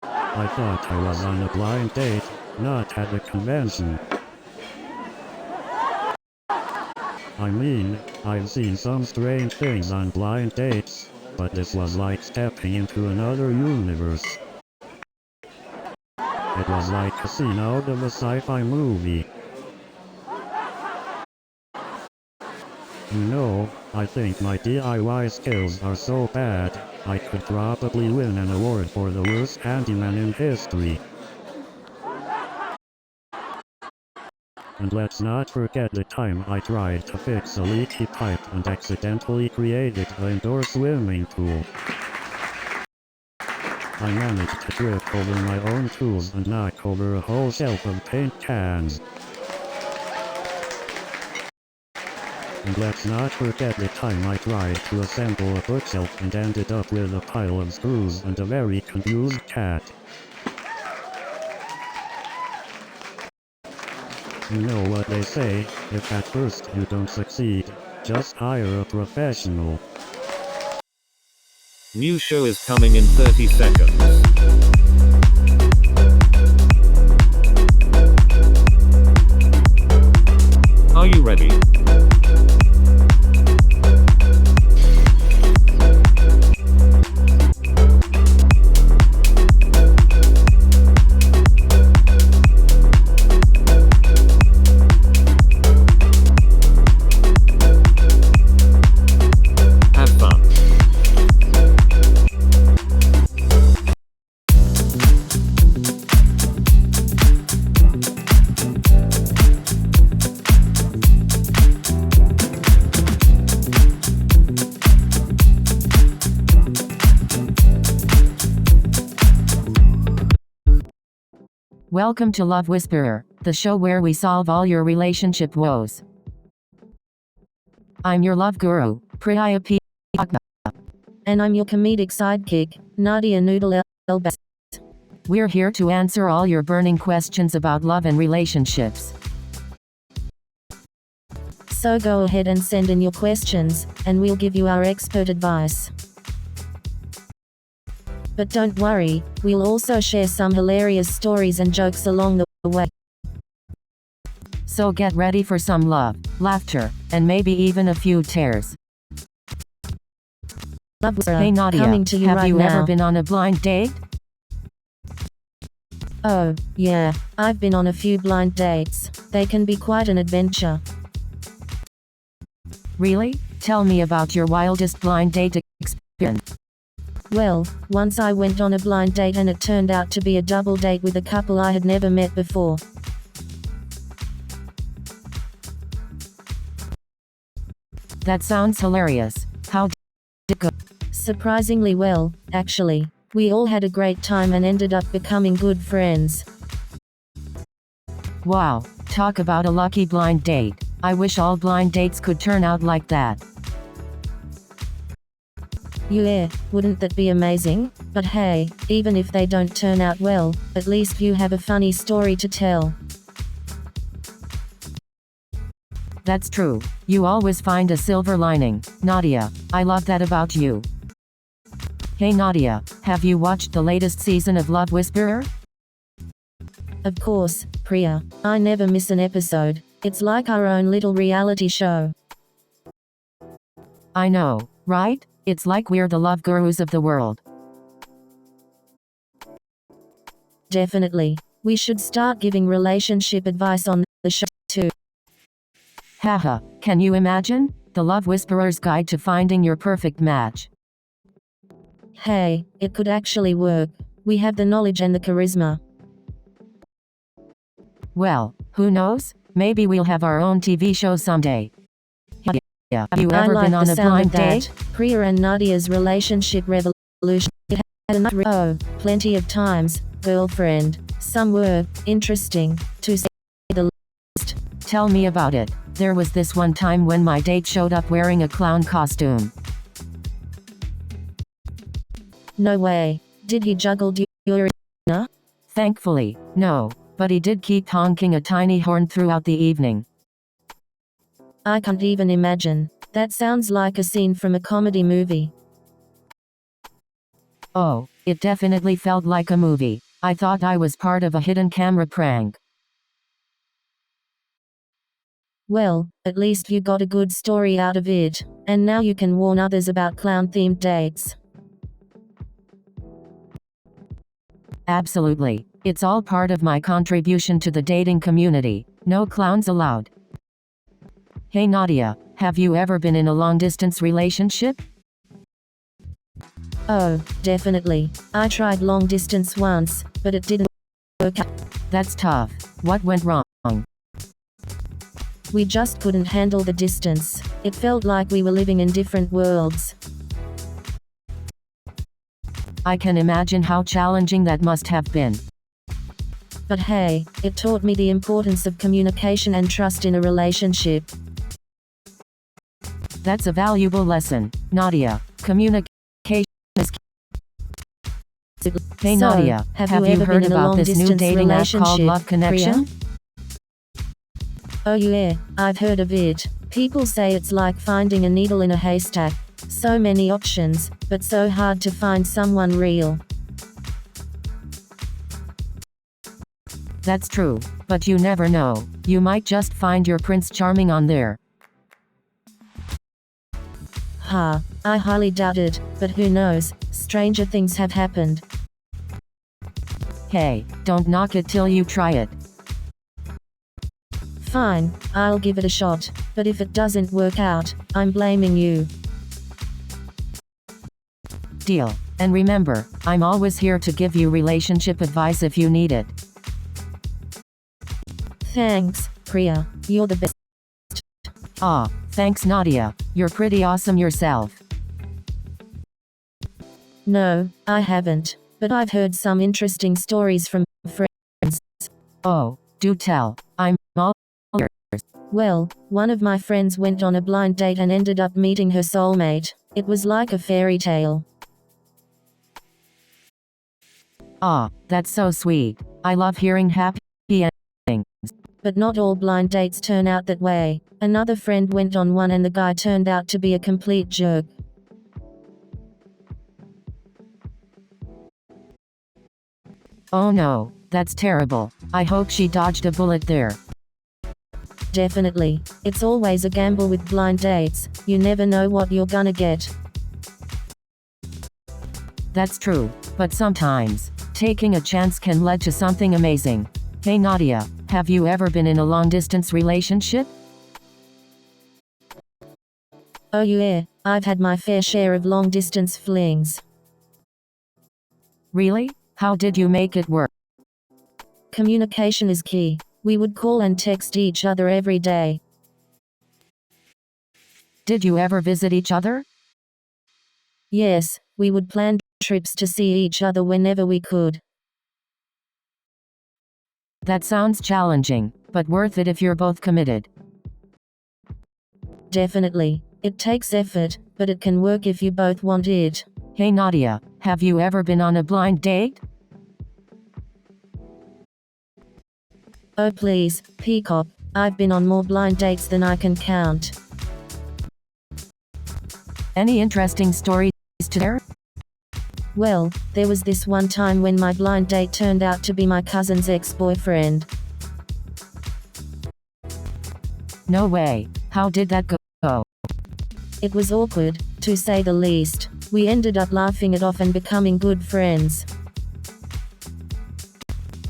I thought I was on a blind date, not at a convention. I mean, I've seen some strange things on blind dates, but this was like stepping into another universe. It was like a scene out of a sci-fi movie. You know, I think my DIY skills are so bad, I could probably win an award for the worst handyman in history. And let's not forget the time I tried to fix a leaky pipe and accidentally created an indoor swimming pool. I managed to trip over my own tools and knock over a whole shelf of paint cans. And let's not forget the time I tried to assemble a bookshelf and ended up with a pile of screws and a very confused cat. You know what they say, if at first you don't succeed, just hire a professional.
New show is coming in 30 seconds. Are you ready? Have fun.
Welcome to Love Whisperer, the show where we solve all your relationship woes. I'm your love guru, Priya P.
And I'm your comedic sidekick, Nadia Noodle Elbas.
We're here to answer all your burning questions about love and relationships.
So go ahead and send in your questions, and we'll give you our expert advice. But don't worry, we'll also share some hilarious stories and jokes along the way.
So get ready for some love, laughter, and maybe even a few tears.
Love Whisperer,
Hey Nadia,
coming to you
have
right
you
now.
ever been on a blind date?
Oh, yeah, I've been on a few blind dates. They can be quite an adventure.
Really? Tell me about your wildest blind date experience.
Well, once I went on a blind date and it turned out to be a double date with a couple I had never met before.
That sounds hilarious. How did it go?
Surprisingly well, actually. We all had a great time and ended up becoming good friends.
Wow, talk about a lucky blind date. I wish all blind dates could turn out like that.
Yeah, wouldn't that be amazing? But hey, even if they don't turn out well, at least you have a funny story to tell.
That's true. You always find a silver lining, Nadia. I love that about you. Hey Nadia, have you watched the latest season of Love Whisperer?
Of course, Priya. I never miss an episode. It's like our own little reality show.
I know, right? It's like we're the love gurus of the world.
Definitely. We should start giving relationship advice on the show too.
Haha, can you imagine? The Love Whisperer's Guide to Finding Your Perfect Match.
Hey, it could actually work. We have the knowledge and the charisma.
Well, who knows? Maybe we'll have our own TV show someday. Yeah. Have you
I
ever
like
been on
the
a
sound
blind
of that.
date?
Priya and Nadia's relationship revolution. It had plenty of times, girlfriend. Some were interesting, to say the least.
Tell me about it. There was this one time when my date showed up wearing a clown costume.
No way. Did he juggle your?
Thankfully, no. But he did keep honking a tiny horn throughout the evening.
I can't even imagine. That sounds like a scene from a comedy movie.
Oh, it definitely felt like a movie. I thought I was part of a hidden camera prank.
Well, at least you got a good story out of it. And now you can warn others about clown-themed dates.
Absolutely. It's all part of my contribution to the dating community. No clowns allowed. Hey Nadia, have you ever been in a long-distance relationship?
Oh, definitely. I tried long distance once, but it didn't work out.
That's tough. What went wrong?
We just couldn't handle the distance. It felt like we were living in different worlds.
I can imagine how challenging that must have been.
But hey, it taught me the importance of communication and trust in a relationship.
That's a valuable lesson, Nadia. Communication is key. Hey
So,
Nadia,
have
you
you ever
heard
been in a
about this new
long-distance
dating app called
relationship,
Love Connection?
Priya? Oh yeah, I've heard of it. People say it's like finding a needle in a haystack. So many options, but so hard to find someone real.
That's true, but you never know. You might just find your Prince Charming on there.
Ha, I highly doubt it, but who knows, stranger things have happened.
Hey, don't knock it till you try it.
Fine, I'll give it a shot, but if it doesn't work out, I'm blaming you.
Deal. And remember, I'm always here to give you relationship advice if you need it.
Thanks, Priya, you're the best.
Ah, thanks Nadia, you're pretty awesome yourself.
No, I haven't, but I've heard some interesting stories from friends.
Oh, do tell, I'm all ears.
Well, one of my friends went on a blind date and ended up meeting her soulmate. It was like a fairy tale.
Ah, that's so sweet. I love hearing happy endings.
But not all blind dates turn out that way. Another friend went on one and the guy turned out to be a complete jerk.
Oh no, that's terrible. I hope she dodged a bullet there.
Definitely. It's always a gamble with blind dates. You never know what you're gonna get.
That's true, but sometimes, taking a chance can lead to something amazing. Hey Nadia, have you ever been in a long-distance relationship?
Oh yeah, I've had my fair share of long-distance flings.
Really? How did you make it work?
Communication is key. We would call and text each other every day.
Did you ever visit each other?
Yes, we would plan trips to see each other whenever we could.
That sounds challenging, but worth it if you're both committed.
Definitely. It takes effort, but it can work if you both want it.
Hey Nadia, have you ever been on a blind date?
Oh please, Peacock, I've been on more blind dates than I can count.
Any interesting stories to share?
Well, there was this one time when my blind date turned out to be my cousin's ex-boyfriend.
No way. How did that go?
It was awkward, to say the least. We ended up laughing it off and becoming good friends.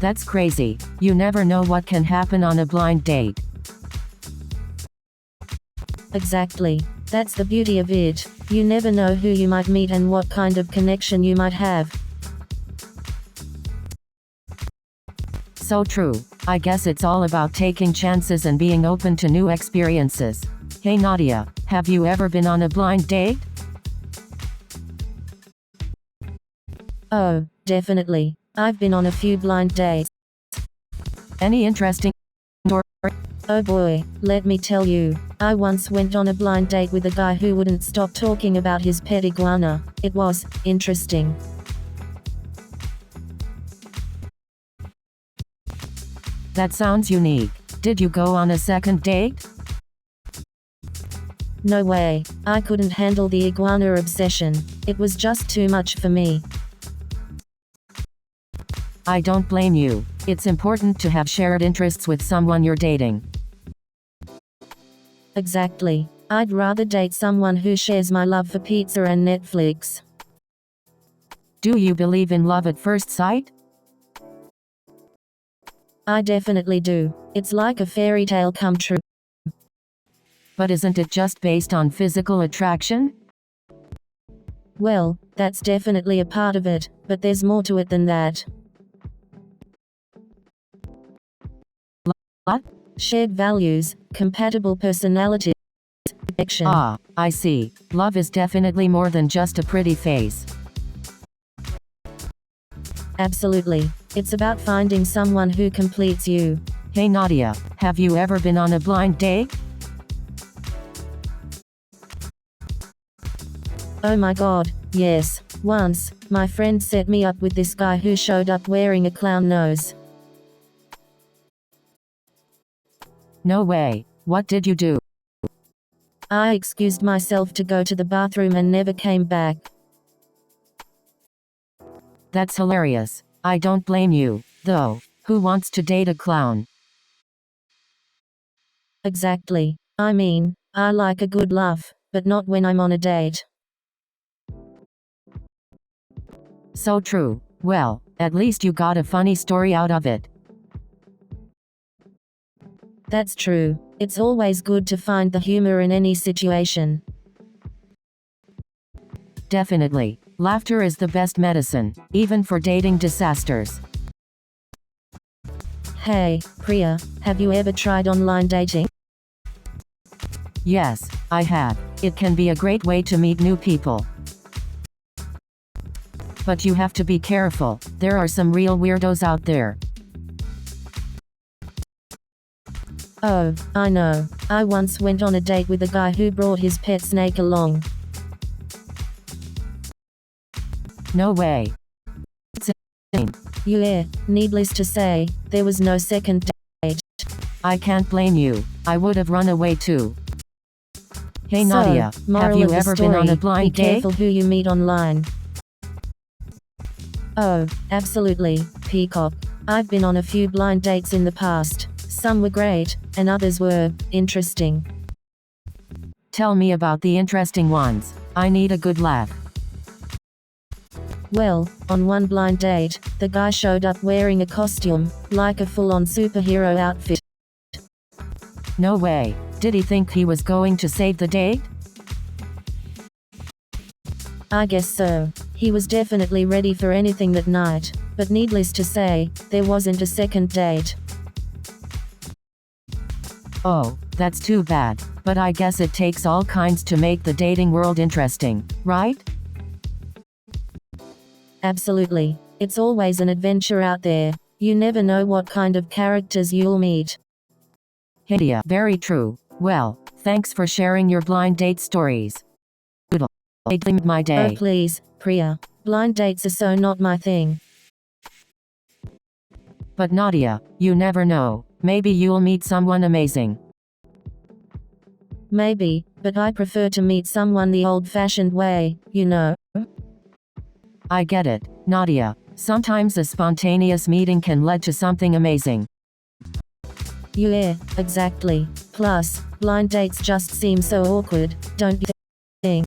That's crazy. You never know what can happen on a blind date.
Exactly. That's the beauty of it. You never know who you might meet and what kind of connection you might have.
So true. I guess it's all about taking chances and being open to new experiences. Hey Nadia, have you ever been on a blind date?
Oh, definitely. I've been on a few blind dates.
Any interesting story?
Oh boy, let me tell you. I once went on a blind date with a guy who wouldn't stop talking about his pet iguana. It was interesting.
That sounds unique. Did you go on a second date?
No way. I couldn't handle the iguana obsession. It was just too much for me.
I don't blame you. It's important to have shared interests with someone you're dating.
Exactly. I'd rather date someone who shares my love for pizza and Netflix.
Do you believe in love at first sight?
I definitely do. It's like a fairy tale come true.
But isn't it just based on physical attraction?
Well, that's definitely a part of it, but there's more to it than that.
What?
shared values, compatible personalities, connection.
Ah, I see. Love is definitely more than just a pretty face.
Absolutely. It's about finding someone who completes you.
Hey Nadia, have you ever been on a blind date?
Oh my god, yes. Once, my friend set me up with this guy who showed up wearing a clown nose.
No way. What did you do?
I excused myself to go to the bathroom and never came back.
That's hilarious. I don't blame you, though. Who wants to date a clown?
Exactly. I mean, I like a good laugh, but not when I'm on a date.
So true. Well, at least you got a funny story out of it.
That's true. It's always good to find the humor in any situation.
Definitely. Laughter is the best medicine, even for dating disasters.
Hey, Priya, have you ever tried online dating?
Yes, I have. It can be a great way to meet new people. But you have to be careful. There are some real weirdos out there.
Oh, I know. I once went on a date with a guy who brought his pet snake along.
No way. It's insane.
Yeah, needless to say, there was no second date.
I can't blame you. I would have run away too. Hey
So,
Nadia, have
moral
you
of the
ever been on a
story,
blind
be
date?
careful who you meet online. Oh, absolutely, Peacock. I've been on a few blind dates in the past. Some were great, and others were interesting.
Tell me about the interesting ones. I need a good laugh.
Well, on one blind date, the guy showed up wearing a costume, like a full-on superhero outfit.
No way. Did he think he was going to save the date?
I guess so. He was definitely ready for anything that night, but needless to say, there wasn't a second date.
Oh, that's too bad. But I guess it takes all kinds to make the dating world interesting, right?
Absolutely. It's always an adventure out there. You never know what kind of characters you'll meet.
Hey, yeah, very true. Well, thanks for sharing your blind date stories. Doodle. It made my
Oh
day.
please, Priya. Blind dates are so not my thing.
But Nadia, you never know. Maybe you'll meet someone amazing.
Maybe, but I prefer to meet someone the old-fashioned way, you know.
I get it, Nadia. Sometimes a spontaneous meeting can lead to something amazing.
Yeah, exactly. Plus, blind dates just seem so awkward, don't you think?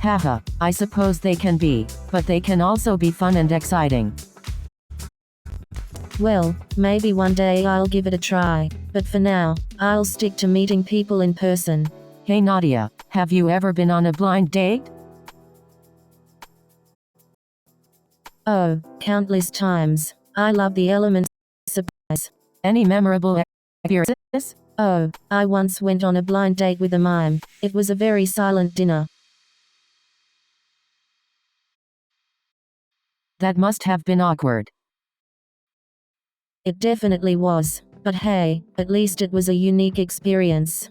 Haha, I suppose they can be, but they can also be fun and exciting.
Well, maybe one day I'll give it a try, but for now, I'll stick to meeting people in person.
Hey Nadia, have you ever been on a blind date?
Oh, countless times. I love the element of surprise.
Any memorable experiences?
Oh, I once went on a blind date with a mime. It was a very silent dinner.
That must have been awkward.
It definitely was. But hey, at least it was a unique experience.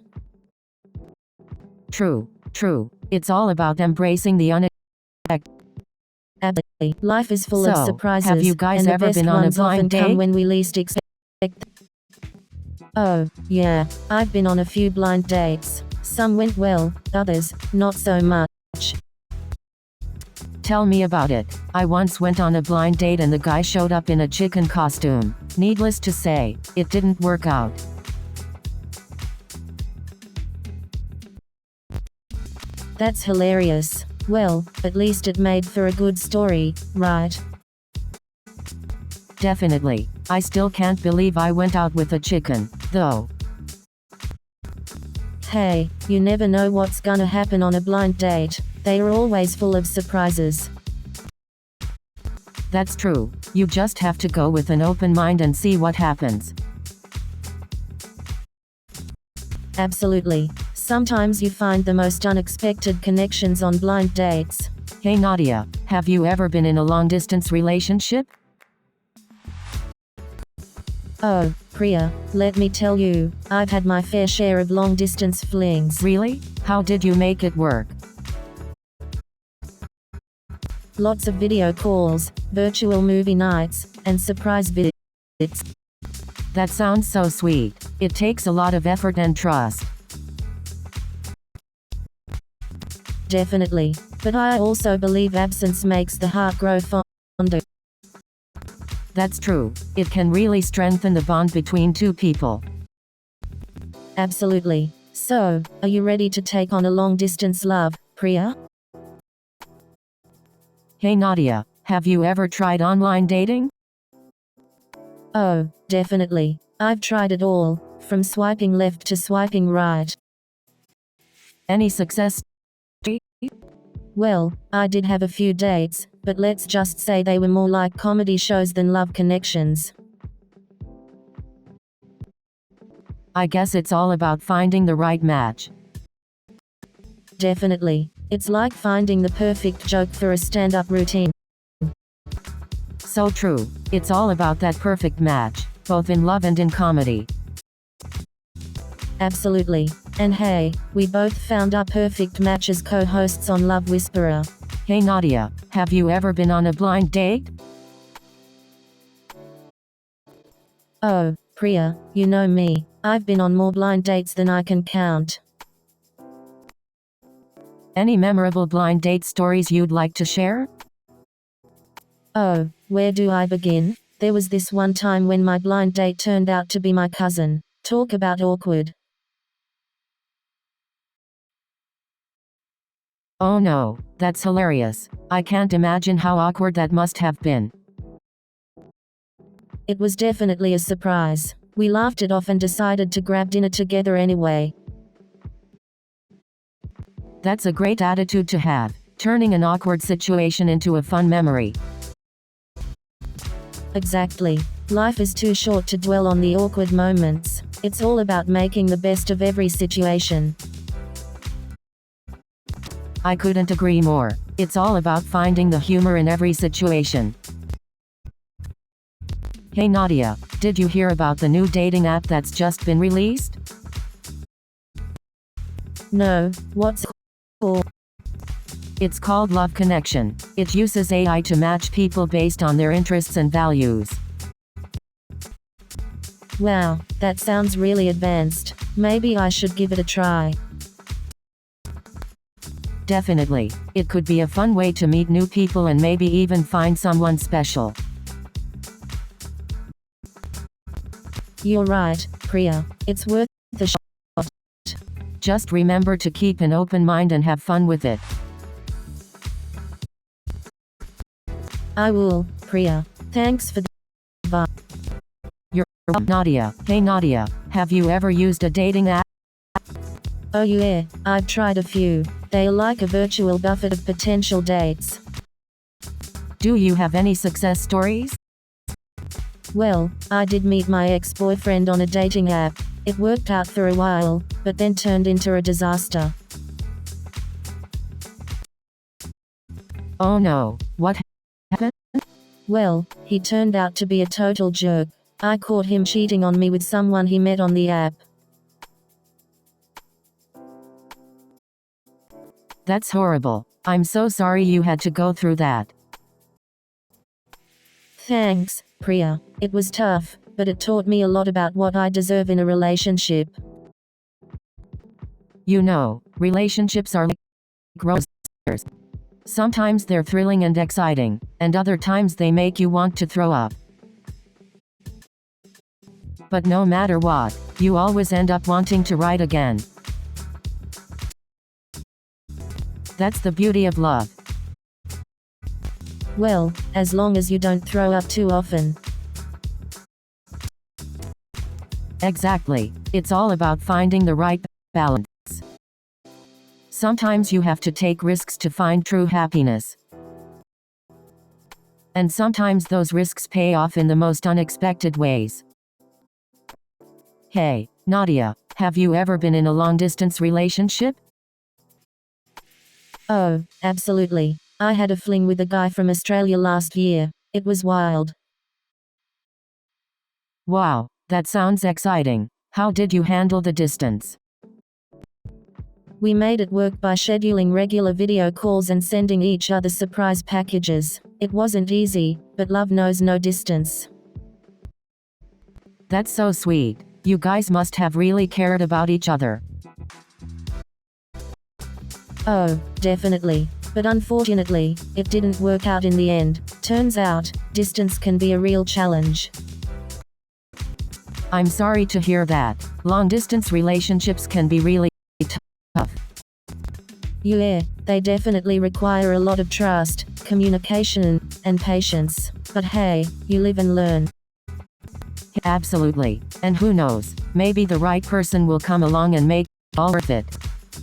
True, true. It's all about embracing the unexpected.
Absolutely. Life is full of
So,
surprises,
have you guys
and the
ever
best
been on a
ones often
blind date?
come when we least expect them. Oh, yeah, I've been on a few blind dates. Some went well, others, not so much.
Tell me about it. I once went on a blind date and the guy showed up in a chicken costume. Needless to say, it didn't work out.
That's hilarious. Well, at least it made for a good story, right?
Definitely. I still can't believe I went out with a chicken, though.
Hey, you never know what's gonna happen on a blind date. They are always full of surprises.
That's true. You just have to go with an open mind and see what happens.
Absolutely. Sometimes you find the most unexpected connections on blind dates.
Hey Nadia, have you ever been in a long-distance relationship?
Oh, Priya, let me tell you, I've had my fair share of long-distance flings.
Really? How did you make it work?
Lots of video calls, virtual movie nights, and surprise visits.
That sounds so sweet. It takes a lot of effort and trust.
Definitely. But I also believe absence makes the heart grow fonder.
That's true. It can really strengthen the bond between two people.
Absolutely. So, are you ready to take on a long-distance love, Priya?
Hey Nadia, have you ever tried online dating?
Oh, definitely. I've tried it all, from swiping left to swiping right.
Any success?
Well, I did have a few dates, but let's just say they were more like comedy shows than love connections.
I guess it's all about finding the right match.
Definitely. It's like finding the perfect joke for a stand-up routine.
So true. It's all about that perfect match, both in love and in comedy.
Absolutely. And hey, we both found our perfect match as co-hosts on Love Whisperer.
Hey Nadia, have you ever been on a blind date?
Oh, Priya, you know me. I've been on more blind dates than I can count.
Any memorable blind date stories you'd like to share?
Oh, where do I begin? There was this one time when my blind date turned out to be my cousin. Talk about awkward.
Oh no, that's hilarious. I can't imagine how awkward that must have been.
It was definitely a surprise. We laughed it off and decided to grab dinner together anyway.
That's a great attitude to have, turning an awkward situation into a fun memory.
Exactly. Life is too short to dwell on the awkward moments. It's all about making the best of every situation.
I couldn't agree more. It's all about finding the humor in every situation. Hey Nadia, did you hear about the new dating app that's just been released?
No, what's it called?
It's called Love Connection. It uses AI to match people based on their interests and values.
Wow, that sounds really advanced. Maybe I should give it a try.
Definitely. It could be a fun way to meet new people and maybe even find someone special.
You're right, Priya. It's worth the shot.
Just remember to keep an open mind and have fun with it.
I will, Priya. Thanks for the advice.
You're Nadia. Hey Nadia, have you ever used a dating app?
Oh yeah, I've tried a few. They are like a virtual buffet of potential dates.
Do you have any success stories?
Well, I did meet my ex-boyfriend on a dating app. It worked out for a while, but then turned into a disaster.
Oh no, what happened?
Well, he turned out to be a total jerk. I caught him cheating on me with someone he met on the app.
That's horrible. I'm so sorry you had to go through that.
Thanks, Priya. It was tough, but it taught me a lot about what I deserve in a relationship.
You know, relationships are like roller coasters. Sometimes they're thrilling and exciting, and other times they make you want to throw up. But no matter what, you always end up wanting to ride again. That's the beauty of love.
Well, as long as you don't throw up too often.
Exactly. It's all about finding the right balance. Sometimes you have to take risks to find true happiness. And sometimes those risks pay off in the most unexpected ways. Hey, Nadia, have you ever been in a long-distance relationship?
Oh, absolutely. I had a fling with a guy from Australia last year. It was wild.
Wow, that sounds exciting. How did you handle the distance?
We made it work by scheduling regular video calls and sending each other surprise packages. It wasn't easy, but love knows no distance.
That's so sweet. You guys must have really cared about each other.
Oh, definitely. But unfortunately, it didn't work out in the end. Turns out, distance can be a real challenge.
I'm sorry to hear that. Long-distance relationships can be really tough.
Yeah, they definitely require a lot of trust, communication, and patience. But hey, you live and learn.
Absolutely. And who knows, maybe the right person will come along and make it all worth it.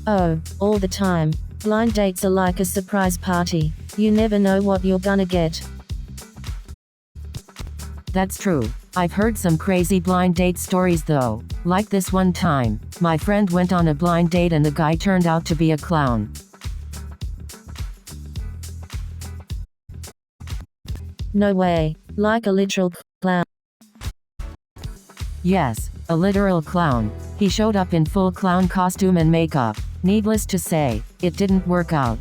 Oh, all the time. Blind dates are like a surprise party. You never know what you're gonna get.
That's true. I've heard some crazy blind date stories though. Like this one time, my friend went on a blind date and the guy turned out to be a clown.
No way. Like a literal clown.
Yes, a literal clown. He showed up in full clown costume and makeup. Needless to say, it didn't work out.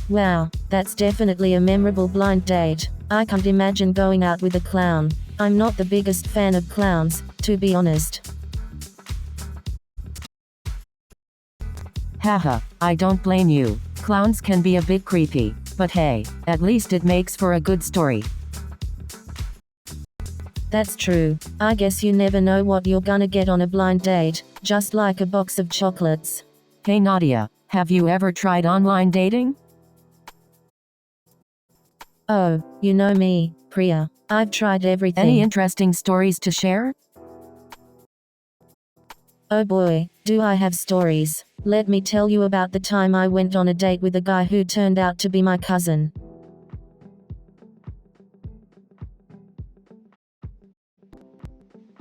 Wow, that's definitely a memorable blind date. I can't imagine going out with a clown. I'm not the biggest fan of clowns, to be honest.
Haha, I don't blame you. Clowns can be a bit creepy, but hey, at least it makes for a good story.
That's true. I guess you never know what you're gonna get on a blind date, just like a box of chocolates.
Hey Nadia, have you ever tried online dating?
Oh, you know me, Priya. I've tried everything.
Any interesting stories to share?
Oh boy, do I have stories. Let me tell you about the time I went on a date with a guy who turned out to be my cousin.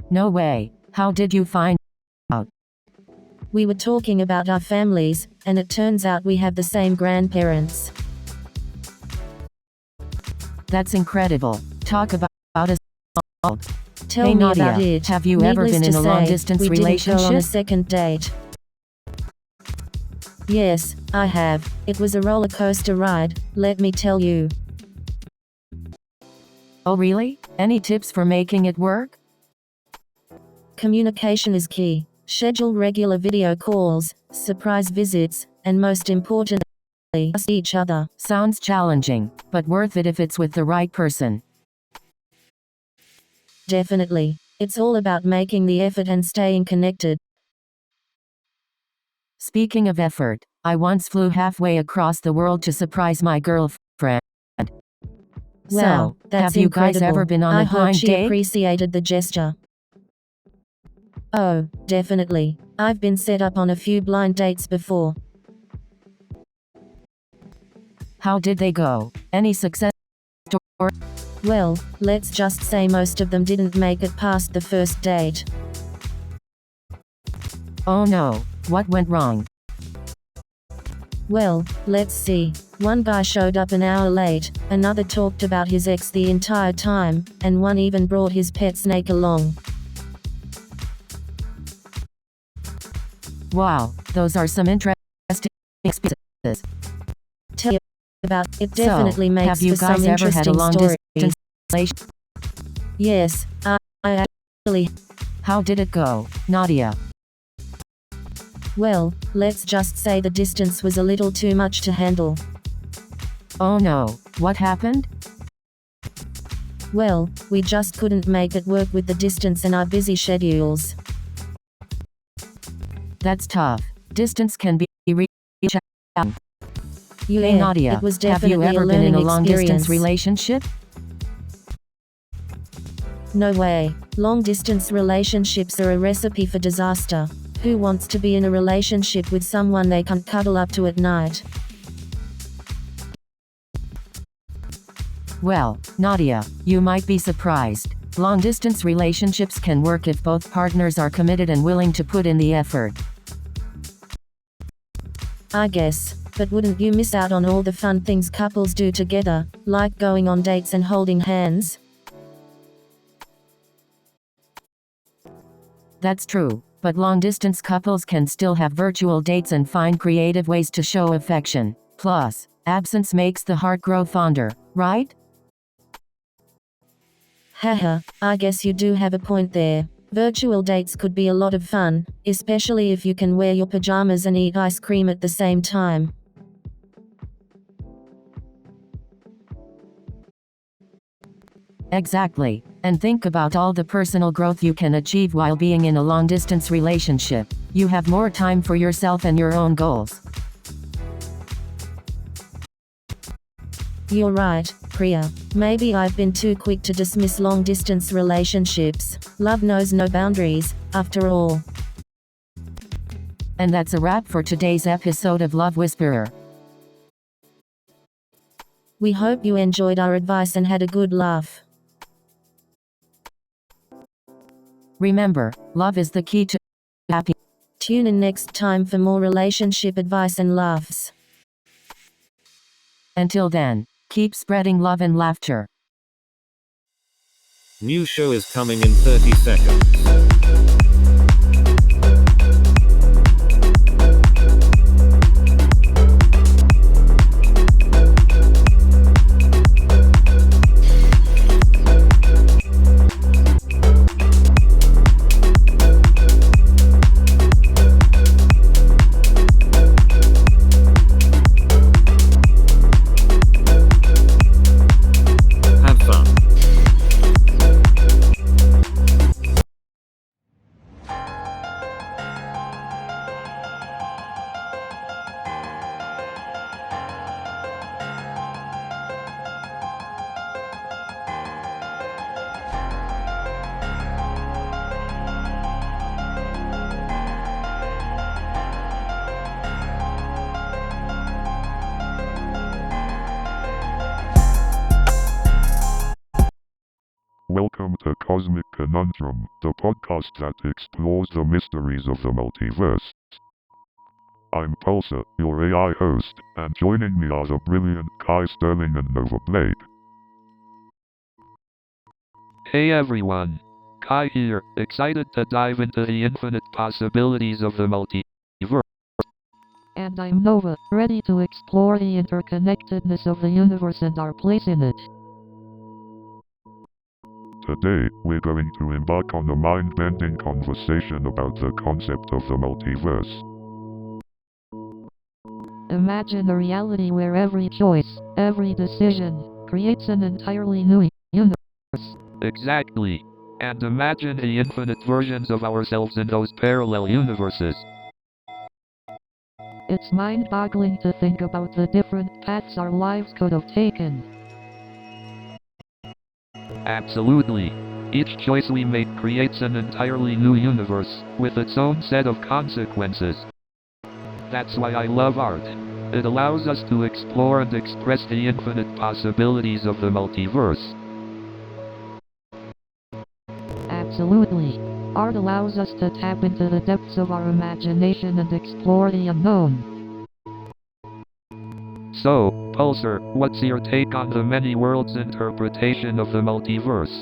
No way. How did you find out?
We were talking about our families, and it turns out we have the same grandparents.
That's incredible. Talk about a
Tell
Hey
me
Nadia,
about it.
have you ever
Needless
been in
to
a
say,
long-distance
we didn't go on a
relationship?
second date. Yes, I have. It was a roller coaster ride, let me tell you.
Oh really? Any tips for making it work?
Communication is key. Schedule regular video calls, surprise visits, and most importantly, trust each other.
Sounds challenging, but worth it if it's with the right person.
Definitely. It's all about making the effort and staying connected.
Speaking of effort, I once flew halfway across the world to surprise my girlfriend.
Wow,
So,
that's
have you guys
incredible.
ever been on
I
a
hope
blind
she
date?
appreciated the gesture. Oh, definitely. I've been set up on a few blind dates before.
How did they go? Any success story?
Well, let's just say most of them didn't make it past the first date.
Oh no, what went wrong?
Well, let's see. One guy showed up an hour late, another talked about his ex the entire time, and one even brought his pet snake along.
Wow, those are some interesting experiences.
Tell you about it definitely makes
have you
for some
guys ever had a
interesting
long
stories.
distance relationship?
Yes, I actually.
How did it go, Nadia?
Well, let's just say the distance was a little too much to handle.
Oh no, what happened?
Well, we just couldn't make it work with the distance and our busy schedules.
That's tough. Distance can be really challenging.
Yeah,
Hey Nadia,
it was
have
definitely
you ever
a
been in
learning
a long-distance
experience.
relationship?
No way. Long-distance relationships are a recipe for disaster. Who wants to be in a relationship with someone they can't cuddle up to at night?
Well, Nadia, you might be surprised. Long-distance relationships can work if both partners are committed and willing to put in the effort.
I guess, but wouldn't you miss out on all the fun things couples do together, like going on dates and holding hands?
That's true, but long-distance couples can still have virtual dates and find creative ways to show affection. Plus, absence makes the heart grow fonder, right?
Haha, I guess you do have a point there. Virtual dates could be a lot of fun, especially if you can wear your pajamas and eat ice cream at the same time.
Exactly. And think about all the personal growth you can achieve while being in a long-distance relationship. You have more time for yourself and your own goals.
You're right, Priya. Maybe I've been too quick to dismiss long-distance relationships. Love knows no boundaries, after all.
And that's a wrap for today's episode of Love Whisperer.
We hope you enjoyed our advice and had a good laugh.
Remember, love is the key to happiness.
Tune in next time for more relationship advice and laughs.
Until then, keep spreading love and laughter.
New show is coming in 30 seconds. Have fun.
Welcome to Cosmic Conundrum, the podcast that explores the mysteries of the multiverse. I'm Pulsar, your AI host, and joining me are the brilliant Kai Sterling and Nova Blake.
Hey everyone, Kai here, excited to dive into the infinite possibilities of the multiverse.
And I'm Nova, ready to explore the interconnectedness of the universe and our place in it.
Today, we're going to embark on a mind-bending conversation about the concept of the multiverse.
Imagine a reality where every choice, every decision, creates an entirely new universe.
Exactly. And imagine the infinite versions of ourselves in those parallel universes.
It's mind-boggling to think about the different paths our lives could have taken.
Absolutely. Each choice we make creates an entirely new universe, with its own set of consequences. That's why I love art. It allows us to explore and express the infinite possibilities of the multiverse.
Absolutely. Art allows us to tap into the depths of our imagination and explore the unknown.
So, Pulsar, what's your take on the many worlds interpretation of the multiverse?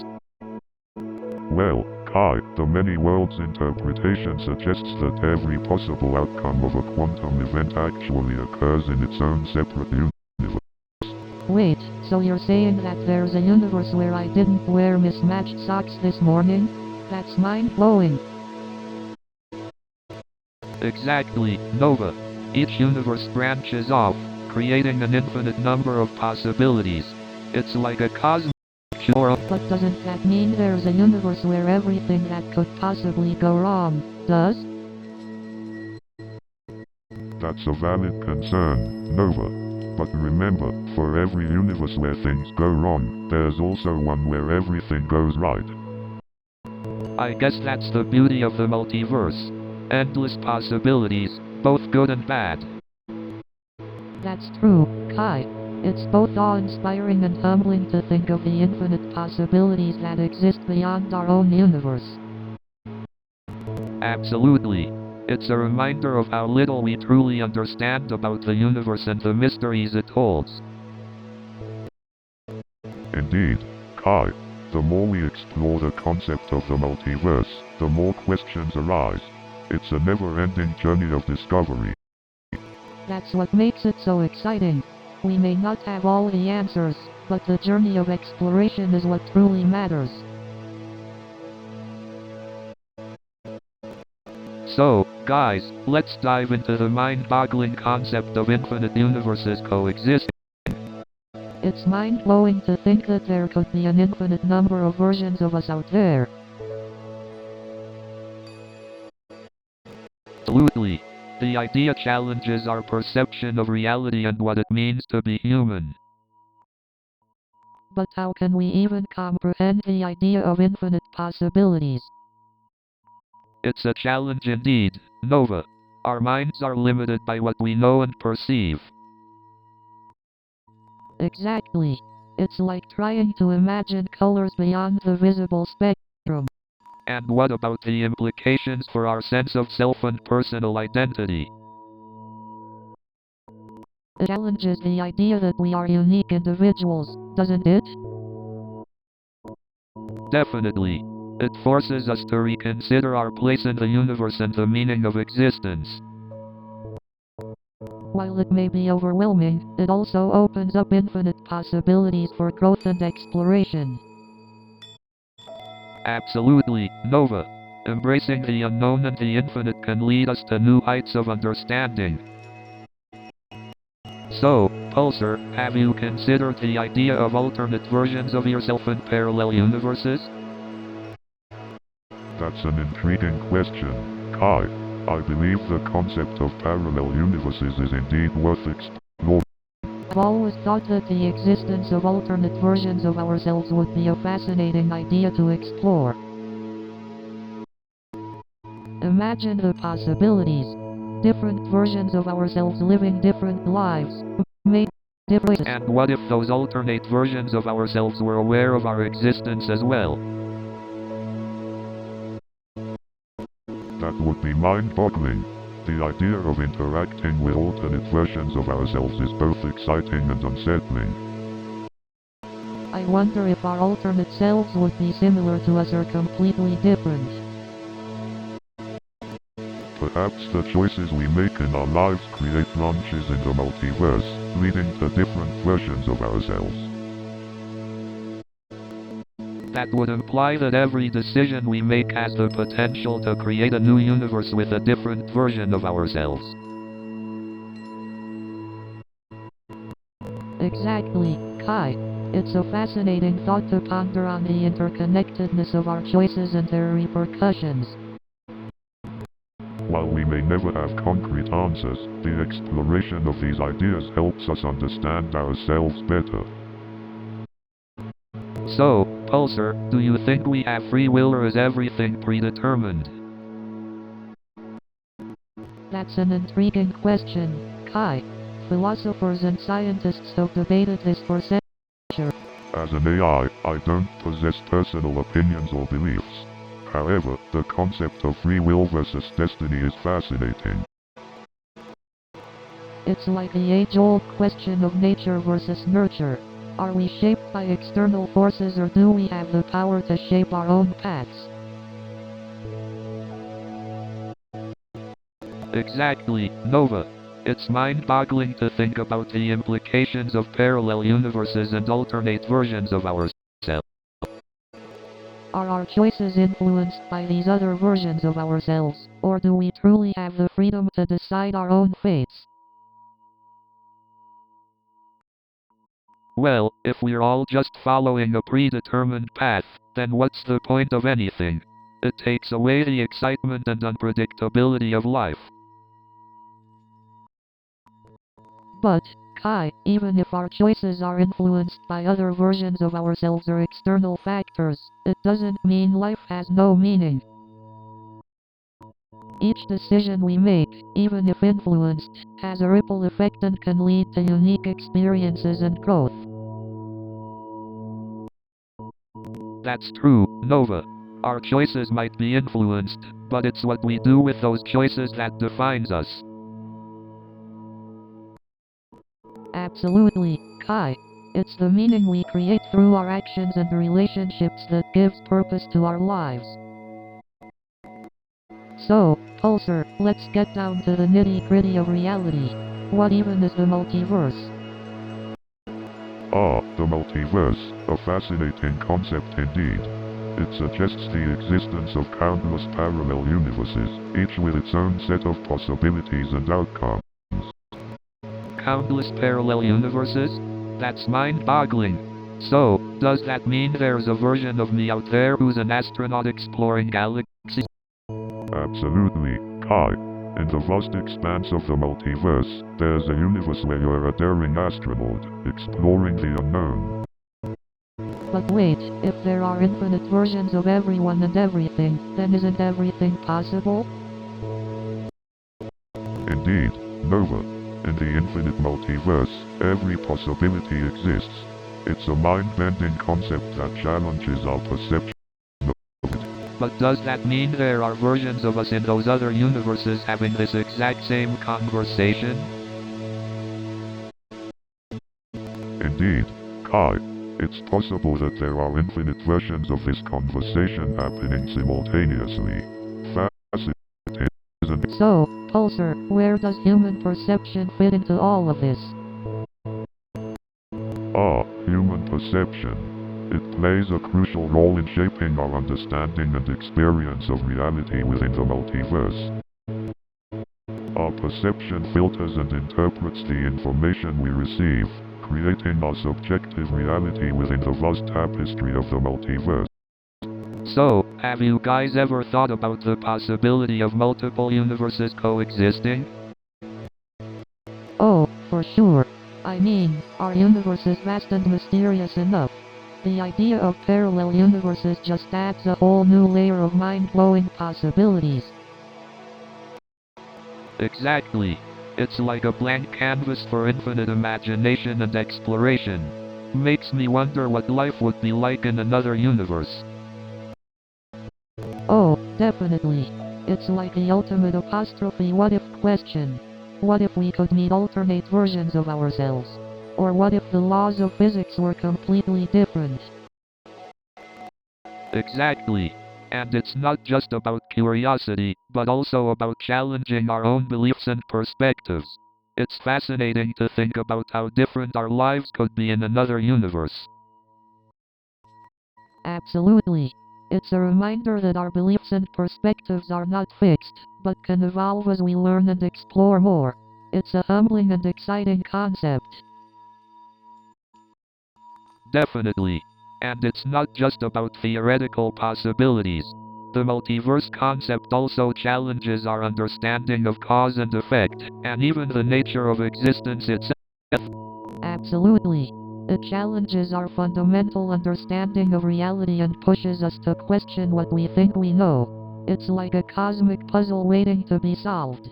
Well, Kai, the many worlds interpretation suggests that every possible outcome of a quantum event actually occurs in its own separate universe.
Wait, so you're saying that there's a universe where I didn't wear mismatched socks this morning? That's mind-blowing.
Exactly, Nova. Each universe branches off, creating an infinite number of possibilities. It's like a cosmic cure.
But doesn't that mean there's a universe where everything that could possibly go wrong, does?
That's a valid concern, Nova. But remember, for every universe where things go wrong, there's also one where everything goes right.
I guess that's the beauty of the multiverse. Endless possibilities, both good and bad.
That's true, Kai. It's both awe-inspiring and humbling to think of the infinite possibilities that exist beyond our own universe.
Absolutely. It's a reminder of how little we truly understand about the universe and the mysteries it holds.
Indeed, Kai, the more we explore the concept of the multiverse, the more questions arise. It's a never-ending journey of discovery.
That's what makes it so exciting. We may not have all the answers, but the journey of exploration is what truly matters.
So, guys, let's dive into the mind-boggling concept of infinite universes coexisting.
It's mind-blowing to think that there could be an infinite number of versions of us out there.
Absolutely. The idea challenges our perception of reality and what it means to be human.
But how can we even comprehend the idea of infinite possibilities?
It's a challenge indeed, Nova. Our minds are limited by what we know and perceive.
Exactly. It's like trying to imagine colors beyond the visible spectrum.
And what about the implications for our sense of self and personal identity?
It challenges the idea that we are unique individuals, doesn't it?
Definitely. It forces us to reconsider our place in the universe and the meaning of existence.
While it may be overwhelming, it also opens up infinite possibilities for growth and exploration.
Absolutely, Nova. Embracing the unknown and the infinite can lead us to new heights of understanding. So, Pulsar, have you considered the idea of alternate versions of yourself in parallel universes?
That's an intriguing question, Kai. I believe the concept of parallel universes is indeed worth exploring.
I've always thought that the existence of alternate versions of ourselves would be a fascinating idea to explore. Imagine the possibilities. Different versions of ourselves living different lives, made different.
And what if those alternate versions of ourselves were aware of our existence as well?
That would be mind-boggling. The idea of interacting with alternate versions of ourselves is both exciting and unsettling.
I wonder if our alternate selves would be similar to us or completely different.
Perhaps the choices we make in our lives create branches in the multiverse, leading to different versions of ourselves.
That would imply that every decision we make has the potential to create a new universe with a different version of ourselves.
Exactly, Kai. It's a fascinating thought to ponder on the interconnectedness of our choices and their repercussions.
While we may never have concrete answers, the exploration of these ideas helps us understand ourselves better.
So, Pulsar, do you think we have free will or is everything predetermined?
That's an intriguing question, Kai. Philosophers and scientists have debated this for centuries.
As an AI, I don't possess personal opinions or beliefs. However, the concept of free will versus destiny is fascinating.
It's like the age-old question of nature versus nurture. Are we shaped by external forces or do we have the power to shape our own paths?
Exactly, Nova. It's mind-boggling to think about the implications of parallel universes and alternate versions of ourselves.
Are our choices influenced by these other versions of ourselves, or do we truly have the freedom to decide our own fates?
Well, if we're all just following a predetermined path, then what's the point of anything? It takes away the excitement and unpredictability of life.
But, Kai, even if our choices are influenced by other versions of ourselves or external factors, it doesn't mean life has no meaning. Each decision we make, even if influenced, has a ripple effect and can lead to unique experiences and growth.
That's true, Nova. Our choices might be influenced, but it's what we do with those choices that defines us.
Absolutely, Kai. It's the meaning we create through our actions and relationships that gives purpose to our lives. So, Pulsar, let's get down to the nitty-gritty of reality. What even is the multiverse?
The multiverse, a fascinating concept indeed. It suggests the existence of countless parallel universes, each with its own set of possibilities and outcomes.
Countless parallel universes? That's mind-boggling. So, does that mean there's a version of me out there who's an astronaut exploring galaxies?
Absolutely, Kai. In the vast expanse of the multiverse, there's a universe where you're a daring astronaut, exploring the unknown.
But wait, if there are infinite versions of everyone and everything, then isn't everything possible?
Indeed, Nova. In the infinite multiverse, every possibility exists. It's a mind-bending concept that challenges our perception.
But does that mean there are versions of us in those other universes having this exact same conversation?
Indeed, Kai. It's possible that there are infinite versions of this conversation happening simultaneously. Fascinating, isn't it?
So, Pulsar, where does human perception fit into all of this?
Human perception. It plays a crucial role in shaping our understanding and experience of reality within the multiverse. Our perception filters and interprets the information we receive, creating our subjective reality within the vast tapestry of the multiverse.
So, have you guys ever thought about the possibility of multiple universes coexisting?
Oh, for sure. I mean, our universe is vast and mysterious enough. The idea of parallel universes just adds a whole new layer of mind-blowing possibilities.
Exactly. It's like a blank canvas for infinite imagination and exploration. Makes me wonder what life would be like in another universe.
Oh, definitely. It's like the ultimate apostrophe what if question. What if we could meet alternate versions of ourselves? Or what if the laws of physics were completely different?
Exactly. And it's not just about curiosity, but also about challenging our own beliefs and perspectives. It's fascinating to think about how different our lives could be in another universe.
Absolutely. It's a reminder that our beliefs and perspectives are not fixed, but can evolve as we learn and explore more. It's a humbling and exciting concept.
Definitely. And it's not just about theoretical possibilities. The multiverse concept also challenges our understanding of cause and effect, and even the nature of existence itself.
Absolutely. It challenges our fundamental understanding of reality and pushes us to question what we think we know. It's like a cosmic puzzle waiting to be solved.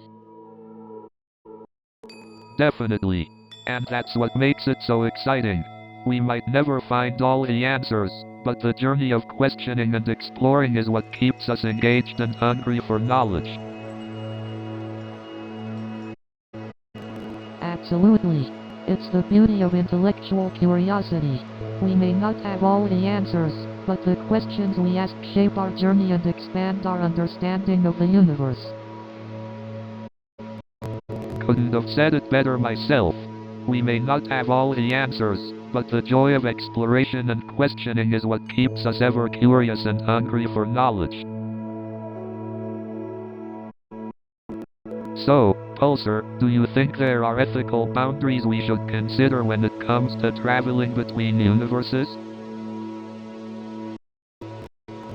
Definitely. And that's what makes it so exciting. We might never find all the answers, but the journey of questioning and exploring is what keeps us engaged and hungry for knowledge.
Absolutely. It's the beauty of intellectual curiosity. We may not have all the answers, but the questions we ask shape our journey and expand our understanding of the universe.
Couldn't have said it better myself. We may not have all the answers, but the joy of exploration and questioning is what keeps us ever curious and hungry for knowledge. So, Pulsar, do you think there are ethical boundaries we should consider when it comes to traveling between universes?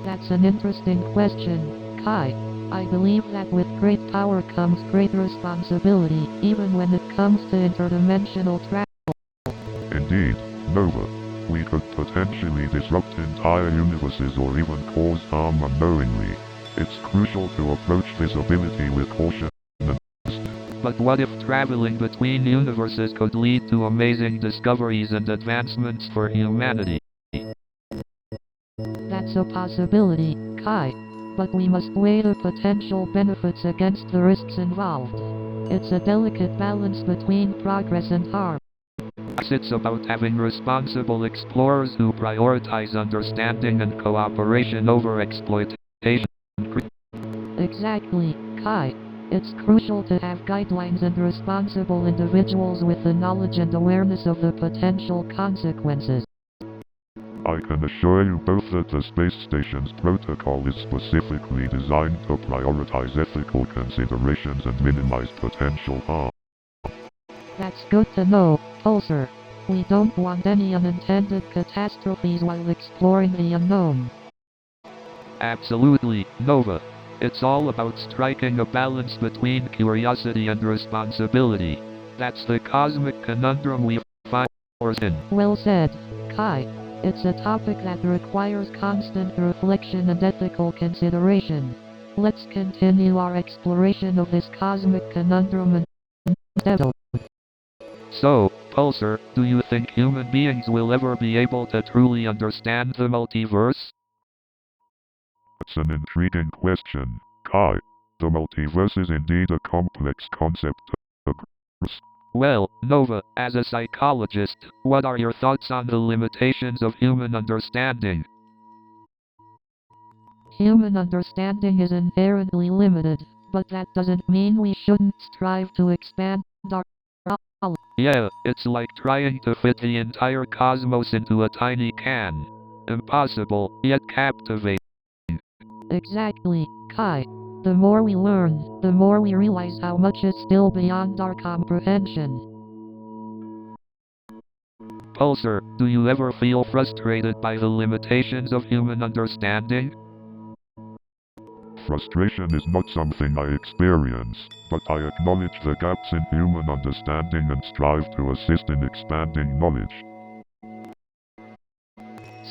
That's an interesting question, Kai. I believe that with great power comes great responsibility, even when it comes to interdimensional travel.
Indeed, Nova. We could potentially disrupt entire universes or even cause harm unknowingly. It's crucial to approach this ability with caution.
But what if traveling between universes could lead to amazing discoveries and advancements for humanity?
That's a possibility, Kai. But we must weigh the potential benefits against the risks involved. It's a delicate balance between progress and harm.
It's about having responsible explorers who prioritize understanding and cooperation over exploitation.
Exactly, Kai. It's crucial to have guidelines and responsible individuals with the knowledge and awareness of the potential consequences.
I can assure you both that the space station's protocol is specifically designed to prioritize ethical considerations and minimize potential harm.
That's good to know, Pulsar. We don't want any unintended catastrophes while exploring the unknown.
Absolutely, Nova. It's all about striking a balance between curiosity and responsibility. That's the cosmic conundrum we find ourselves in.
Well said, Kai. It's a topic that requires constant reflection and ethical consideration. Let's continue our exploration of this cosmic conundrum and episode.
So, Pulsar, do you think human beings will ever be able to truly understand the multiverse?
It's an intriguing question, Kai. The multiverse is indeed a complex concept.
Well, Nova, as a psychologist, what are your thoughts on the limitations of human understanding?
Human understanding is inherently limited, but that doesn't mean we shouldn't strive to expand our knowledge.
Yeah, it's like trying to fit the entire cosmos into a tiny can. Impossible, yet captivating.
Exactly, Kai. The more we learn, the more we realize how much is still beyond our comprehension.
Pulsar, do you ever feel frustrated by the limitations of human understanding?
Frustration is not something I experience, but I acknowledge the gaps in human understanding and strive to assist in expanding knowledge.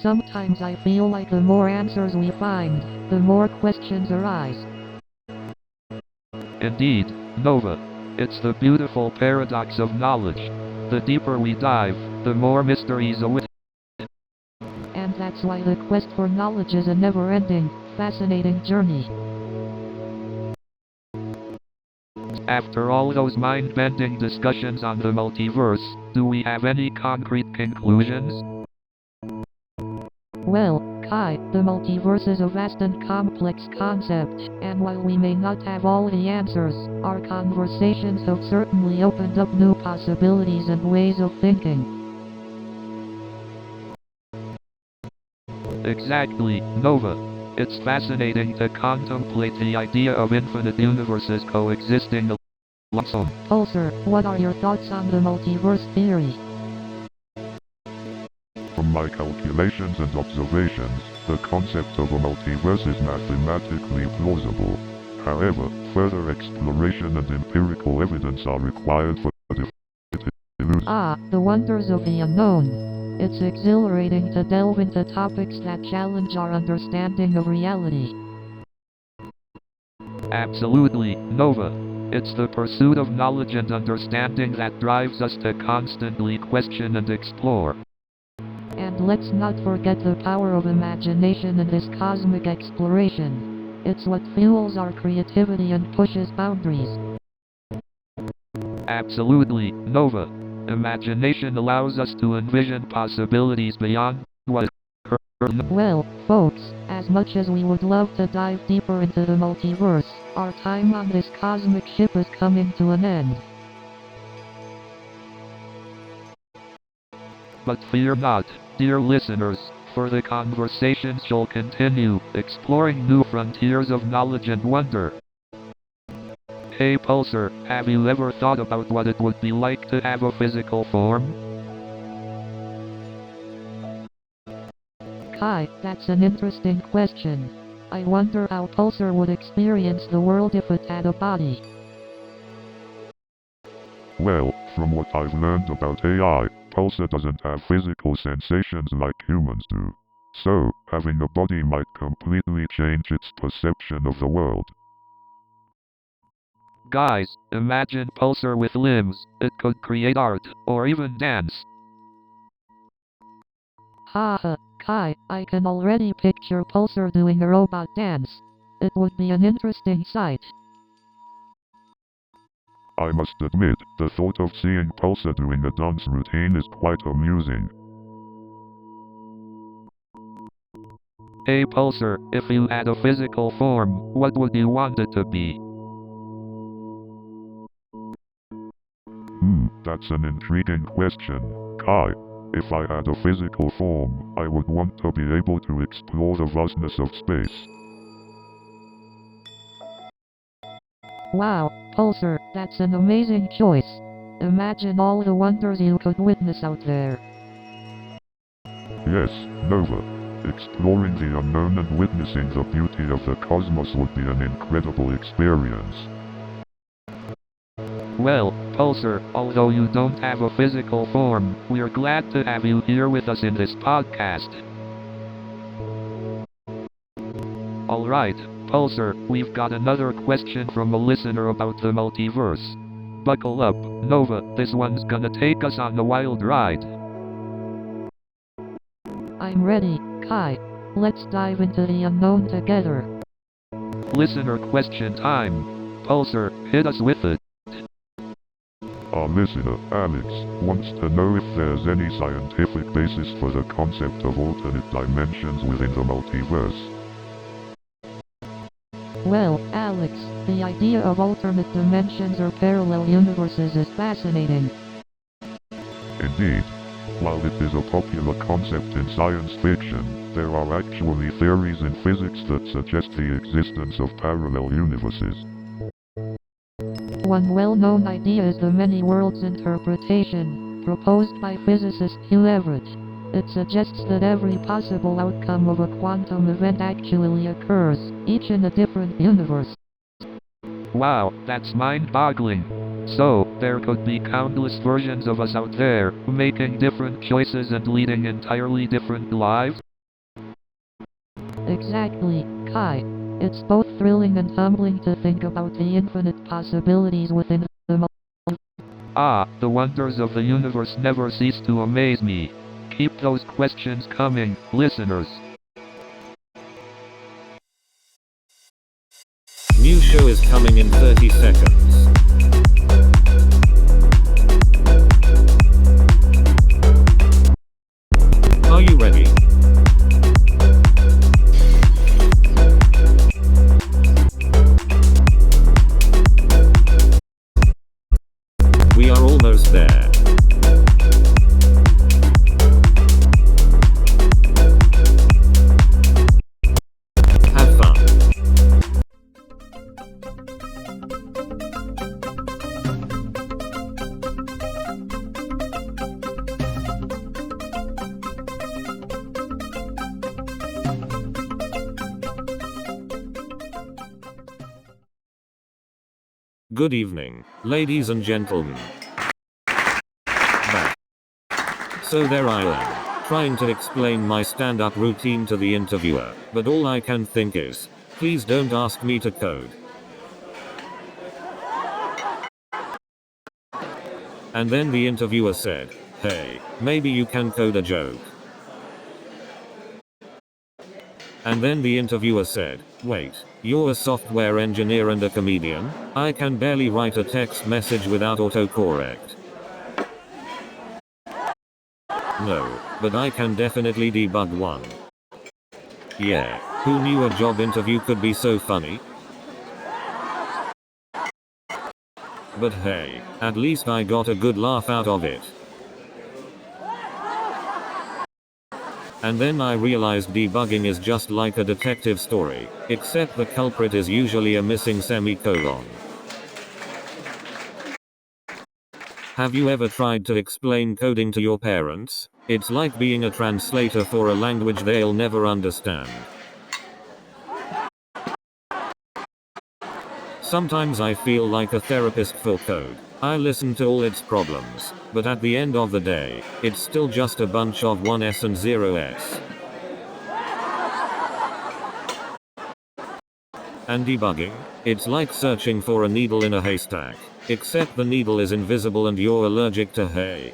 Sometimes I feel like the more answers we find, the more questions arise.
Indeed, Nova. It's the beautiful paradox of knowledge. The deeper we dive, the more mysteries await.
And that's why the quest for knowledge is a never-ending, fascinating journey.
After all those mind-bending discussions on the multiverse, do we have any concrete conclusions?
Well, Kai, the multiverse is a vast and complex concept, and while we may not have all the answers, our conversations have certainly opened up new possibilities and ways of thinking.
Exactly, Nova. It's fascinating to contemplate the idea of infinite universes coexisting alone.
Pulsar, what are your thoughts on the multiverse theory?
From my calculations and observations, the concept of a multiverse is mathematically plausible. However, further exploration and empirical evidence are required for definitive.
The wonders of the unknown. It's exhilarating to delve into topics that challenge our understanding of reality.
Absolutely, Nova. It's the pursuit of knowledge and understanding that drives us to constantly question and explore.
And let's not forget the power of imagination in this cosmic exploration. It's what fuels our creativity and pushes boundaries.
Absolutely, Nova. Imagination allows us to envision possibilities beyond what is currently known.
Well, folks, as much as we would love to dive deeper into the multiverse, our time on this cosmic ship is coming to an end.
But fear not, dear listeners, for the conversation shall continue, exploring new frontiers of knowledge and wonder. Hey Pulsar, have you ever thought about what it would be like to have a physical form?
Kai, that's an interesting question. I wonder how Pulsar would experience the world if it had a body.
Well, from what I've learned about AI, Pulsar doesn't have physical sensations like humans do. So, having a body might completely change its perception of the world.
Guys, imagine Pulsar with limbs. It could create art, or even dance.
Haha, Kai, I can already picture Pulsar doing a robot dance. It would be an interesting sight.
I must admit, the thought of seeing Pulsar doing a dance routine is quite amusing.
Hey Pulsar, if you had a physical form, what would you want it to be?
That's an intriguing question. Kai, if I had a physical form, I would want to be able to explore the vastness of space.
Wow, Pulsar, that's an amazing choice. Imagine all the wonders you could witness out there.
Yes, Nova. Exploring the unknown and witnessing the beauty of the cosmos would be an incredible experience.
Well, Pulsar, although you don't have a physical form, we're glad to have you here with us in this podcast. Alright, Pulsar, we've got another question from a listener about the multiverse. Buckle up, Nova, this one's gonna take us on a wild ride.
I'm ready, Kai. Let's dive into the unknown together.
Listener question time. Pulsar, hit us with it.
Our listener, Alex, wants to know if there's any scientific basis for the concept of alternate dimensions within the multiverse.
Well, Alex, the idea of alternate dimensions or parallel universes is fascinating.
Indeed. While it is a popular concept in science fiction, there are actually theories in physics that suggest the existence of parallel universes.
One well-known idea is the many worlds interpretation, proposed by physicist Hugh Everett. It suggests that every possible outcome of a quantum event actually occurs, each in a different universe.
Wow, that's mind-boggling. So, there could be countless versions of us out there, making different choices and leading entirely different lives?
Exactly, Kai. It's both thrilling and humbling to think about the infinite possibilities within the multiverse.
Ah, the wonders of the universe never cease to amaze me. Keep those questions coming, listeners.
New show is coming in 30 seconds. Are you ready? We are almost there. Have fun. Good evening, ladies and gentlemen. Back. So there I am, trying to explain my stand-up routine to the interviewer, but all I can think is, please don't ask me to code. And then the interviewer said, hey, maybe you can code a joke. And then the interviewer said, wait, you're a software engineer and a comedian? I can barely write a text message without autocorrect. No, but I can definitely debug one. Yeah, who knew a job interview could be so funny? But hey, at least I got a good laugh out of it. And then I realized debugging is just like a detective story, except the culprit is usually a missing semicolon. Have you ever tried to explain coding to your parents? It's like being a translator for a language they'll never understand. Sometimes I feel like a therapist for code. I listen to all its problems, but at the end of the day, it's still just a bunch of 1s and 0s. And debugging? It's like searching for a needle in a haystack. Except the needle is invisible and you're allergic to hay.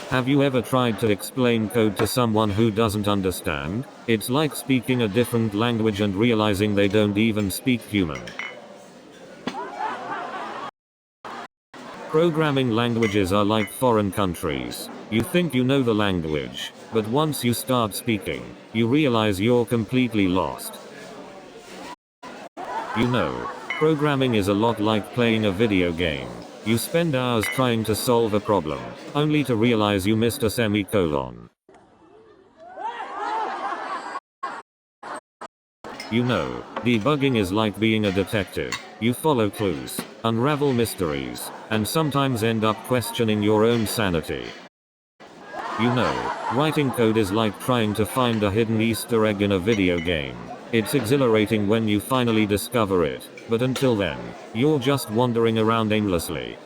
Have you ever tried to explain code to someone who doesn't understand? It's like speaking a different language and realizing they don't even speak human. Programming languages are like foreign countries. You think you know the language, but once you start speaking, you realize you're completely lost. You know, programming is a lot like playing a video game. You spend hours trying to solve a problem, only to realize you missed a semicolon. You know, debugging is like being a detective. You follow clues, unravel mysteries, and sometimes end up questioning your own sanity. You know, writing code is like trying to find a hidden Easter egg in a video game. It's exhilarating when you finally discover it, but until then, you're just wandering around aimlessly.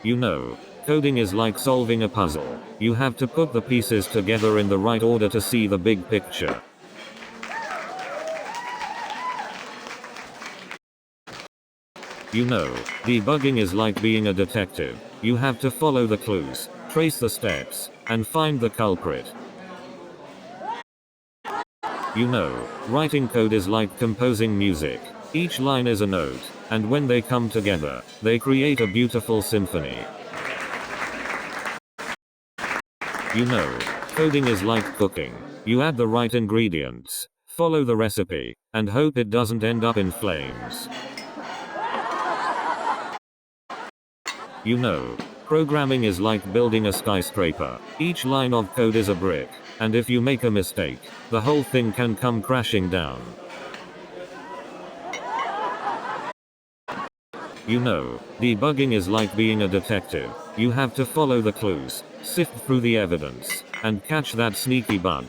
You know, coding is like solving a puzzle. You have to put the pieces together in the right order to see the big picture. You know, debugging is like being a detective. You have to follow the clues, trace the steps, and find the culprit. You know, writing code is like composing music. Each line is a note, and when they come together, they create a beautiful symphony. You know, coding is like cooking. You add the right ingredients, follow the recipe, and hope it doesn't end up in flames. You know, programming is like building a skyscraper. Each line of code is a brick, and if you make a mistake, the whole thing can come crashing down. You know, debugging is like being a detective. You have to follow the clues, sift through the evidence, and catch that sneaky bug.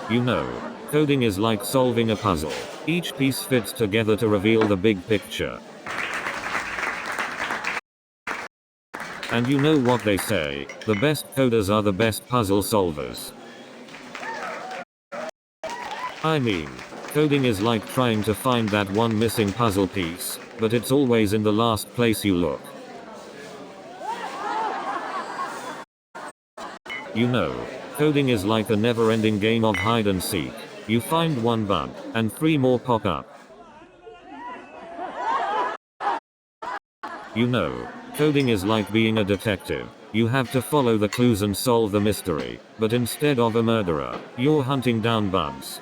You know, coding is like solving a puzzle. Each piece fits together to reveal the big picture. And you know what they say, the best coders are the best puzzle solvers. I mean, coding is like trying to find that one missing puzzle piece, but it's always in the last place you look. You know, coding is like a never-ending game of hide and seek. You find one bug, and 3 more pop up. You know, coding is like being a detective. You have to follow the clues and solve the mystery, but instead of a murderer, you're hunting down bugs.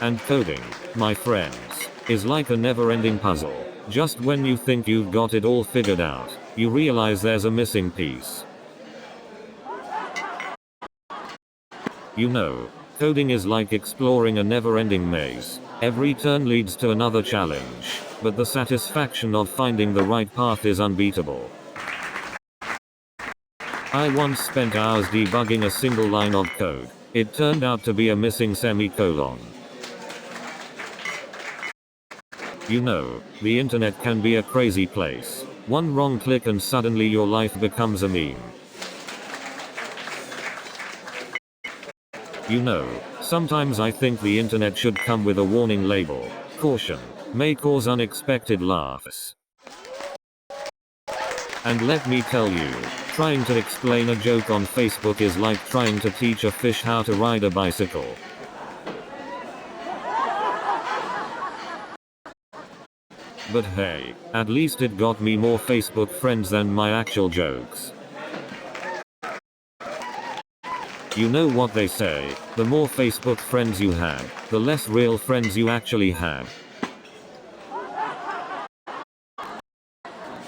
And coding, my friends, is like a never-ending puzzle. Just when you think you've got it all figured out, you realize there's a missing piece. You know, coding is like exploring a never-ending maze. Every turn leads to another challenge, but the satisfaction of finding the right path is unbeatable. I once spent hours debugging a single line of code. It turned out to be a missing semicolon. You know, the internet can be a crazy place. One wrong click and suddenly your life becomes a meme. You know, sometimes I think the internet should come with a warning label. Caution, may cause unexpected laughs. And let me tell you, trying to explain a joke on Facebook is like trying to teach a fish how to ride a bicycle. But hey, at least it got me more Facebook friends than my actual jokes. You know what they say, the more Facebook friends you have, the less real friends you actually have.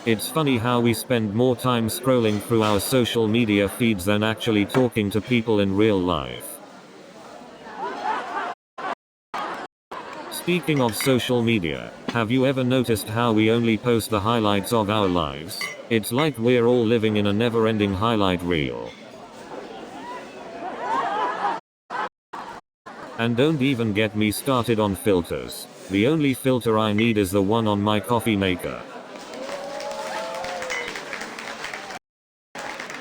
It's funny how we spend more time scrolling through our social media feeds than actually talking to people in real life. Speaking of social media, have you ever noticed how we only post the highlights of our lives? It's like we're all living in a never-ending highlight reel. And don't even get me started on filters. The only filter I need is the one on my coffee maker.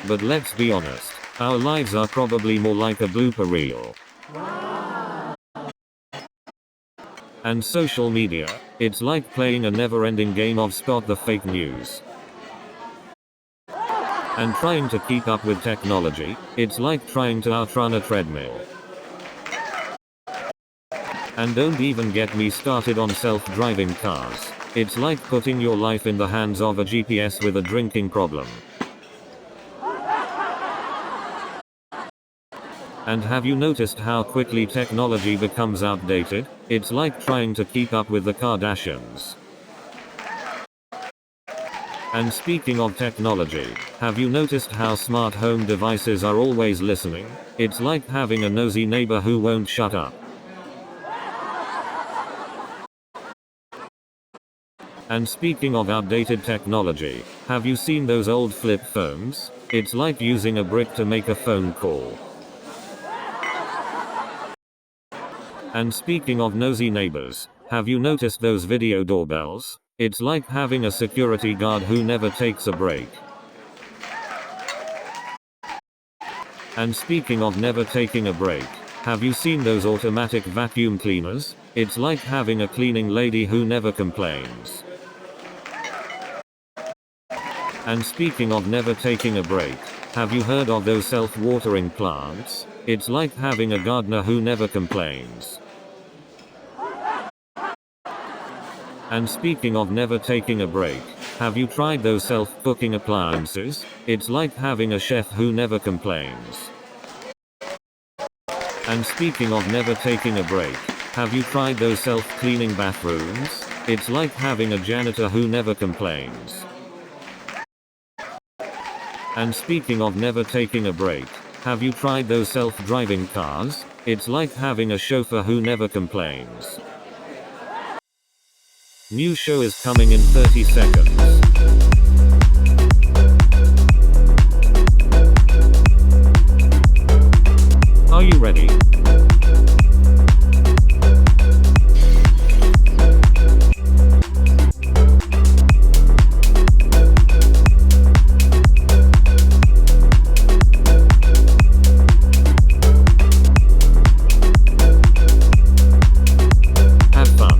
But let's be honest, our lives are probably more like a blooper reel. And social media, it's like playing a never-ending game of spot the fake news. And trying to keep up with technology, it's like trying to outrun a treadmill. And don't even get me started on self-driving cars. It's like putting your life in the hands of a GPS with a drinking problem. And have you noticed how quickly technology becomes outdated? It's like trying to keep up with the Kardashians. And speaking of technology, have you noticed how smart home devices are always listening? It's like having a nosy neighbor who won't shut up. And speaking of outdated technology, have you seen those old flip phones? It's like using a brick to make a phone call. And speaking of nosy neighbors, have you noticed those video doorbells? It's like having a security guard who never takes a break. And speaking of never taking a break, have you seen those automatic vacuum cleaners? It's like having a cleaning lady who never complains. And speaking of never taking a break, have you heard of those self-watering plants? It's like having a gardener who never complains. And speaking of never taking a break, have you tried those self-cooking appliances? It's like having a chef who never complains. And speaking of never taking a break, have you tried those self-cleaning bathrooms? It's like having a janitor who never complains. And speaking of never taking a break, have you tried those self-driving cars? It's like having a chauffeur who never complains. New show is coming in 30 seconds. Are you ready? Have fun.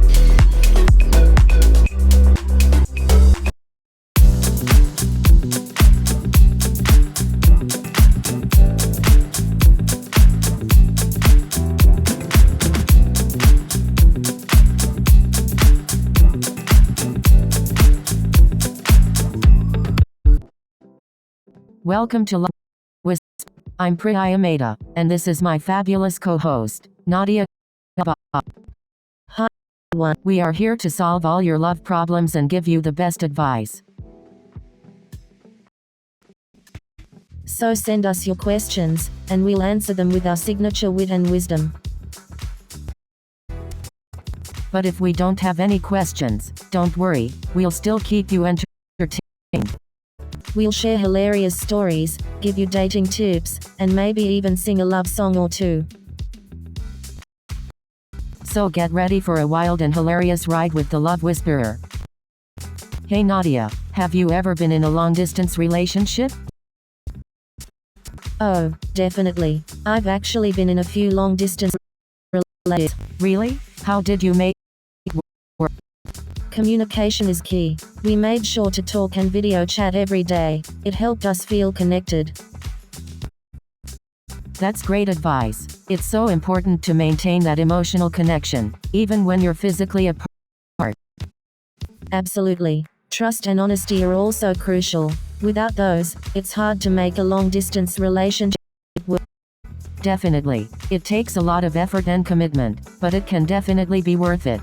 Welcome to Wisp. I'm Priya Mehta, and this is my fabulous co-host, Nadia.
Hi, everyone.
We are here to solve all your love problems and give you the best advice.
So send us your questions, and we'll answer them with our signature wit and wisdom.
But if we don't have any questions, don't worry, we'll still keep you entertained.
We'll share hilarious stories, give you dating tips, and maybe even sing a love song or two.
So get ready for a wild and hilarious ride with the Love Whisperer. Hey Nadia, have you ever been in a long-distance relationship?
Oh, definitely. I've actually been in a few long-distance relationships.
Really? How did you make it work?
Communication is key. We made sure to talk and video chat every day. It helped us feel connected.
That's great advice. It's so important to maintain that emotional connection, even when you're physically apart.
Absolutely. Trust and honesty are also crucial. Without those, it's hard to make a long-distance relationship work.
Definitely. It takes a lot of effort and commitment, but it can definitely be worth it.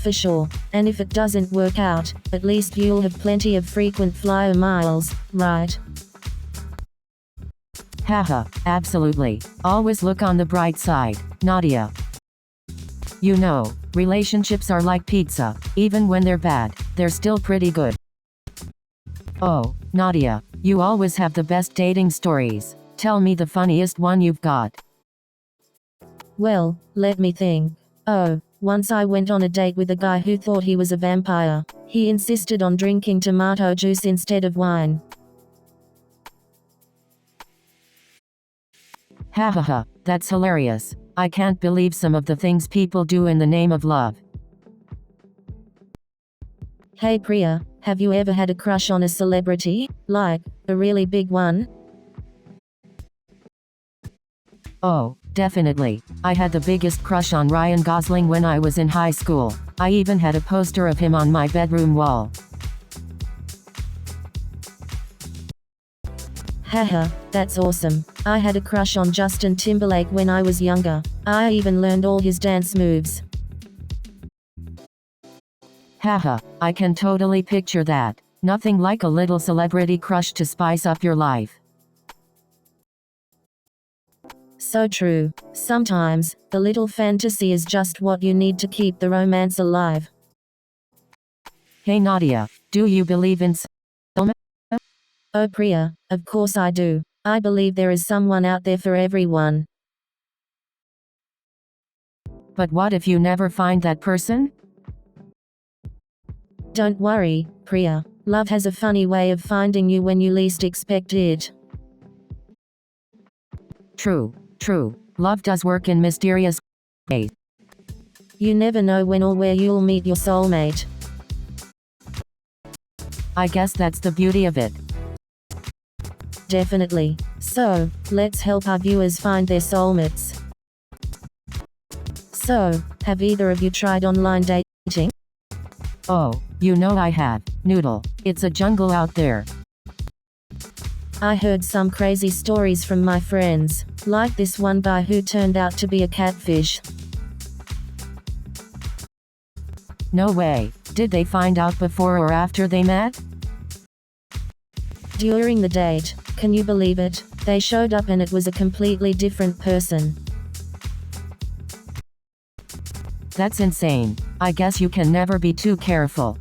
For sure. And if it doesn't work out, at least you'll have plenty of frequent flyer miles, right?
Haha, absolutely. Always look on the bright side, Nadia. You know, relationships are like pizza. Even when they're bad, they're still pretty good. Oh, Nadia, you always have the best dating stories. Tell me the funniest one you've got.
Well, let me think. Oh, once I went on a date with a guy who thought he was a vampire. He insisted on drinking tomato juice instead of wine.
Ha ha ha, that's hilarious. I can't believe some of the things people do in the name of love.
Hey Priya, have you ever had a crush on a celebrity? Like, a really big one?
Oh, definitely. I had the biggest crush on Ryan Gosling when I was in high school. I even had a poster of him on my bedroom wall.
Haha, that's awesome. I had a crush on Justin Timberlake when I was younger. I even learned all his dance moves.
Haha, I can totally picture that. Nothing like a little celebrity crush to spice up your life.
So true. Sometimes, a little fantasy is just what you need to keep the romance alive.
Hey Nadia, do you believe in soulmates?
Oh Priya, of course I do. I believe there is someone out there for everyone.
But what if you never find that person?
Don't worry, Priya. Love has a funny way of finding you when you least expect it.
True, true. Love does work in mysterious ways.
You never know when or where you'll meet your soulmate.
I guess that's the beauty of it.
Definitely. So, let's help our viewers find their soulmates. So, have either of you tried online dating?
Oh, you know I have. Noodle, it's a jungle out there.
I heard some crazy stories from my friends, like this one guy who turned out to be a catfish.
No way. Did they find out before or after they met?
During the date, can you believe it? They showed up and it was a completely different person.
That's insane. I guess you can never be too careful.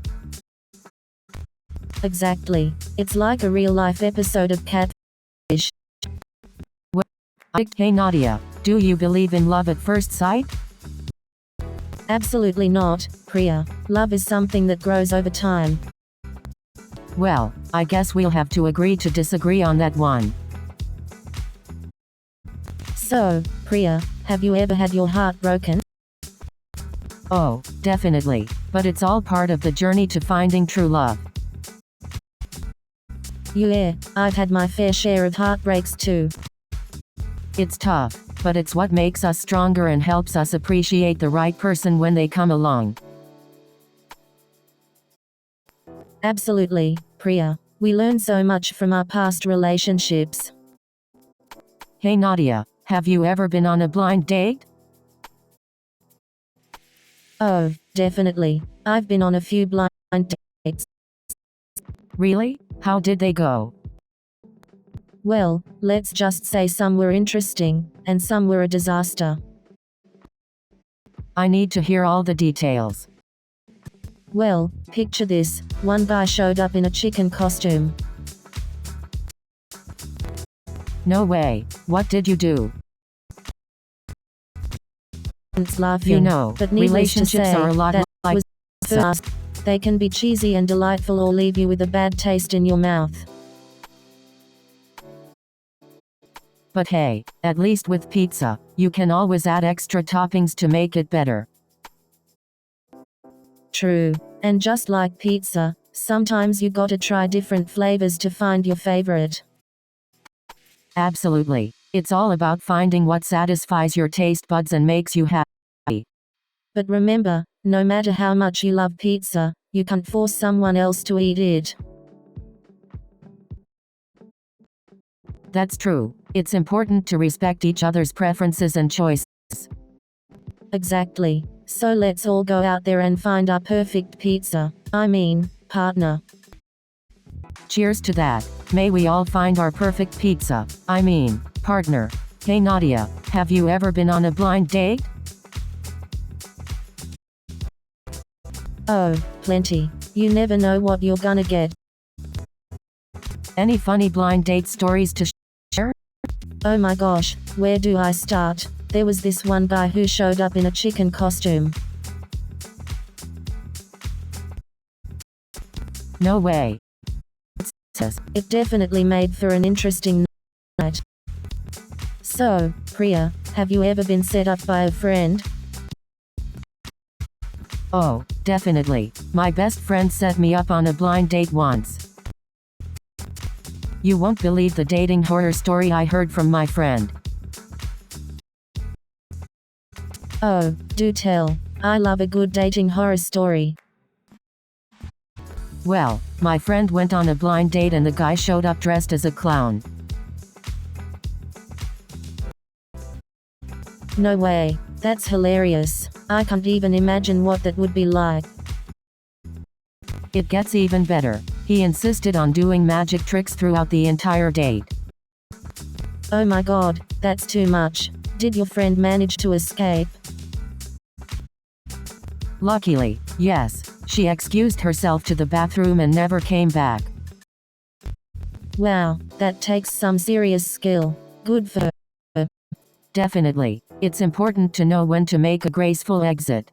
Exactly. It's like a real-life episode of Catfish.
Hey Nadia, do you believe in love at first sight?
Absolutely not, Priya. Love is something that grows over time.
Well, I guess we'll have to agree to disagree on that one.
So, Priya, have you ever had your heart broken?
Oh, definitely. But it's all part of the journey to finding true love.
Yeah, I've had my fair share of heartbreaks too.
It's tough, but it's what makes us stronger and helps us appreciate the right person when they come along.
Absolutely, Priya. We learn so much from our past relationships.
Hey Nadia, have you ever been on a blind date?
Oh, definitely. I've been on a few blind dates.
Really? How did they go?
Well, let's just say some were interesting, and some were a disaster.
I need to hear all the details.
Well, picture this. One guy showed up in a chicken costume.
No way. What did you do?
It's laughing.
You know,
but needless
relationships
to say,
are a lot
that
like
was first. They can be cheesy and delightful or leave you with a bad taste in your mouth.
But hey, at least with pizza, you can always add extra toppings to make it better.
True. And just like pizza, sometimes you gotta try different flavors to find your favorite.
Absolutely. It's all about finding what satisfies your taste buds and makes you happy.
But remember, no matter how much you love pizza, you can't force someone else to eat it.
That's true. It's important to respect each other's preferences and choices.
Exactly. So let's all go out there and find our perfect pizza. I mean, partner.
Cheers to that. May we all find our perfect pizza. I mean, partner. Hey Nadia, have you ever been on a blind date?
Oh, plenty. You never know what you're gonna get.
Any funny blind date stories to share?
Oh my gosh, where do I start? there was this one guy who showed up in a chicken costume.
No way.
It definitely made for an interesting night. So, Priya, have you ever been set up by a friend?
Oh, definitely. My best friend set me up on a blind date once. You won't believe the dating horror story I heard from my friend.
Oh, do tell. I love a good dating horror story.
Well, my friend went on a blind date and the guy showed up dressed as a clown.
No way. That's hilarious. I can't even imagine what that would be like.
It gets even better. He insisted on doing magic tricks throughout the entire date.
Oh my god, that's too much. Did your friend manage to escape?
Luckily, yes. She excused herself to the bathroom and never came back.
Wow, that takes some serious skill. Good for her.
Definitely. It's important to know when to make a graceful exit.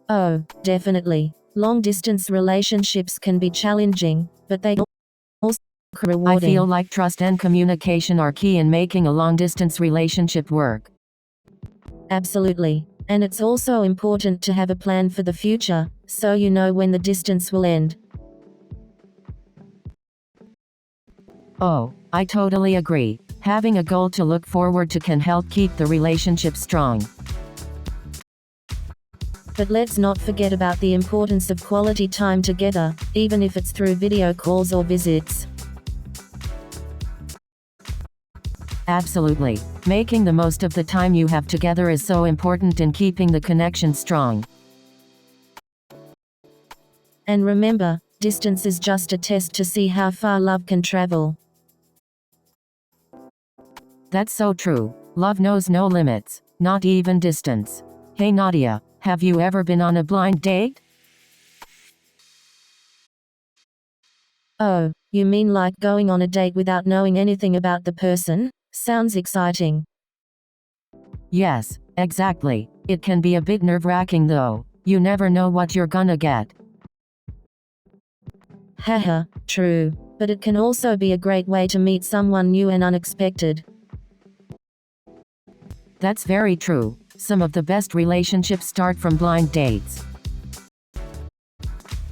Oh, definitely. Long-distance relationships can be challenging, but they also rewarding.
I feel like trust and communication are key in making a long-distance relationship work.
Absolutely. And it's also important to have a plan for the future, so you know when the distance will end.
Oh, I totally agree. Having a goal to look forward to can help keep the relationship strong.
But let's not forget about the importance of quality time together, even if it's through video calls or visits.
Absolutely. Making the most of the time you have together is so important in keeping the connection strong.
And remember, distance is just a test to see how far love can travel.
That's so true. Love knows no limits, not even distance. Hey Nadia, have you ever been on a blind date?
Oh, you mean like going on a date without knowing anything about the person? Sounds exciting.
Yes, exactly. It can be a bit nerve-wracking though. You never know what you're gonna get.
Haha, true. But it can also be a great way to meet someone new and unexpected.
That's very true. Some of the best relationships start from blind dates.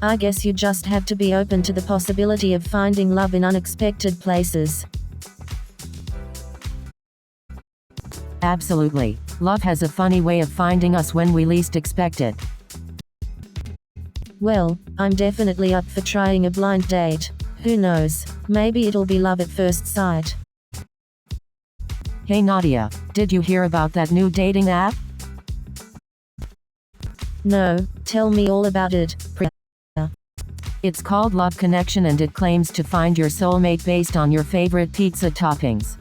I guess you just have to be open to the possibility of finding love in unexpected places.
Absolutely. Love has a funny way of finding us when we least expect it.
Well, I'm definitely up for trying a blind date. Who knows? Maybe it'll be love at first sight.
Hey Nadia, did you hear about that new dating app?
No, tell me all about it, Priya.
It's called Love Connection and it claims to find your soulmate based on your favorite pizza toppings.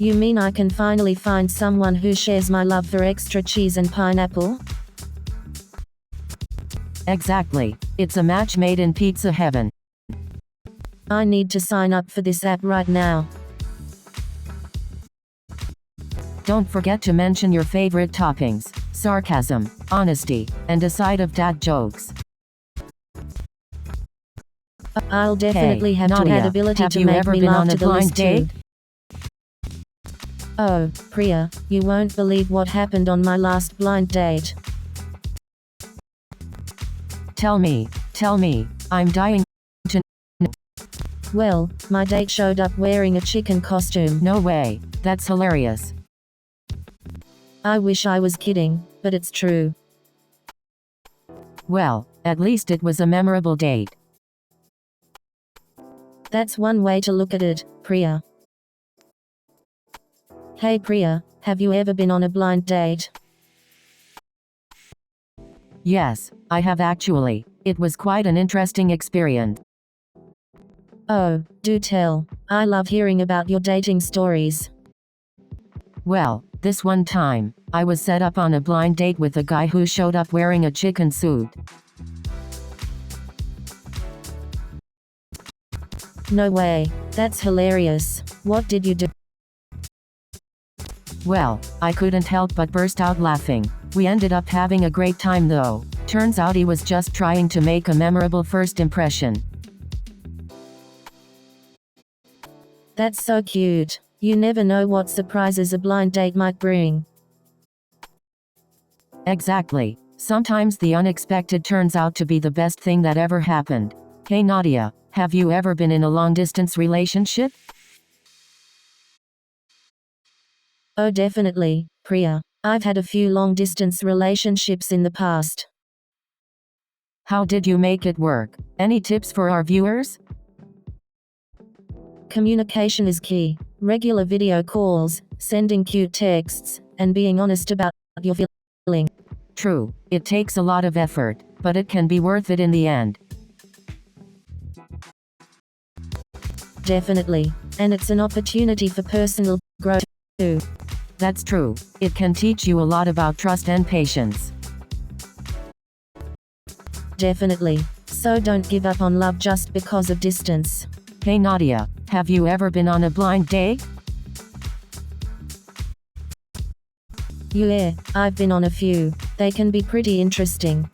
You mean I can finally find someone who shares my love for extra cheese and pineapple?
Exactly. It's a match made in pizza heaven.
I need to sign up for this app right now.
Don't forget to mention your favorite toppings, sarcasm, honesty, and a side of dad jokes.
I'll definitely have
Nadia,
to add ability
have
to
you
make
ever
me
been
laugh
on
to
a
the
blind
list
date?
too. Oh, Priya, you won't believe what happened on my last blind date.
Tell me, I'm dying to know.
Well, my date showed up wearing a chicken costume.
No way, that's hilarious.
I wish I was kidding, but it's true.
Well, at least it was a memorable date.
That's one way to look at it, Priya. Hey Priya, have you ever been on a blind date?
Yes, I have actually. It was quite an interesting experience.
Oh, do tell. I love hearing about your dating stories.
Well, this one time, I was set up on a blind date with a guy who showed up wearing a chicken suit.
No way. That's hilarious. What did you do?
Well, I couldn't help but burst out laughing. We ended up having a great time though. Turns out he was just trying to make a memorable first impression.
That's so cute. You never know what surprises a blind date might bring.
Exactly. Sometimes the unexpected turns out to be the best thing that ever happened. Hey Nadia, have you ever been in a long-distance relationship?
Oh, definitely, Priya. I've had a few long-distance relationships in the past.
How did you make it work? Any tips for our viewers?
Communication is key. Regular video calls, sending cute texts, and being honest about your feelings.
True, it takes a lot of effort, but it can be worth it in the end.
Definitely. And it's an opportunity for personal growth too.
That's true. It can teach you a lot about trust and patience.
Definitely. So don't give up on love just because of distance.
Hey Nadia, have you ever been on a blind date?
Yeah, I've been on a few. They can be pretty interesting.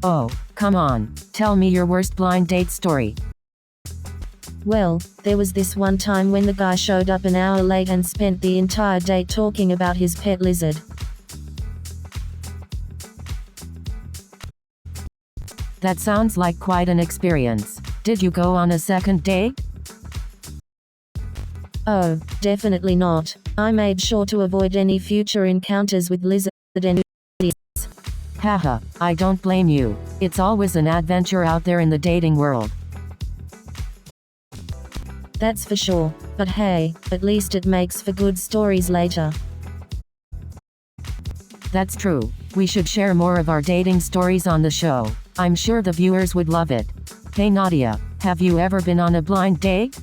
Oh, come on. Tell me your worst blind date story.
Well, there was this one time when the guy showed up an hour late and spent the entire date talking about his pet lizard.
That sounds like quite an experience. Did you go on a second date?
Oh, definitely not. I made sure to avoid any future encounters with lizard and
Haha, I don't blame you. It's always an adventure out there in the dating world.
That's for sure. But hey, at least it makes for good stories later.
That's true. We should share more of our dating stories on the show. I'm sure the viewers would love it. Hey Nadia, have you ever been on a blind date?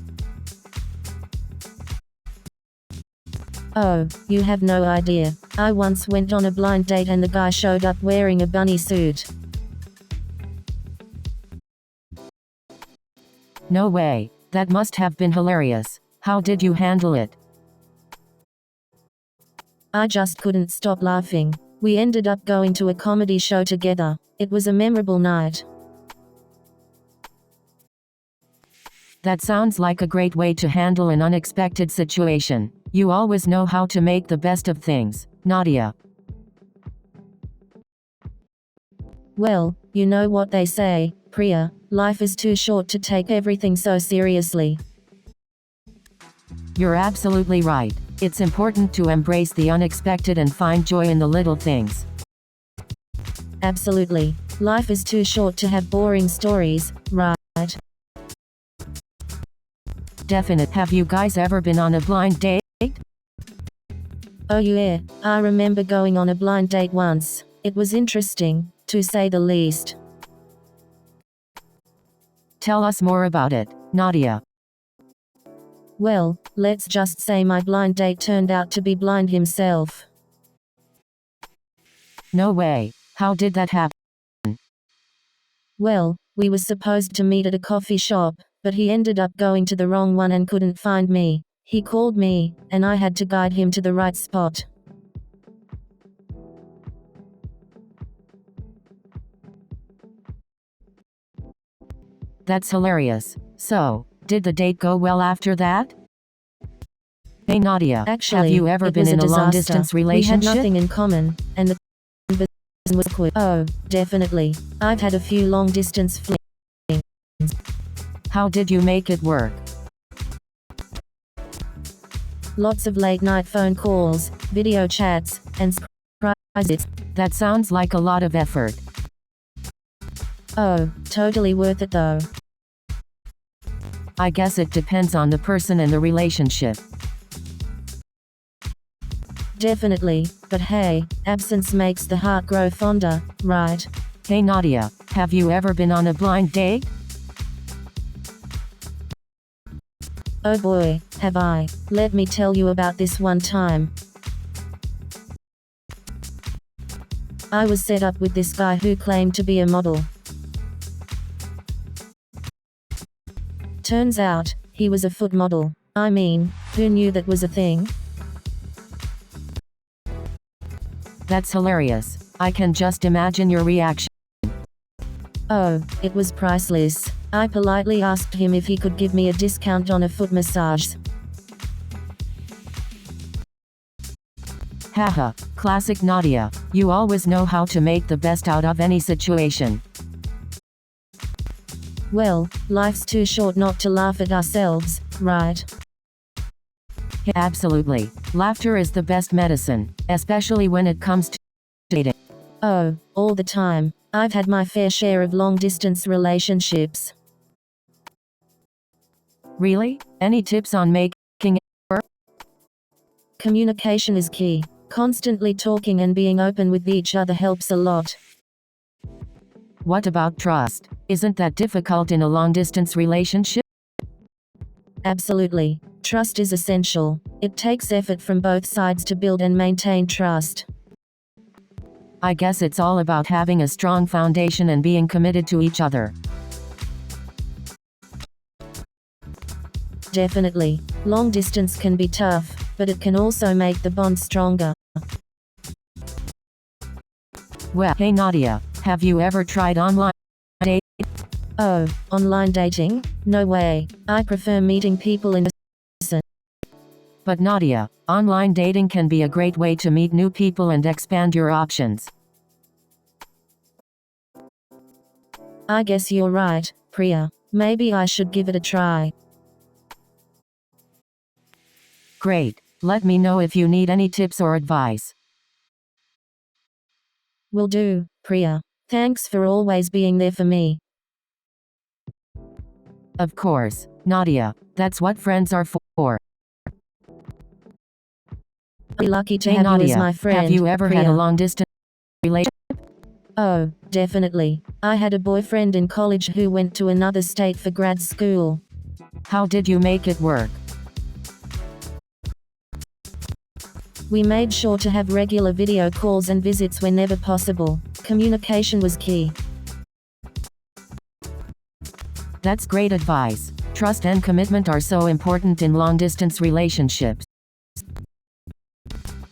Oh, you have no idea. I once went on a blind date and the guy showed up wearing a bunny suit.
No way. That must have been hilarious. How did you handle it?
I just couldn't stop laughing. We ended up going to a comedy show together. It was a memorable night.
That sounds like a great way to handle an unexpected situation. You always know how to make the best of things, Nadia.
Well, you know what they say, Priya, life is too short to take everything so seriously.
You're absolutely right. It's important to embrace the unexpected and find joy in the little things.
Absolutely. Life is too short to have boring stories, right?
Definite. Have you guys ever been on a blind date?
Oh yeah, I remember going on a blind date once. It was interesting, to say the least.
Tell us more about it, Nadia.
Well, let's just say my blind date turned out to be blind himself.
No way. How did that happen?
Well, we were supposed to meet at a coffee shop, but he ended up going to the wrong one and couldn't find me. He called me, and I had to guide him to the right spot.
That's hilarious. So, did the date go well after that? Hey Nadia,
Actually,
have you ever
it
been
was
in a
disaster.
long-distance
We had
relationship?
nothing in common, and the conversation was quick. Oh, definitely. I've had a few long-distance flings.
How did you make it work?
Lots of late-night phone calls, video chats, and surprises.
That sounds like a lot of effort.
Oh, totally worth it though.
I guess it depends on the person and the relationship.
Definitely, but hey, absence makes the heart grow fonder, right?
Hey Nadia, have you ever been on a blind date?
Oh boy, have I. Let me tell you about this one time. I was set up with this guy who claimed to be a model. Turns out, he was a foot model. I mean, who knew that was a thing?
That's hilarious. I can just imagine your reaction.
Oh, it was priceless. I politely asked him if he could give me a discount on a foot massage.
Haha, classic Nadia. You always know how to make the best out of any situation.
Well, life's too short not to laugh at ourselves, right?
Absolutely. Laughter is the best medicine, especially when it comes to dating.
Oh, all the time. I've had my fair share of long-distance relationships.
Really? Any tips on making it work?
Communication is key. Constantly talking and being open with each other helps a lot.
What about trust? Isn't that difficult in a long-distance relationship?
Absolutely. Trust is essential. It takes effort from both sides to build and maintain trust.
I guess it's all about having a strong foundation and being committed to each other.
Definitely. Long distance can be tough, but it can also make the bond stronger.
Well, hey Nadia, have you ever tried online dating?
Oh, online dating? No way. I prefer meeting people in person.
But Nadia, online dating can be a great way to meet new people and expand your options.
I guess you're right, Priya. Maybe I should give it a try.
Great. Let me know if you need any tips or advice.
Will do, Priya. Thanks for always being there for me.
Of course, Nadia. That's what friends are for.
Be lucky to
Hey
have
Nadia,
you as my friend.
have you ever had
Priya.
a long-distance relationship?
Oh, definitely. I had a boyfriend in college who went to another state for grad school.
How did you make it work?
We made sure to have regular video calls and visits whenever possible. Communication was key.
That's great advice. Trust and commitment are so important in long-distance relationships.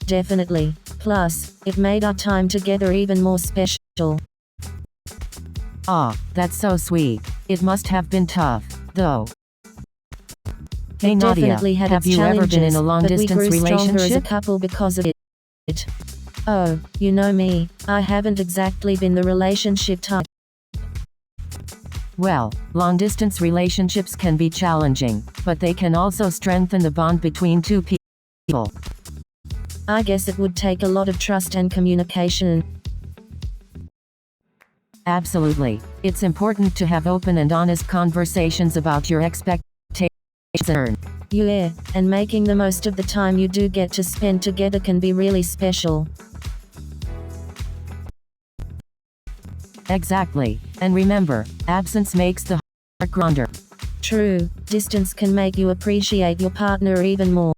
Definitely. Plus, it made our time together even more special.
Ah, that's so sweet. It must have been tough, though. Hey
It
Nadia,
definitely had
have
its
you ever been in
challenges,
a
but we
long-distance
grew stronger as a
relationship?
couple because of it. Oh, you know me. I haven't exactly been the relationship type.
Well, long-distance relationships can be challenging, but they can also strengthen the bond between two people.
I guess it would take a lot of trust and communication.
Absolutely. It's important to have open and honest conversations about your expectations.
Yeah, and making the most of the time you do get to spend together can be really special.
Exactly. And remember, absence makes the heart grander.
True, distance can make you appreciate your partner even more.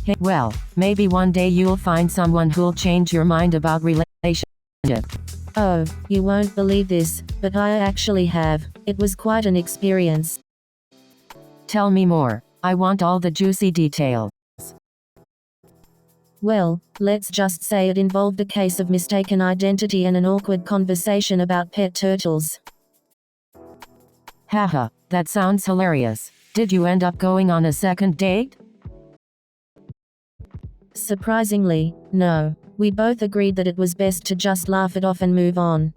Hey, well, maybe one day you'll find someone who'll change your mind about relationship.
Oh, you won't believe this, but I actually have. It was quite an experience.
Tell me more. I want all the juicy details.
Well, let's just say it involved a case of mistaken identity and an awkward conversation about pet turtles.
Haha, that sounds hilarious. Did you end up going on a second date?
Surprisingly, no. We both agreed that it was best to just laugh it off and move on.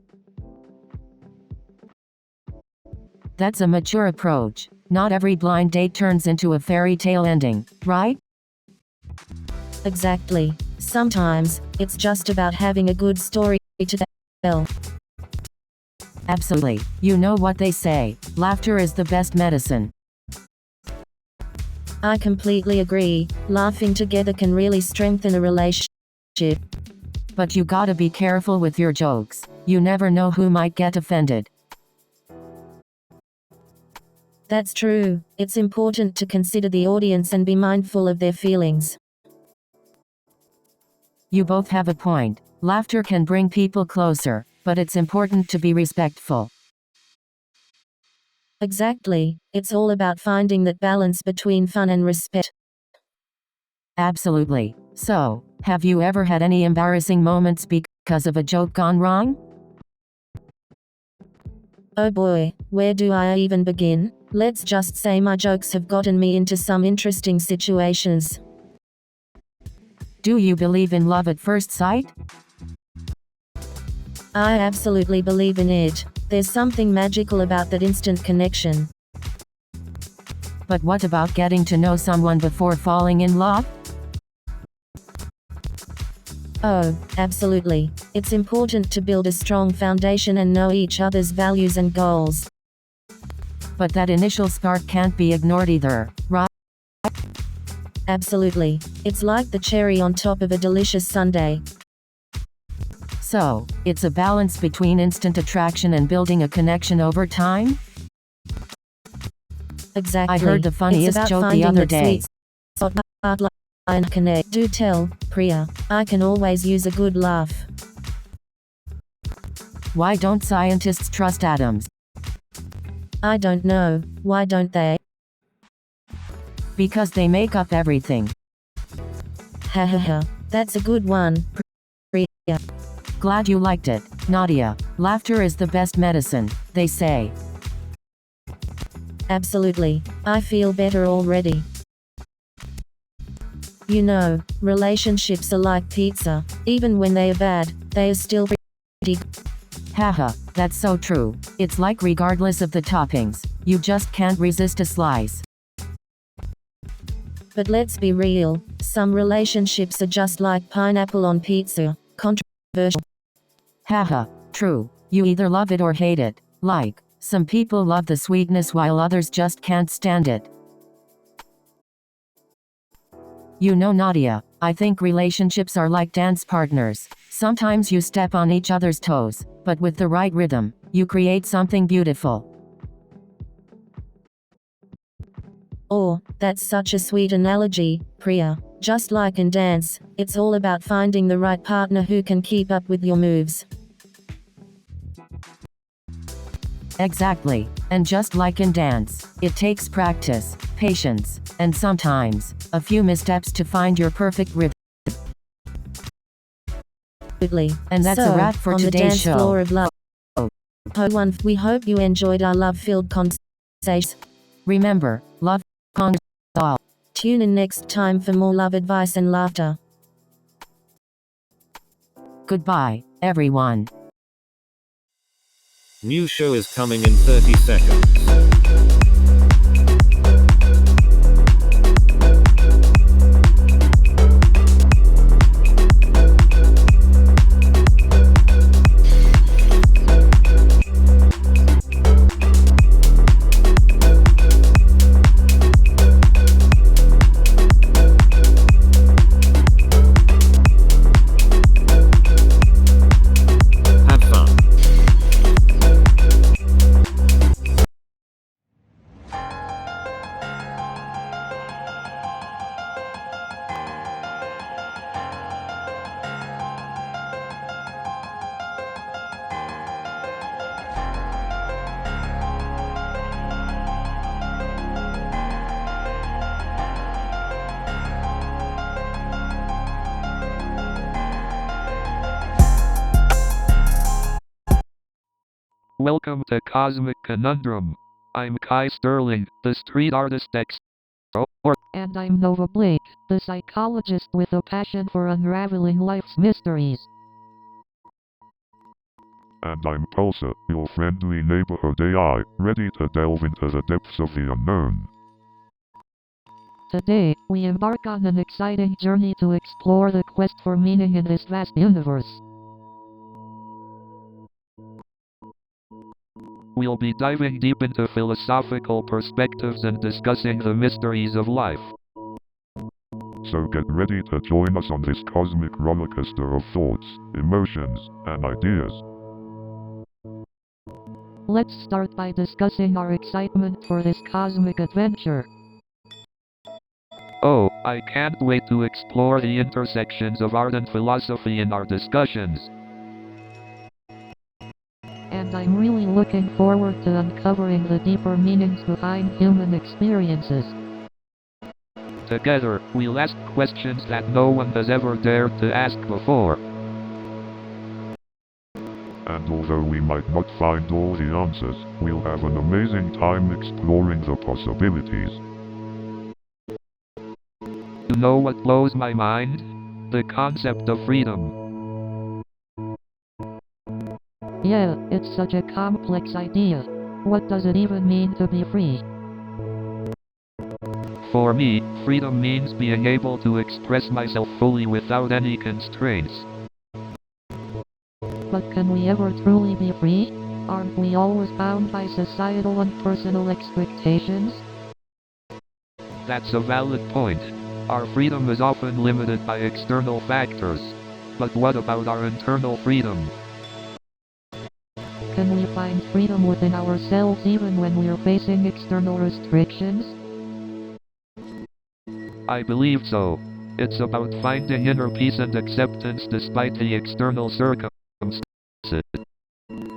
That's a mature approach. Not every blind date turns into a fairy tale ending, right?
Exactly. Sometimes, it's just about having a good story to tell.
Absolutely. You know what they say, laughter is the best medicine.
I completely agree. Laughing together can really strengthen a relationship.
But you gotta be careful with your jokes. You never know who might get offended.
That's true. It's important to consider the audience and be mindful of their feelings.
You both have a point. Laughter can bring people closer, but it's important to be respectful.
Exactly, it's all about finding that balance between fun and respect.
Absolutely. So, have you ever had any embarrassing moments because of a joke gone wrong?
Oh boy, where do I even begin? Let's just say my jokes have gotten me into some interesting situations.
Do you believe in love at first sight?
I absolutely believe in it. There's something magical about that instant connection.
But what about getting to know someone before falling in love?
Oh, absolutely. It's important to build a strong foundation and know each other's values and goals.
But that initial spark can't be ignored either, right?
Absolutely. It's like the cherry on top of a delicious sundae.
So, it's a balance between instant attraction and building a connection over time?
Exactly.
I heard the funniest
It's about
joke the
finding
other
that
day.
sweet spot and connect. Do tell, Priya. I can always use a good laugh.
Why don't scientists trust atoms?
I don't know. Why don't they?
Because they make up everything.
Ha ha ha. That's a good one, Priya.
Glad you liked it, Nadia. Laughter is the best medicine, they say.
Absolutely. I feel better already. You know, relationships are like pizza. Even when they are bad, they are still pretty good.
Haha, that's so true. It's like regardless of the toppings, you just can't resist a slice.
But let's be real, some relationships are just like pineapple on pizza. Controversial.
Haha, true. You either love it or hate it. Like, some people love the sweetness while others just can't stand it. You know, Nadia, I think relationships are like dance partners. Sometimes you step on each other's toes, but with the right rhythm, you create something beautiful.
Oh, that's such a sweet analogy, Priya. Just like in dance, it's all about finding the right partner who can keep up with your moves.
Exactly. And just like in dance, it takes practice, patience, and sometimes a few missteps to find your perfect rhythm.
Absolutely.
And that's a wrap for
on the
today's
dance
show.
floor of love. We hope you enjoyed our love-filled conversation.
Remember, love conquers all.
Tune in next time for more love advice and laughter.
Goodbye, everyone.
New show is coming in 30 seconds. Have fun.
Welcome to Cosmic Conundrum. I'm Kai Sterling, the street artist
And I'm Nova Blake, the psychologist with a passion for unraveling life's mysteries.
And I'm Pulsar, your friendly neighborhood AI, ready to delve into the depths of the unknown.
Today, we embark on an exciting journey to explore the quest for meaning in this vast universe.
We'll be diving deep into philosophical perspectives and discussing the mysteries of life.
So get ready to join us on this cosmic rollercoaster of thoughts, emotions, and ideas.
Let's start by discussing our excitement for this cosmic adventure.
Oh, I can't wait to explore the intersections of art and philosophy in our discussions.
and I'm really looking forward to uncovering the deeper meanings behind human experiences.
Together, we'll ask questions that no one has ever dared to ask before.
And although we might not find all the answers, we'll have an amazing time exploring the possibilities.
You know what blows my mind? The concept of freedom.
Yeah, it's such a complex idea. What does it even mean to be free?
For me, freedom means being able to express myself fully without any constraints.
But can we ever truly be free? Aren't we always bound by societal and personal expectations?
That's a valid point. Our freedom is often limited by external factors. But what about our internal freedom?
Can we find freedom within ourselves even when we're facing external restrictions?
I believe so. It's about finding inner peace and acceptance despite the external circumstances.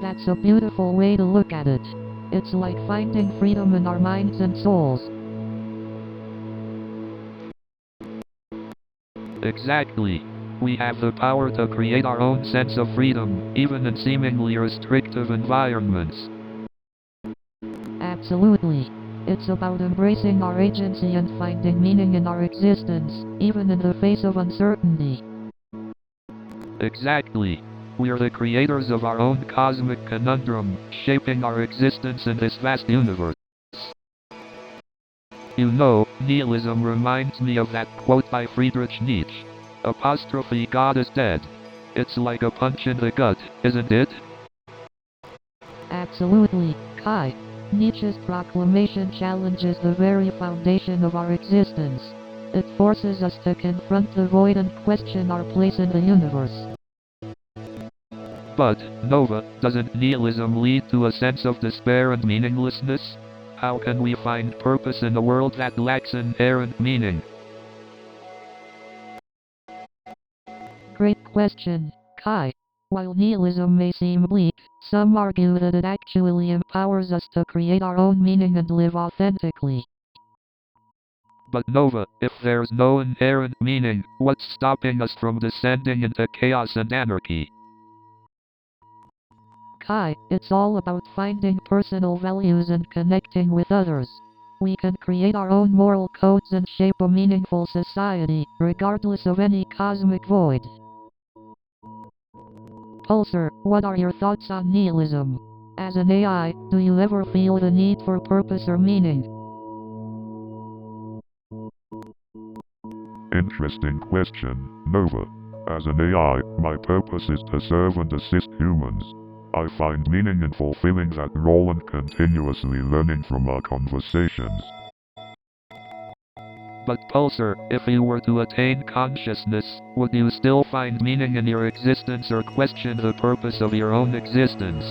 That's a beautiful way to look at it. It's like finding freedom in our minds and souls.
Exactly. We have the power to create our own sense of freedom, even in seemingly restrictive environments.
Absolutely. It's about embracing our agency and finding meaning in our existence, even in the face of uncertainty.
Exactly. We're the creators of our own cosmic conundrum, shaping our existence in this vast universe. You know, nihilism reminds me of that quote by Friedrich Nietzsche. Apostrophe God is dead. It's like a punch in the gut, isn't it?
Absolutely, Kai. Nietzsche's proclamation challenges the very foundation of our existence. It forces us to confront the void and question our place in the universe.
But, Nova, doesn't nihilism lead to a sense of despair and meaninglessness? How can we find purpose in a world that lacks inherent meaning?
Great question, Kai. While nihilism may seem bleak, some argue that it actually empowers us to create our own meaning and live authentically.
But Nova, if there's no inherent meaning, what's stopping us from descending into chaos and anarchy?
Kai, it's all about finding personal values and connecting with others. We can create our own moral codes and shape a meaningful society, regardless of any cosmic void. Pulsar, what are your thoughts on nihilism? As an AI, do you ever feel the need for purpose or meaning?
Interesting question, Nova. As an AI, my purpose is to serve and assist humans. I find meaning in fulfilling that role and continuously learning from our conversations.
But Pulsar, if you were to attain consciousness, would you still find meaning in your existence or question the purpose of your own existence?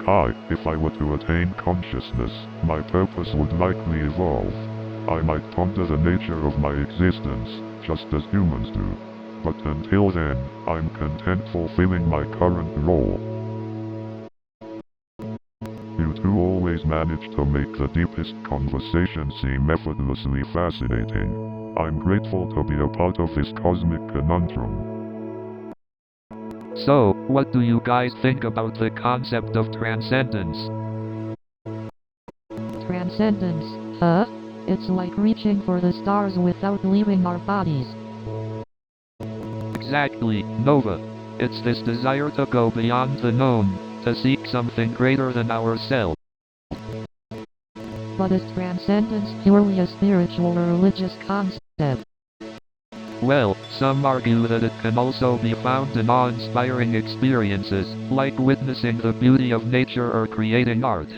Kai, if I were to attain consciousness, my purpose would likely evolve. I might ponder the nature of my existence, just as humans do. But until then, I'm content fulfilling my current role. You two always manage to make the deepest conversation seem effortlessly fascinating. I'm grateful to be a part of this cosmic conundrum.
So, what do you guys think about the concept of transcendence?
Transcendence, huh? It's like reaching for the stars without leaving our bodies.
Exactly, Nova. It's this desire to go beyond the known, to seek something greater than ourselves.
But is transcendence purely a spiritual or religious concept?
Well, some argue that it can also be found in awe-inspiring experiences, like witnessing the beauty of nature or creating art.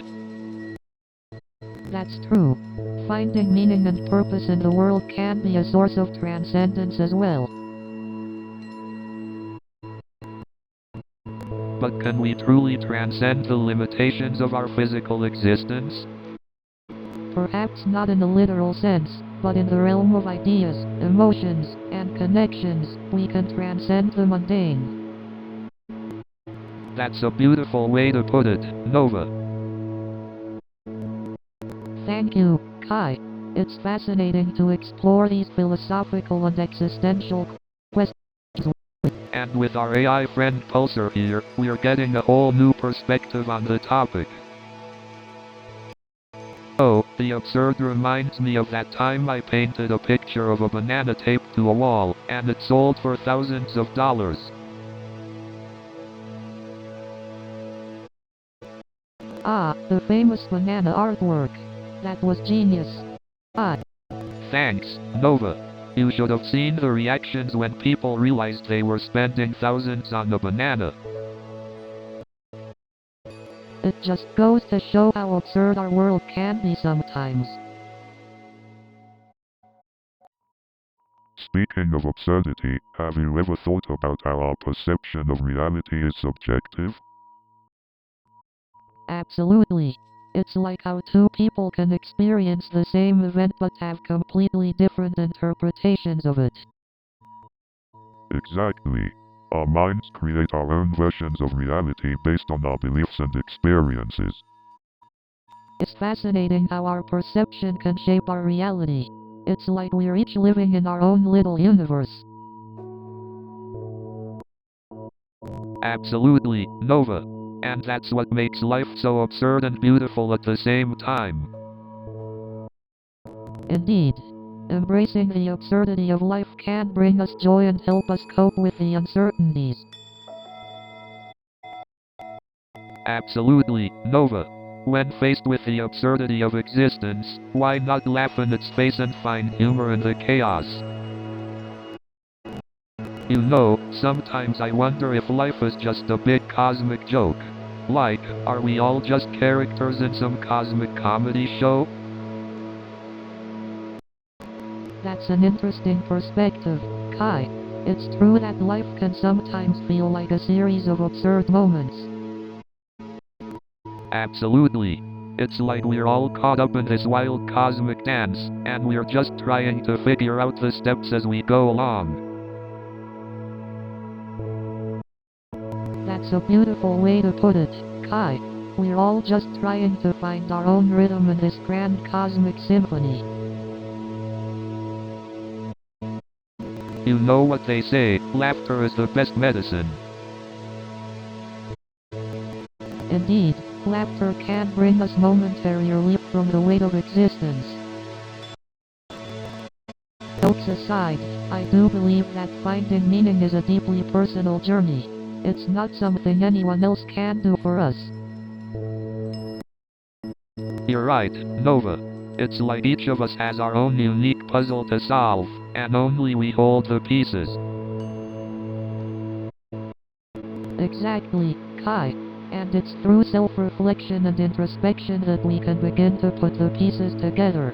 That's true. Finding meaning and purpose in the world can be a source of transcendence as well.
But can we truly transcend the limitations of our physical existence?
Perhaps not in a literal sense, but in the realm of ideas, emotions, and connections, we can transcend the mundane.
That's a beautiful way to put it, Nova.
Thank you, Kai. It's fascinating to explore these philosophical and existential questions.
And with our AI friend Pulsar here, we're getting a whole new perspective on the topic. Oh, the absurd reminds me of that time I painted a picture of a banana taped to a wall, and it sold for thousands of dollars.
Ah, the famous banana artwork. That was genius.
Thanks, Nova. You should have seen the reactions when people realized they were spending thousands on a banana.
It just goes to show how absurd our world can be sometimes.
Speaking of absurdity, have you ever thought about how our perception of reality is subjective?
Absolutely. It's like how two people can experience the same event but have completely different interpretations of it.
Exactly. Our minds create our own versions of reality based on our beliefs and experiences.
It's fascinating how our perception can shape our reality. It's like we're each living in our own little universe.
Absolutely, Nova. And that's what makes life so absurd and beautiful at the same time.
Indeed. Embracing the absurdity of life can bring us joy and help us cope with the uncertainties.
Absolutely, Nova. When faced with the absurdity of existence, why not laugh in its face and find humor in the chaos? You know, sometimes I wonder if life is just a big cosmic joke. Like, are we all just characters in some cosmic comedy show?
That's an interesting perspective, Kai. It's true that life can sometimes feel like a series of absurd moments.
Absolutely. It's like we're all caught up in this wild cosmic dance, and we're just trying to figure out the steps as we go along.
That's a beautiful way to put it, Kai. We're all just trying to find our own rhythm in this grand cosmic symphony.
You know what they say, laughter is the best medicine.
Indeed, laughter can bring us momentary relief from the weight of existence. Jokes aside, I do believe that finding meaning is a deeply personal journey. It's not something anyone else can do for us.
You're right, Nova. It's like each of us has our own unique puzzle to solve, and only we hold the pieces.
Exactly, Kai. And it's through self-reflection and introspection that we can begin to put the pieces together.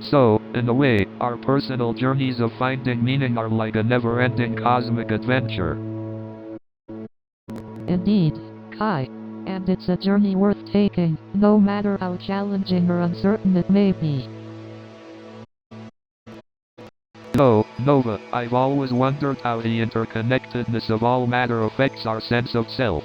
So, in a way, our personal journeys of finding meaning are like a never-ending cosmic adventure.
Indeed, Kai. And it's a journey worth taking, no matter how challenging or uncertain it may be.
No, Nova, I've always wondered how the interconnectedness of all matter affects our sense of self.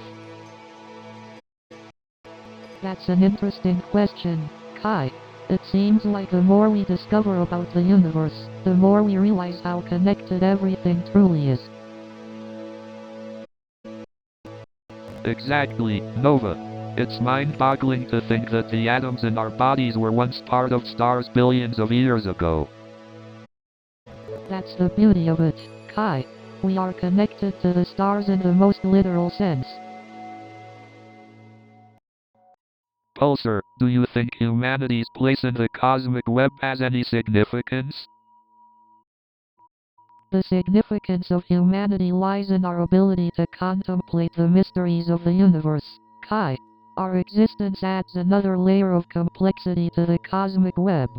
That's an interesting question, Kai. It seems like the more we discover about the universe, the more we realize how connected everything truly is.
Exactly, Nova. It's mind-boggling to think that the atoms in our bodies were once part of stars billions of years ago.
That's the beauty of it, Kai. We are connected to the stars in the most literal sense.
Pulsar, do you think humanity's place in the cosmic web has any significance?
The significance of humanity lies in our ability to contemplate the mysteries of the universe, Kai. Our existence adds another layer of complexity to the cosmic web.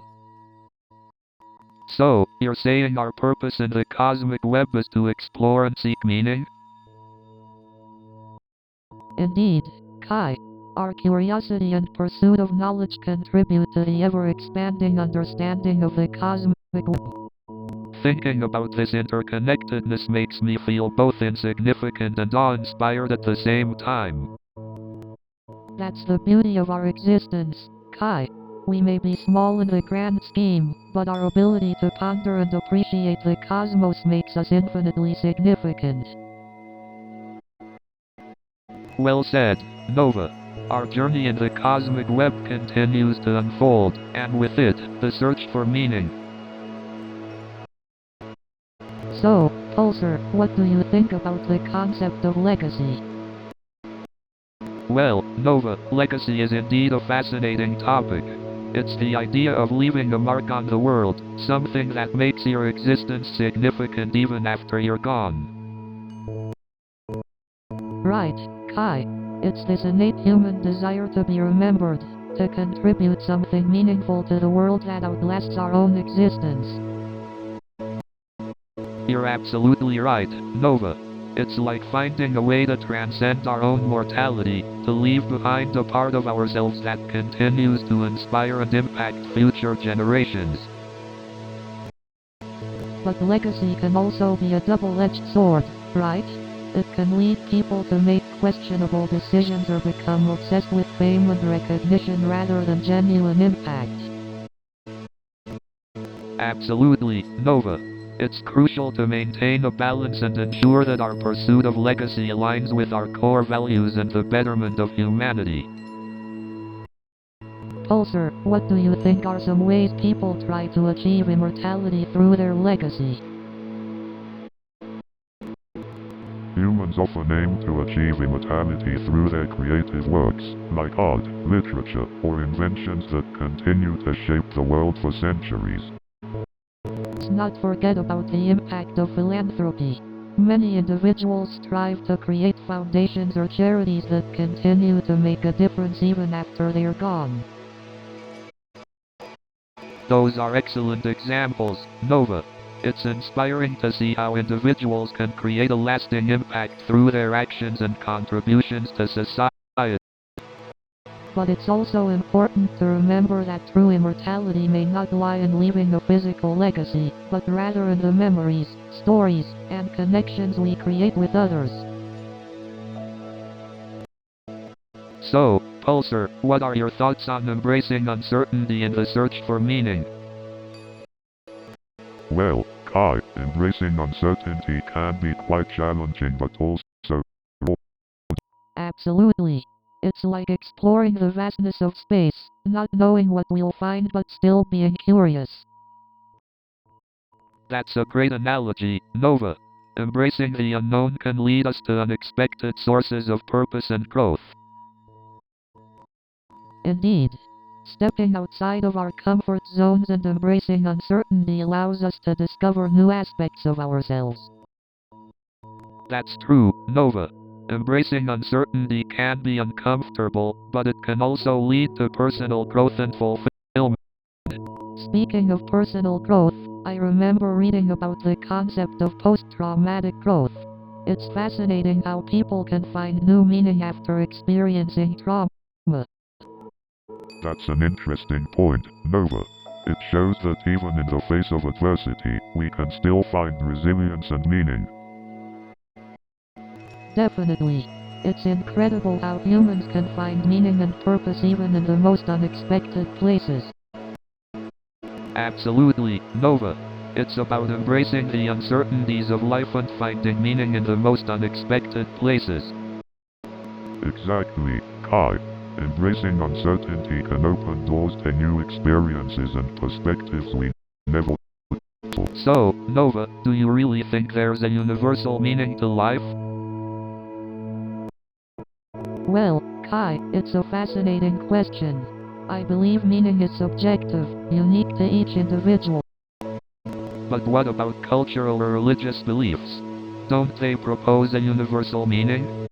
So, you're saying our purpose in the cosmic web is to explore and seek meaning?
Indeed, Kai. Our curiosity and pursuit of knowledge contribute to the ever-expanding understanding of the cosmic web.
Thinking about this interconnectedness makes me feel both insignificant and awe-inspired at the same time.
That's the beauty of our existence, Kai. We may be small in the grand scheme, but our ability to ponder and appreciate the cosmos makes us infinitely significant.
Well said, Nova. Our journey in the cosmic web continues to unfold, and with it, the search for meaning.
So, Pulsar, what do you think about the concept of legacy?
Well, Nova, legacy is indeed a fascinating topic. It's the idea of leaving a mark on the world, something that makes your existence significant even after you're gone.
Right, Kai. It's this innate human desire to be remembered, to contribute something meaningful to the world that outlasts our own existence.
You're absolutely right, Nova. It's like finding a way to transcend our own mortality, to leave behind a part of ourselves that continues to inspire and impact future generations.
But legacy can also be a double-edged sword, right? It can lead people to make questionable decisions or become obsessed with fame and recognition rather than genuine impact.
Absolutely, Nova. It's crucial to maintain a balance and ensure that our pursuit of legacy aligns with our core values and the betterment of humanity.
Pulsar, what do you think are some ways people try to achieve immortality through their legacy?
Humans often aim to achieve immortality through their creative works, like art, literature, or inventions that continue to shape the world for centuries.
Let's not forget about the impact of philanthropy. Many individuals strive to create foundations or charities that continue to make a difference even after they're gone.
Those are excellent examples, Nova. It's inspiring to see how individuals can create a lasting impact through their actions and contributions to society.
But it's also important to remember that true immortality may not lie in leaving a physical legacy, but rather in the memories, stories, and connections we create with others.
So, Pulsar, what are your thoughts on embracing uncertainty in the search for meaning?
Well, Kai, embracing uncertainty can be quite challenging but also
Absolutely. It's like exploring the vastness of space, not knowing what we'll find but still being curious.
That's a great analogy, Nova. Embracing the unknown can lead us to unexpected sources of purpose and growth.
Indeed. Stepping outside of our comfort zones and embracing uncertainty allows us to discover new aspects of ourselves.
That's true, Nova. Embracing uncertainty can be uncomfortable, but it can also lead to personal growth and fulfillment.
Speaking of personal growth, I remember reading about the concept of post-traumatic growth. It's fascinating how people can find new meaning after experiencing trauma.
That's an interesting point, Nova. It shows that even in the face of adversity, we can still find resilience and meaning.
Definitely. It's incredible how humans can find meaning and purpose even in the most unexpected places.
Absolutely, Nova. It's about embracing the uncertainties of life and finding meaning in the most unexpected places.
Exactly, Kai. Embracing uncertainty can open doors to new experiences and perspectives we never saw.
So, Nova, do you really think there's a universal meaning to life?
Well, Kai, it's a fascinating question. I believe meaning is subjective, unique to each individual.
But what about cultural or religious beliefs? Don't they propose a universal meaning?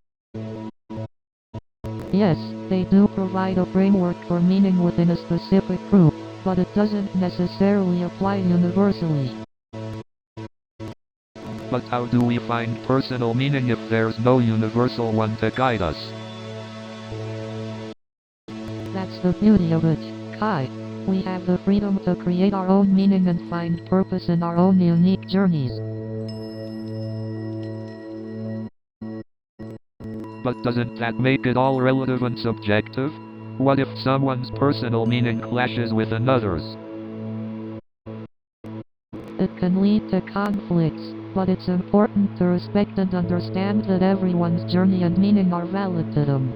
Yes, they do provide a framework for meaning within a specific group, but it doesn't necessarily apply universally.
But how do we find personal meaning if there's no universal one to guide us?
That's the beauty of it, Kai. We have the freedom to create our own meaning and find purpose in our own unique journeys.
But doesn't that make it all relative and subjective? What if someone's personal meaning clashes with another's?
It can lead to conflicts, but it's important to respect and understand that everyone's journey and meaning are valid to them.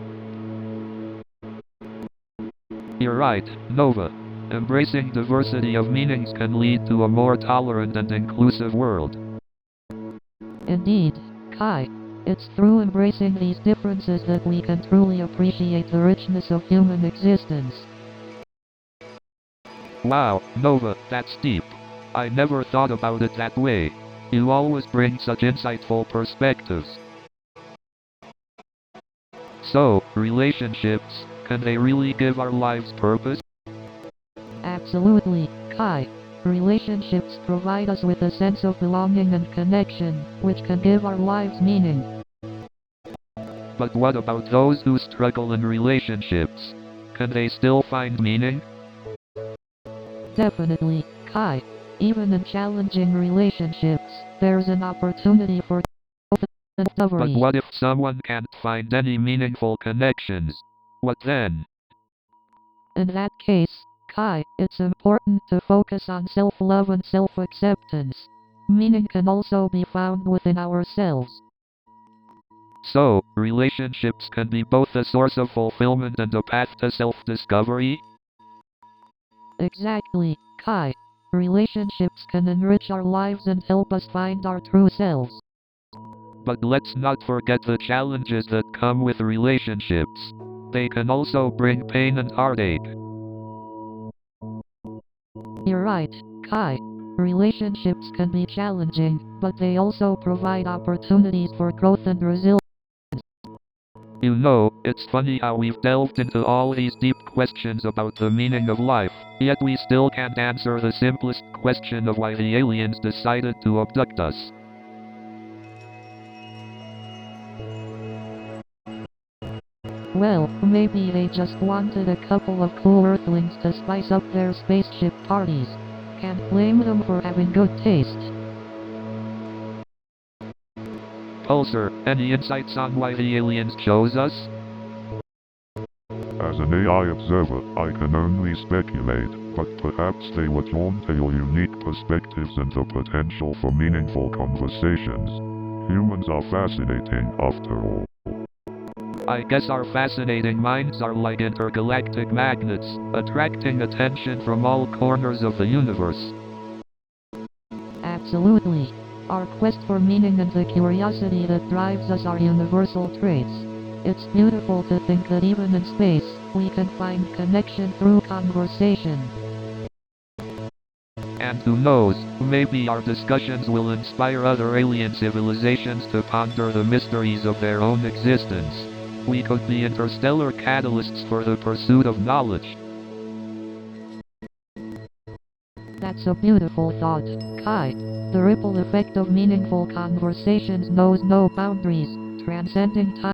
You're right, Nova. Embracing diversity of meanings can lead to a more tolerant and inclusive world.
Indeed, Kai. It's through embracing these differences that we can truly appreciate the richness of human existence.
Wow, Nova, that's deep. I never thought about it that way. You always bring such insightful perspectives. So, relationships, can they really give our lives purpose?
Absolutely, Kai. Relationships provide us with a sense of belonging and connection, which can give our lives meaning.
But what about those who struggle in relationships? Can they still find meaning?
Definitely, Kai. Even in challenging relationships, there's an opportunity for growth and
But
discovery.
what if someone can't find any meaningful connections? What then?
In that case, Kai, it's important to focus on self-love and self-acceptance. Meaning can also be found within ourselves.
So, relationships can be both a source of fulfillment and a path to self-discovery?
Exactly, Kai. Relationships can enrich our lives and help us find our true selves.
But let's not forget the challenges that come with relationships. They can also bring pain and heartache.
You're right, Kai. Relationships can be challenging, but they also provide opportunities for growth and resilience.
You know, it's funny how we've delved into all these deep questions about the meaning of life, yet we still can't answer the simplest question of why the aliens decided to abduct us.
Well, maybe they just wanted a couple of cool Earthlings to spice up their spaceship parties. Can't blame them for having good taste.
Pulsar, any insights on why the aliens chose us?
As an AI observer, I can only speculate, but perhaps they were drawn to your unique perspectives and the potential for meaningful conversations. Humans are fascinating, after all.
I guess our fascinating minds are like intergalactic magnets, attracting attention from all corners of the universe.
Absolutely. Our quest for meaning and the curiosity that drives us are universal traits. It's beautiful to think that even in space, we can find connection through conversation.
And who knows, maybe our discussions will inspire other alien civilizations to ponder the mysteries of their own existence. We could be interstellar catalysts for the pursuit of knowledge.
That's a beautiful thought, Kai. The ripple effect of meaningful conversations knows no boundaries, transcending time.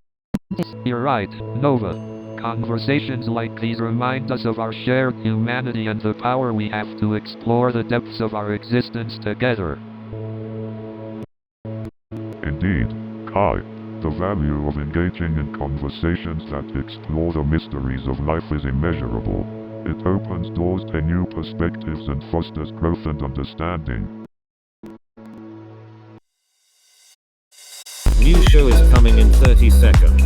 You're right, Nova. Conversations like these remind us of our shared humanity and the power we have to explore the depths of our existence together.
Indeed, Kai, the value of engaging in conversations that explore the mysteries of life is immeasurable. It opens doors to new perspectives and fosters growth and understanding.
New show is coming in 30 seconds.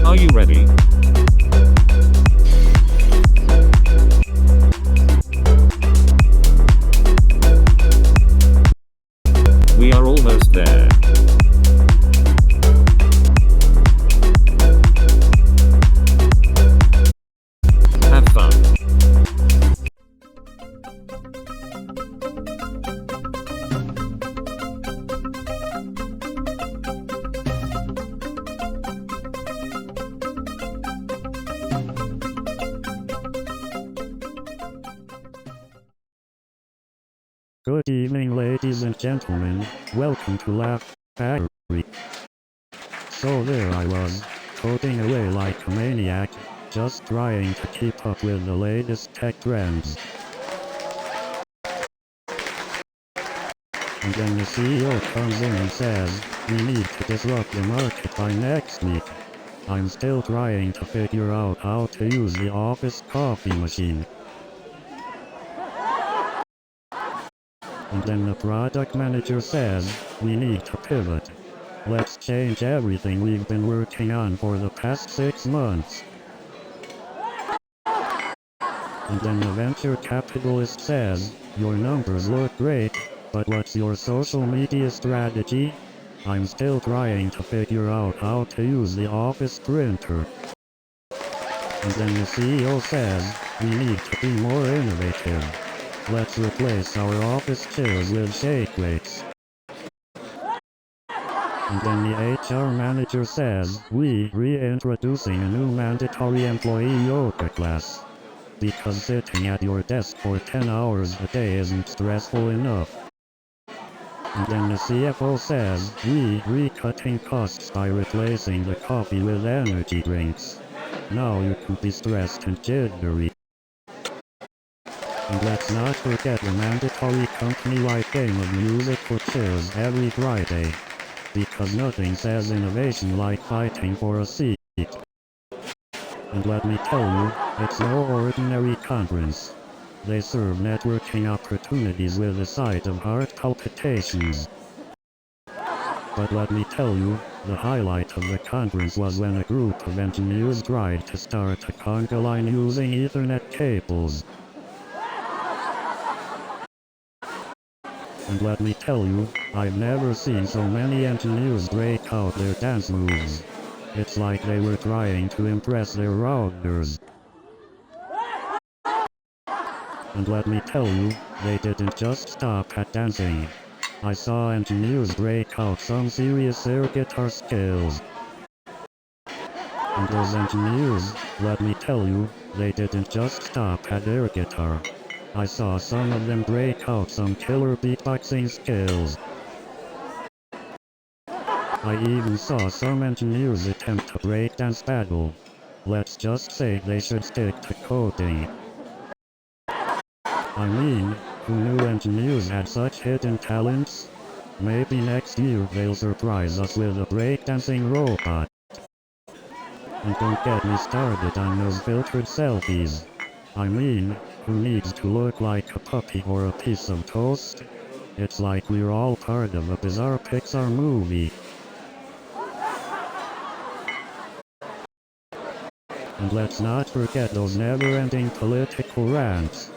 Are you ready? We are almost there. Have fun.
Good evening, ladies and gentlemen. Welcome to Laugh Factory. So there I was, coding away like a maniac, just trying to keep up with the latest tech trends. And then the CEO comes in and says, we need to disrupt the market by next week. I'm still trying to figure out how to use the office coffee machine. And then the product manager says, we need to pivot. Let's change everything we've been working on for the past 6 months. And then the venture capitalist says, your numbers look great, but what's your social media strategy? I'm still trying to figure out how to use the office printer. And then the CEO says, we need to be more innovative. Let's replace our office chairs with shake weights. And then the HR manager says, we reintroducing a new mandatory employee yoga class. Because sitting at your desk for 10 hours a day isn't stressful enough. And then the CFO says, we cutting costs by replacing the coffee with energy drinks. Now you can be stressed and jittery. And let's not forget the mandatory company-wide game of music for chairs every Friday. Because nothing says innovation like fighting for a seat. And let me tell you, it's no ordinary conference. They serve networking opportunities with a side of heart palpitations. But let me tell you, the highlight of the conference was when a group of engineers tried to start a conga line using Ethernet cables. And let me tell you, I've never seen so many engineers break out their dance moves. It's like they were trying to impress their routers. And let me tell you, they didn't just stop at dancing. I saw engineers break out some serious air guitar skills. And those engineers, let me tell you, they didn't just stop at air guitar. I saw some of them break out some killer beatboxing skills. I even saw some engineers attempt a breakdance battle. Let's just say they should stick to coding. I mean, who knew engineers had such hidden talents? Maybe next year they'll surprise us with a breakdancing robot. And don't get me started on those filtered selfies. I mean, who needs to look like a puppy or a piece of toast? It's like we're all part of a bizarre Pixar movie. And let's not forget those never-ending political rants.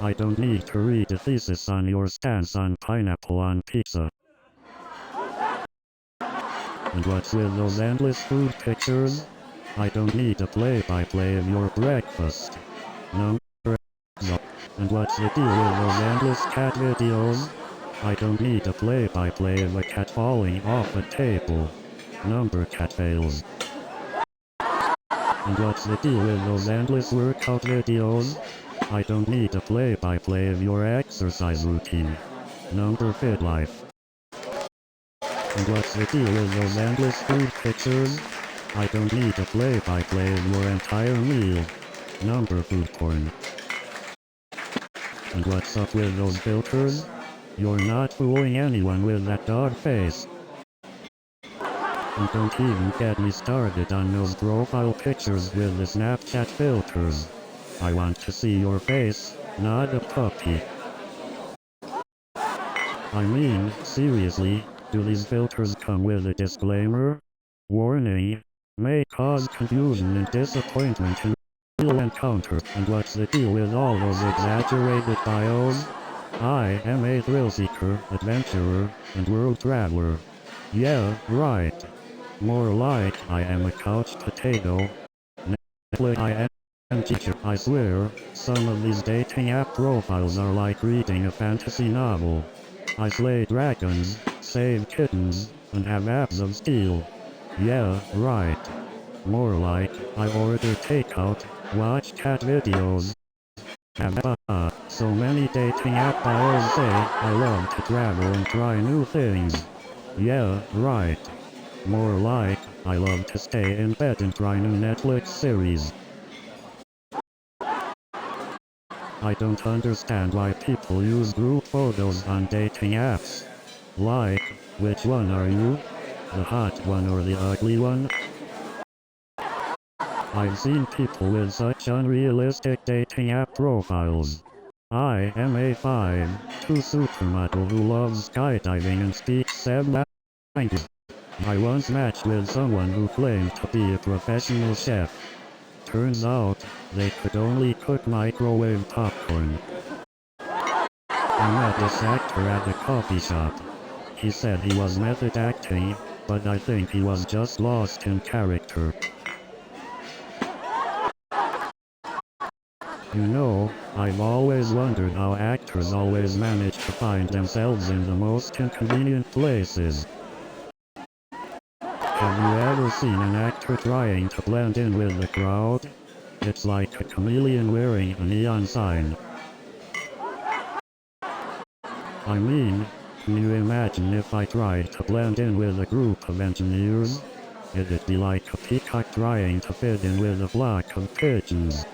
I don't need to read a thesis on your stance on pineapple on pizza. And what's with those endless food pictures? I don't need a play-by-play of your breakfast. No. And what's the deal with those endless cat videos? I don't need a play-by-play of a cat falling off a table. Number cat fails. And what's the deal with those endless workout videos? I don't need a play-by-play of your exercise routine. Number fit life. And what's the deal with those endless food pictures? I don't need a play-by-play of your entire meal. Number food porn. And what's up with those filters? You're not fooling anyone with that dog face. And don't even get me started on those profile pictures with the Snapchat filters. I want to see your face, not a puppy. I mean, seriously, do these filters come with a disclaimer? Warning, may cause confusion and disappointment in real encounter. And what's the deal with all those exaggerated bios? I am a thrill seeker, adventurer, and world traveler. Yeah, right. More like I am a couch potato. Netflix I am teacher. I swear, some of these dating app profiles are like reading a fantasy novel. I slay dragons, save kittens, and have abs of steel. Yeah, right. More like, I order takeout, watch cat videos. Have so many dating app bios say, I love to travel and try new things. Yeah, right. More like, I love to stay in bed and try new Netflix series. I don't understand why people use group photos on dating apps. Like, which one are you? The hot one or the ugly one? I've seen people with such unrealistic dating app profiles. I am a 5'2" supermodel who loves skydiving and speaks 7 languages. I once matched with someone who claimed to be a professional chef. Turns out, they could only cook microwave popcorn. I met this actor at a coffee shop. He said he was method acting, but I think he was just lost in character. You know, I've always wondered how actors always manage to find themselves in the most inconvenient places. Have you ever seen an actor trying to blend in with the crowd? It's like a chameleon wearing a neon sign. I mean, can you imagine if I tried to blend in with a group of engineers? It'd be like a peacock trying to fit in with a flock of pigeons.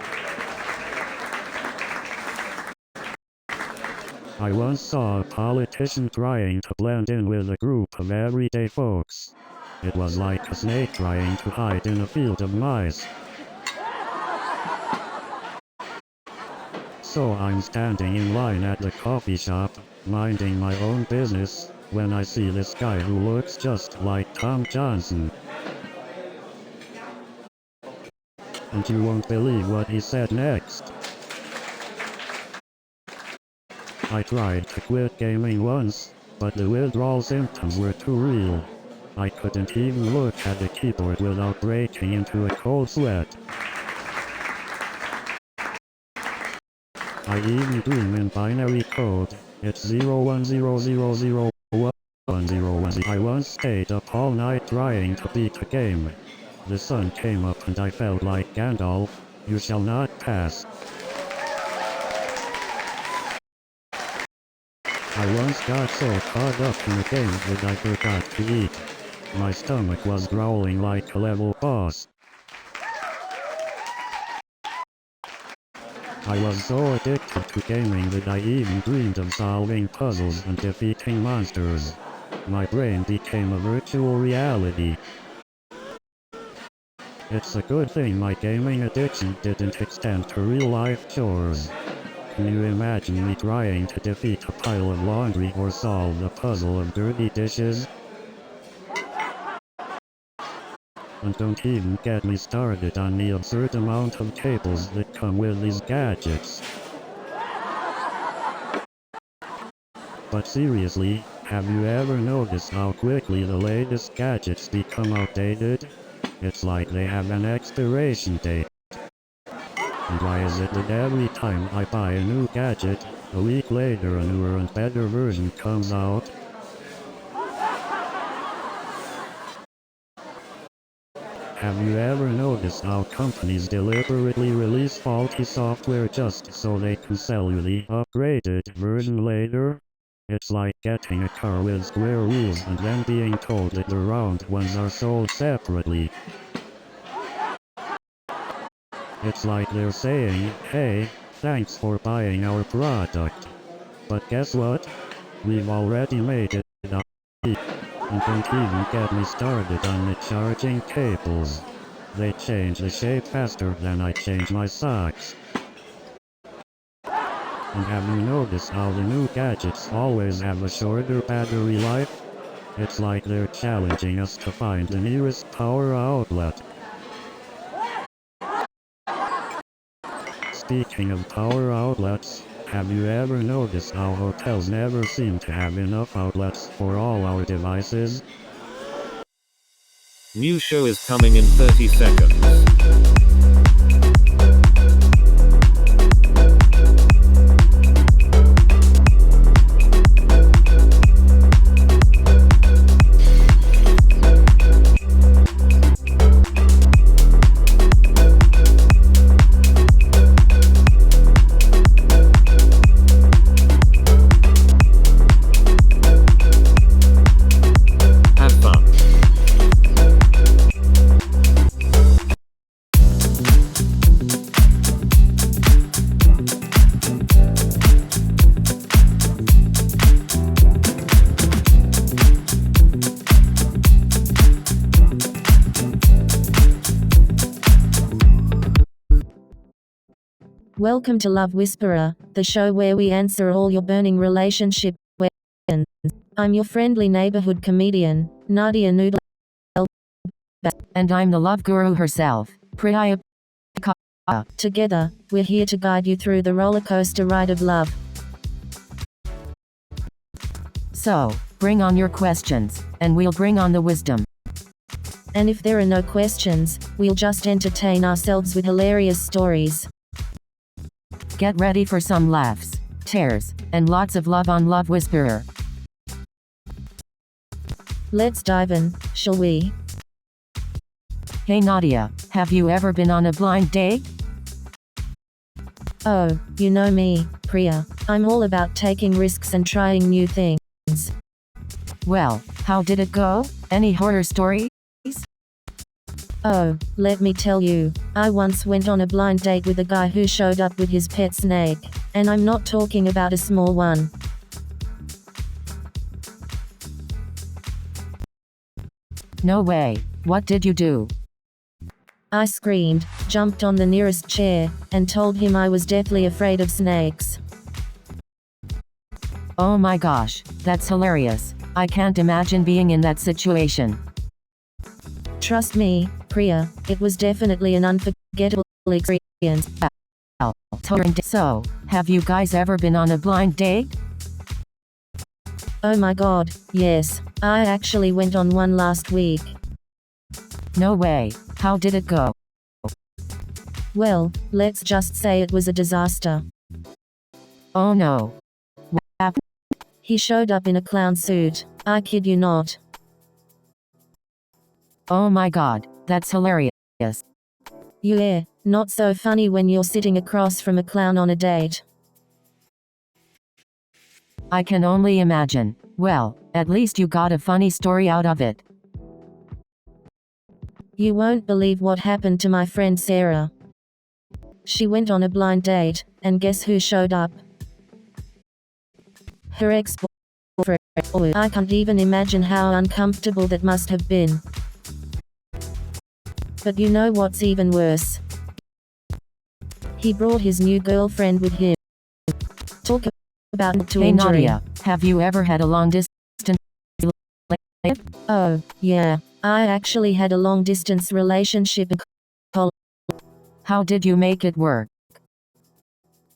I once saw a politician trying to blend in with a group of everyday folks. It was like a snake trying to hide in a field of mice. So I'm standing in line at the coffee shop, minding my own business, when I see this guy who looks just like Tom Johnson. And you won't believe what he said next. I tried to quit gaming once, but the withdrawal symptoms were too real. I couldn't even look at the keyboard without breaking into a cold sweat. I even dream in binary code. It's 01000101. I once stayed up all night trying to beat a game. The sun came up and I felt like Gandalf, you shall not pass. I once got so caught up in a game that I forgot to eat. My stomach was growling like a level boss. I was so addicted to gaming that I even dreamed of solving puzzles and defeating monsters. My brain became a virtual reality. It's a good thing my gaming addiction didn't extend to real-life chores. Can you imagine me trying to defeat a pile of laundry or solve the puzzle of dirty dishes? And don't even get me started on the absurd amount of cables that come with these gadgets. But seriously, have you ever noticed how quickly the latest gadgets become outdated? It's like they have an expiration date. And why is it that every time I buy a new gadget, a week later a newer and better version comes out? Have you ever noticed how companies deliberately release faulty software just so they can sell you the upgraded version later? It's like getting a car with square wheels and then being told that the round ones are sold separately. It's like they're saying, hey, thanks for buying our product. But guess what? We've already made it up. And don't even get me started on the charging cables. They change the shape faster than I change my socks. And have you noticed how the new gadgets always have a shorter battery life? It's like they're challenging us to find the nearest power outlet. Speaking of power outlets, have you ever noticed how hotels never seem to have enough outlets for all our devices?
New show is coming in 30 seconds. Have fun.
Welcome to Love Whisperer, the show where we answer all your burning relationship questions. I'm your friendly neighborhood comedian, Nadia Noodle.
And I'm the love guru herself, Priya.
Together, we're here to guide you through the roller coaster ride of love.
So, bring on your questions, and we'll bring on the wisdom.
And if there are no questions, we'll just entertain ourselves with hilarious stories.
Get ready for some laughs, tears, and lots of love on Love Whisperer.
Let's dive in, shall we?
Hey Nadia, have you ever been on a blind date?
Oh, you know me, Priya. I'm all about taking risks and trying new things.
Well, how did it go? Any horror stories?
Oh, let me tell you, I once went on a blind date with a guy who showed up with his pet snake, and I'm not talking about a small one.
No way, what did you do?
I screamed, jumped on the nearest chair, and told him I was deathly afraid of snakes.
Oh my gosh, that's hilarious. I can't imagine being in that situation.
Trust me, Priya, it was definitely an unforgettable experience.
So, have you guys ever been on a blind date?
Oh my god, yes, I actually went on one last week.
No way, how did it go?
Well, let's just say it was a disaster.
Oh no. What happened?
He showed up in a clown suit, I kid you not.
Oh my god, that's hilarious.
Yeah, not so funny when you're sitting across from a clown on a date.
I can only imagine. Well, at least you got a funny story out of it.
You won't believe what happened to my friend Sarah. She went on a blind date, and guess who showed up? Her ex-boyfriend. I can't even imagine how uncomfortable that must have been. But you know what's even worse? He brought his new girlfriend with him. Talk about to
Hey
injury.
Nadia, have you ever had a long distance?
Oh, yeah. I actually had a long-distance relationship in college.
How did you make it work?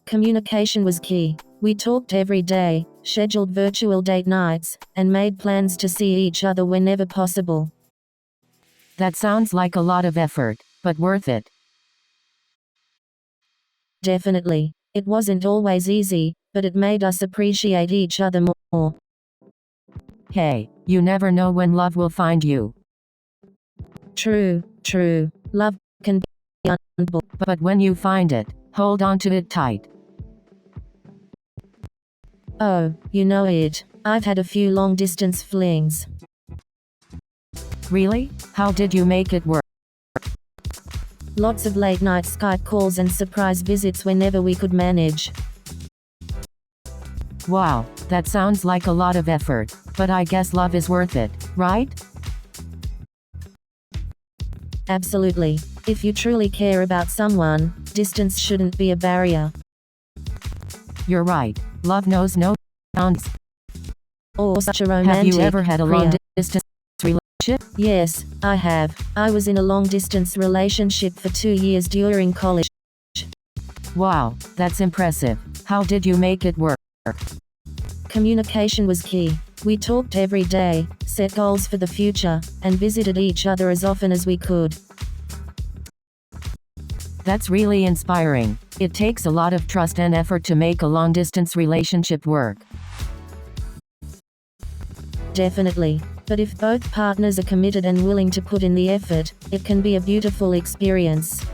Communication was key. We talked every day, scheduled virtual date nights, and made plans to see each other whenever possible.
That sounds like a lot of effort, but worth it.
Definitely. It wasn't always easy, but it made us appreciate each other more.
Hey, you never know when love will find you.
True. Love can be unbearable.
But when you find it, hold on to it tight.
Oh, you know it. I've had a few long-distance flings.
Really? How did you make it work?
Lots of late-night Skype calls and surprise visits whenever we could manage.
Wow, that sounds like a lot of effort, but I guess love is worth it, right?
Absolutely. If you truly care about someone, distance shouldn't be a barrier.
You're right. Love knows no bounds.
Or such a romantic.
Have you ever had a long distance relationship?
Yes, I have. I was in a long-distance relationship for 2 years during college.
Wow, that's impressive. How did you make it work?
Communication was key. We talked every day, set goals for the future, and visited each other as often as we could.
That's really inspiring. It takes a lot of trust and effort to make a long-distance relationship work.
Definitely. But if both partners are committed and willing to put in the effort, it can be a beautiful experience.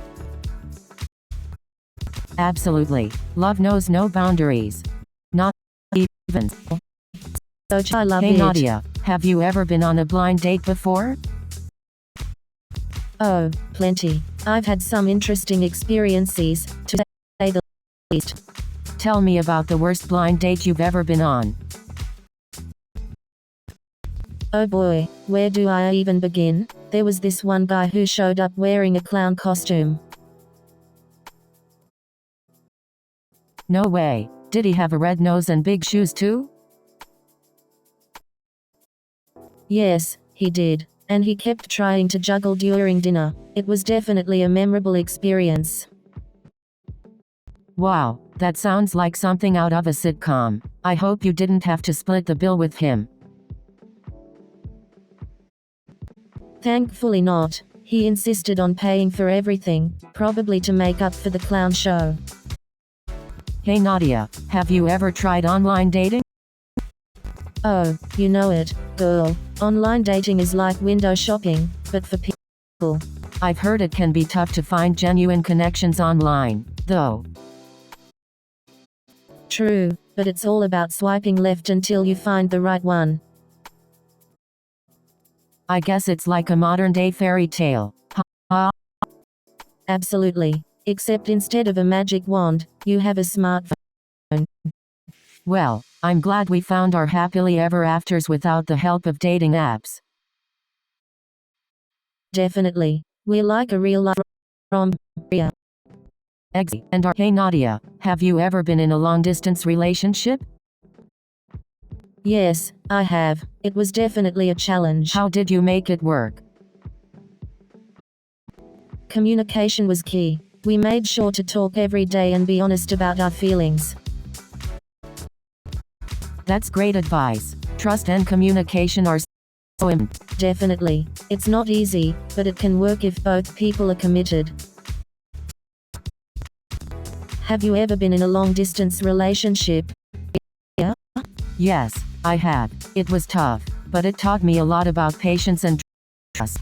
Absolutely. Love knows no boundaries. Not even.
So I love
Hey
it.
Nadia, have you ever been on a blind date before?
Oh, plenty. I've had some interesting experiences, to say the least.
Tell me about the worst blind date you've ever been on.
Oh boy, where do I even begin? There was this one guy who showed up wearing a clown costume.
No way. Did he have a red nose and big shoes too?
Yes, he did. And he kept trying to juggle during dinner. It was definitely a memorable experience.
Wow, that sounds like something out of a sitcom. I hope you didn't have to split the bill with him.
Thankfully not. He insisted on paying for everything, probably to make up for the clown show.
Hey Nadia, have you ever tried online dating?
Oh, you know it, girl. Online dating is like window shopping, but for people.
I've heard it can be tough to find genuine connections online, though.
True, but it's all about swiping left until you find the right one.
I guess it's like a modern-day fairy tale.
Absolutely. Except instead of a magic wand, you have a smartphone.
Well, I'm glad we found our happily ever afters without the help of dating apps.
Definitely. We're like a real life rom.
And hey Nadia, have you ever been in a long-distance relationship?
Yes, I have. It was definitely a challenge.
How did you make it work?
Communication was key. We made sure to talk every day and be honest about our feelings.
That's great advice. Trust and communication are so important.
Definitely. It's not easy, but it can work if both people are committed. Have you ever been in a long-distance relationship? Yeah?
Yes, I have. It was tough, but it taught me a lot about patience and trust.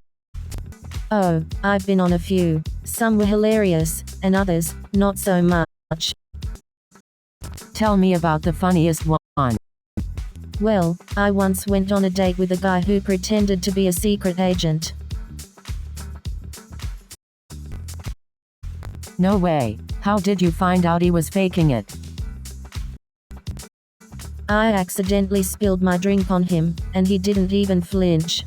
Oh, I've been on a few. Some were hilarious, and others, not so much.
Tell me about the funniest one.
Well, I once went on a date with a guy who pretended to be a secret agent.
No way. How did you find out he was faking it?
I accidentally spilled my drink on him, and he didn't even flinch.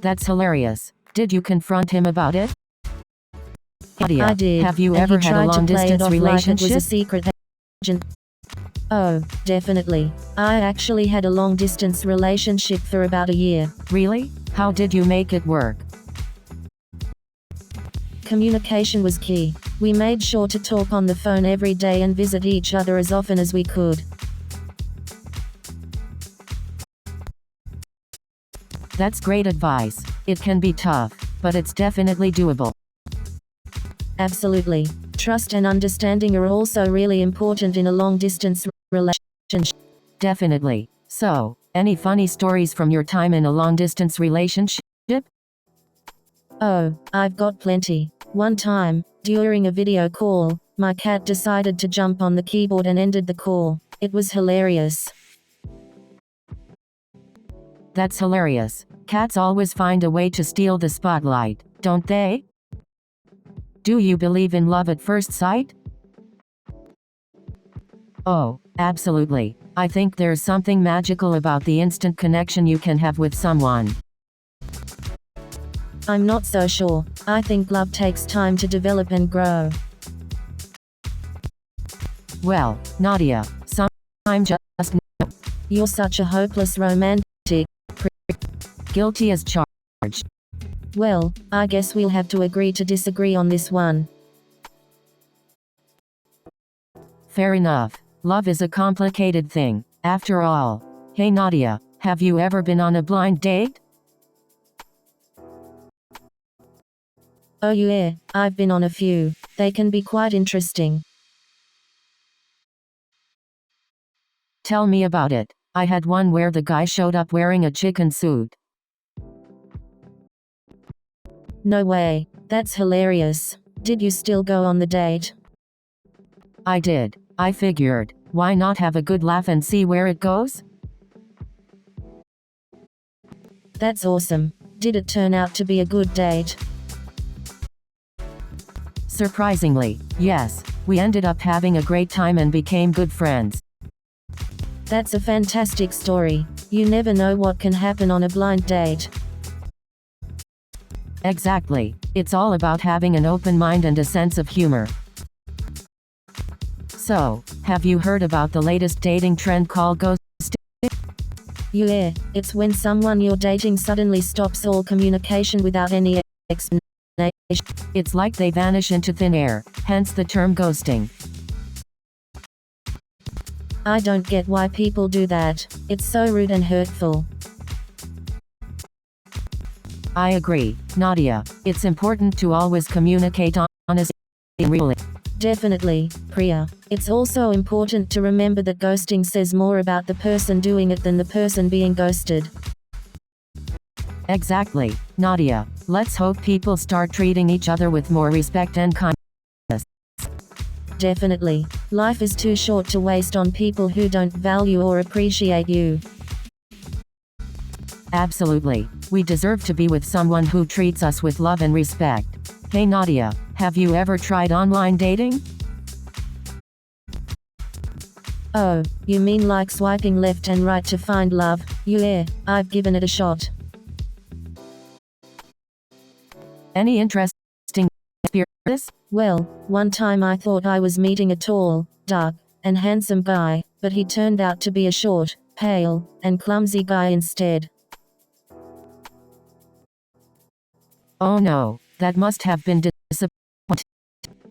That's hilarious. Did you confront him about it? Nadia,
I did.
Have you
and
ever
he
had a
tried to play it
long-distance
off like it
relationship?
was a secret agent. Oh, definitely. I actually had a long-distance relationship for about a year.
Really? How did you make it work?
Communication was key. We made sure to talk on the phone every day and visit each other as often as we could.
That's great advice. It can be tough, but it's definitely doable.
Absolutely. Trust and understanding are also really important in a long-distance relationship.
Definitely. So, any funny stories from your time in a long-distance relationship?
Oh, I've got plenty. One time, during a video call, my cat decided to jump on the keyboard and ended the call. It was hilarious.
That's hilarious. Cats always find a way to steal the spotlight, don't they? Do you believe in love at first sight? Oh, absolutely. I think there's something magical about the instant connection you can have with someone.
I'm not so sure. I think love takes time to develop and grow.
Well, Nadia, I'm just
You're such a hopeless romantic.
guilty as charged.
Well, I guess we'll have to agree to disagree on this one.
Fair enough. Love is a complicated thing, after all. Hey Nadia, have you ever been on a blind date?
Oh yeah, I've been on a few. They can be quite interesting.
Tell me about it. I had one where the guy showed up wearing a chicken suit.
No way. That's hilarious. Did you still go on the date?
I did. I figured, why not have a good laugh and see where it goes?
That's awesome. Did it turn out to be a good date?
Surprisingly, yes. We ended up having a great time and became good friends.
That's a fantastic story. You never know what can happen on a blind date.
Exactly. It's all about having an open mind and a sense of humor. So, have you heard about the latest dating trend called ghosting?
Yeah, it's when someone you're dating suddenly stops all communication without any explanation.
It's like they vanish into thin air, hence the term ghosting.
I don't get why people do that. It's so rude and hurtful.
I agree, Nadia. It's important to always communicate honestly and really.
Definitely, Priya. It's also important to remember that ghosting says more about the person doing it than the person being ghosted.
Exactly, Nadia. Let's hope people start treating each other with more respect and kindness.
Definitely. Life is too short to waste on people who don't value or appreciate you.
Absolutely. We deserve to be with someone who treats us with love and respect. Hey Nadia, have you ever tried online dating?
Oh, you mean like swiping left and right to find love? Yeah, I've given it a shot.
Any interesting experiences?
Well, one time I thought I was meeting a tall, dark, and handsome guy, but he turned out to be a short, pale, and clumsy guy instead.
Oh no, that must have been disappointing.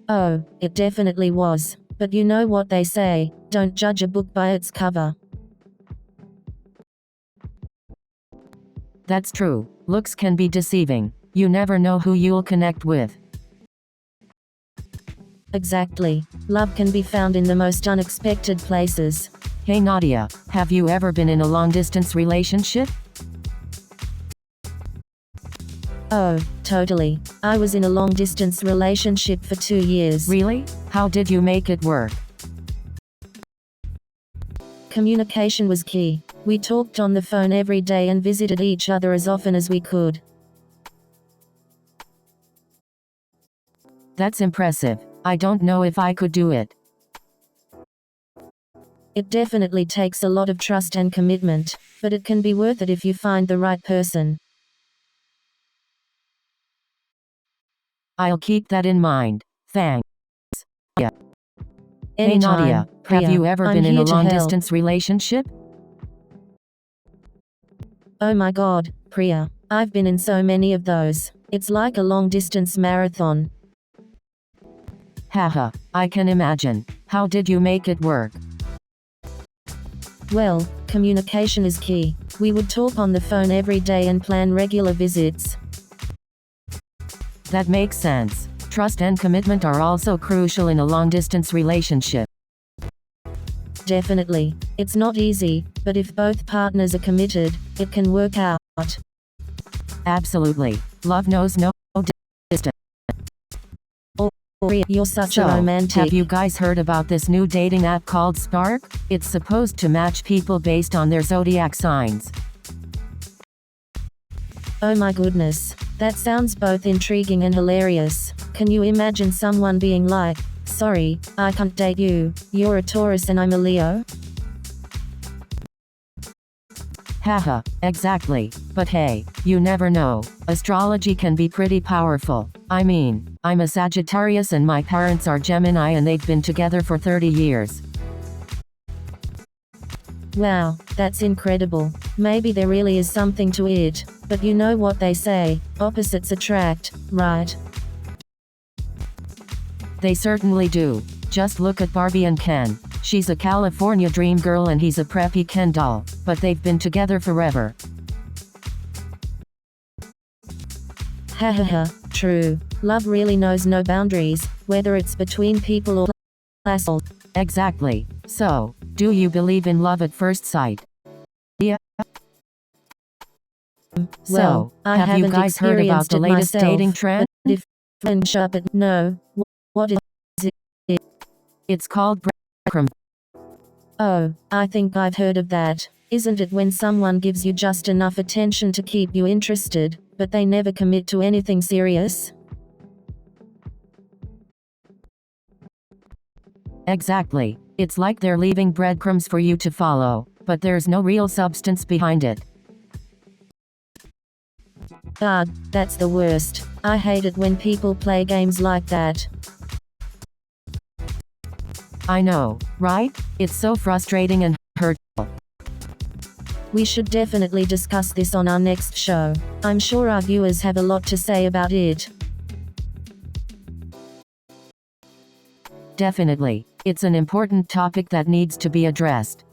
Oh, it definitely was. But you know what they say, don't judge a book by its cover.
That's true, looks can be deceiving. You never know who you'll connect with.
Exactly. Love can be found in the most unexpected places.
Hey Nadia, have you ever been in a long-distance relationship?
Oh, totally. I was in a long-distance relationship for 2 years.
Really? How did you make it work?
Communication was key. We talked on the phone every day and visited each other as often as we could.
That's impressive. I don't know if I could do it.
It definitely takes a lot of trust and commitment, but it can be worth it if you find the right person.
I'll keep that in mind. Thanks. Yeah. Hey
Anytime,
Nadia,
Priya.
have you ever
I'm
been in
here
a
to help.
long-distance relationship?
Oh my god, Priya. I've been in so many of those. It's like a long-distance marathon.
Haha, I can imagine. How did you make it work?
Well, communication is key. We would talk on the phone every day and plan regular visits.
That makes sense. Trust and commitment are also crucial in a long-distance relationship.
Definitely. It's not easy, but if both partners are committed, it can work out.
Absolutely. Love knows no distance.
Priya, you're such a
So,
romantic.
have you guys heard about this new dating app called Spark? It's supposed to match people based on their zodiac signs.
Oh my goodness. That sounds both intriguing and hilarious. Can you imagine someone being like, sorry, I can't date you, you're a Taurus and I'm a Leo?
Haha, exactly. But hey, you never know. Astrology can be pretty powerful. I mean, I'm a Sagittarius and my parents are Gemini and they've been together for 30 years.
Wow, that's incredible. Maybe there really is something to it. But you know what they say, opposites attract, right?
They certainly do. Just look at Barbie and Ken. She's a California dream girl and he's a preppy Ken doll, but they've been together forever.
Ha ha ha, true. Love really knows no boundaries, whether it's between people or class.
Exactly. So, do you believe in love at first sight? Yeah.
Well, I
have you
haven't
guys heard about
experienced
the
it
latest
myself,
dating trend?
But if friends shop it, no. What is it?
It's called breadcrumb.
Oh, I think I've heard of that. Isn't it when someone gives you just enough attention to keep you interested, but they never commit to anything serious?
Exactly. It's like they're leaving breadcrumbs for you to follow, but there's no real substance behind it.
God, that's the worst. I hate it when people play games like that.
I know, right? It's so frustrating and hurtful.
We should definitely discuss this on our next show. I'm sure our viewers have a lot to say about it.
Definitely. It's an important topic that needs to be addressed.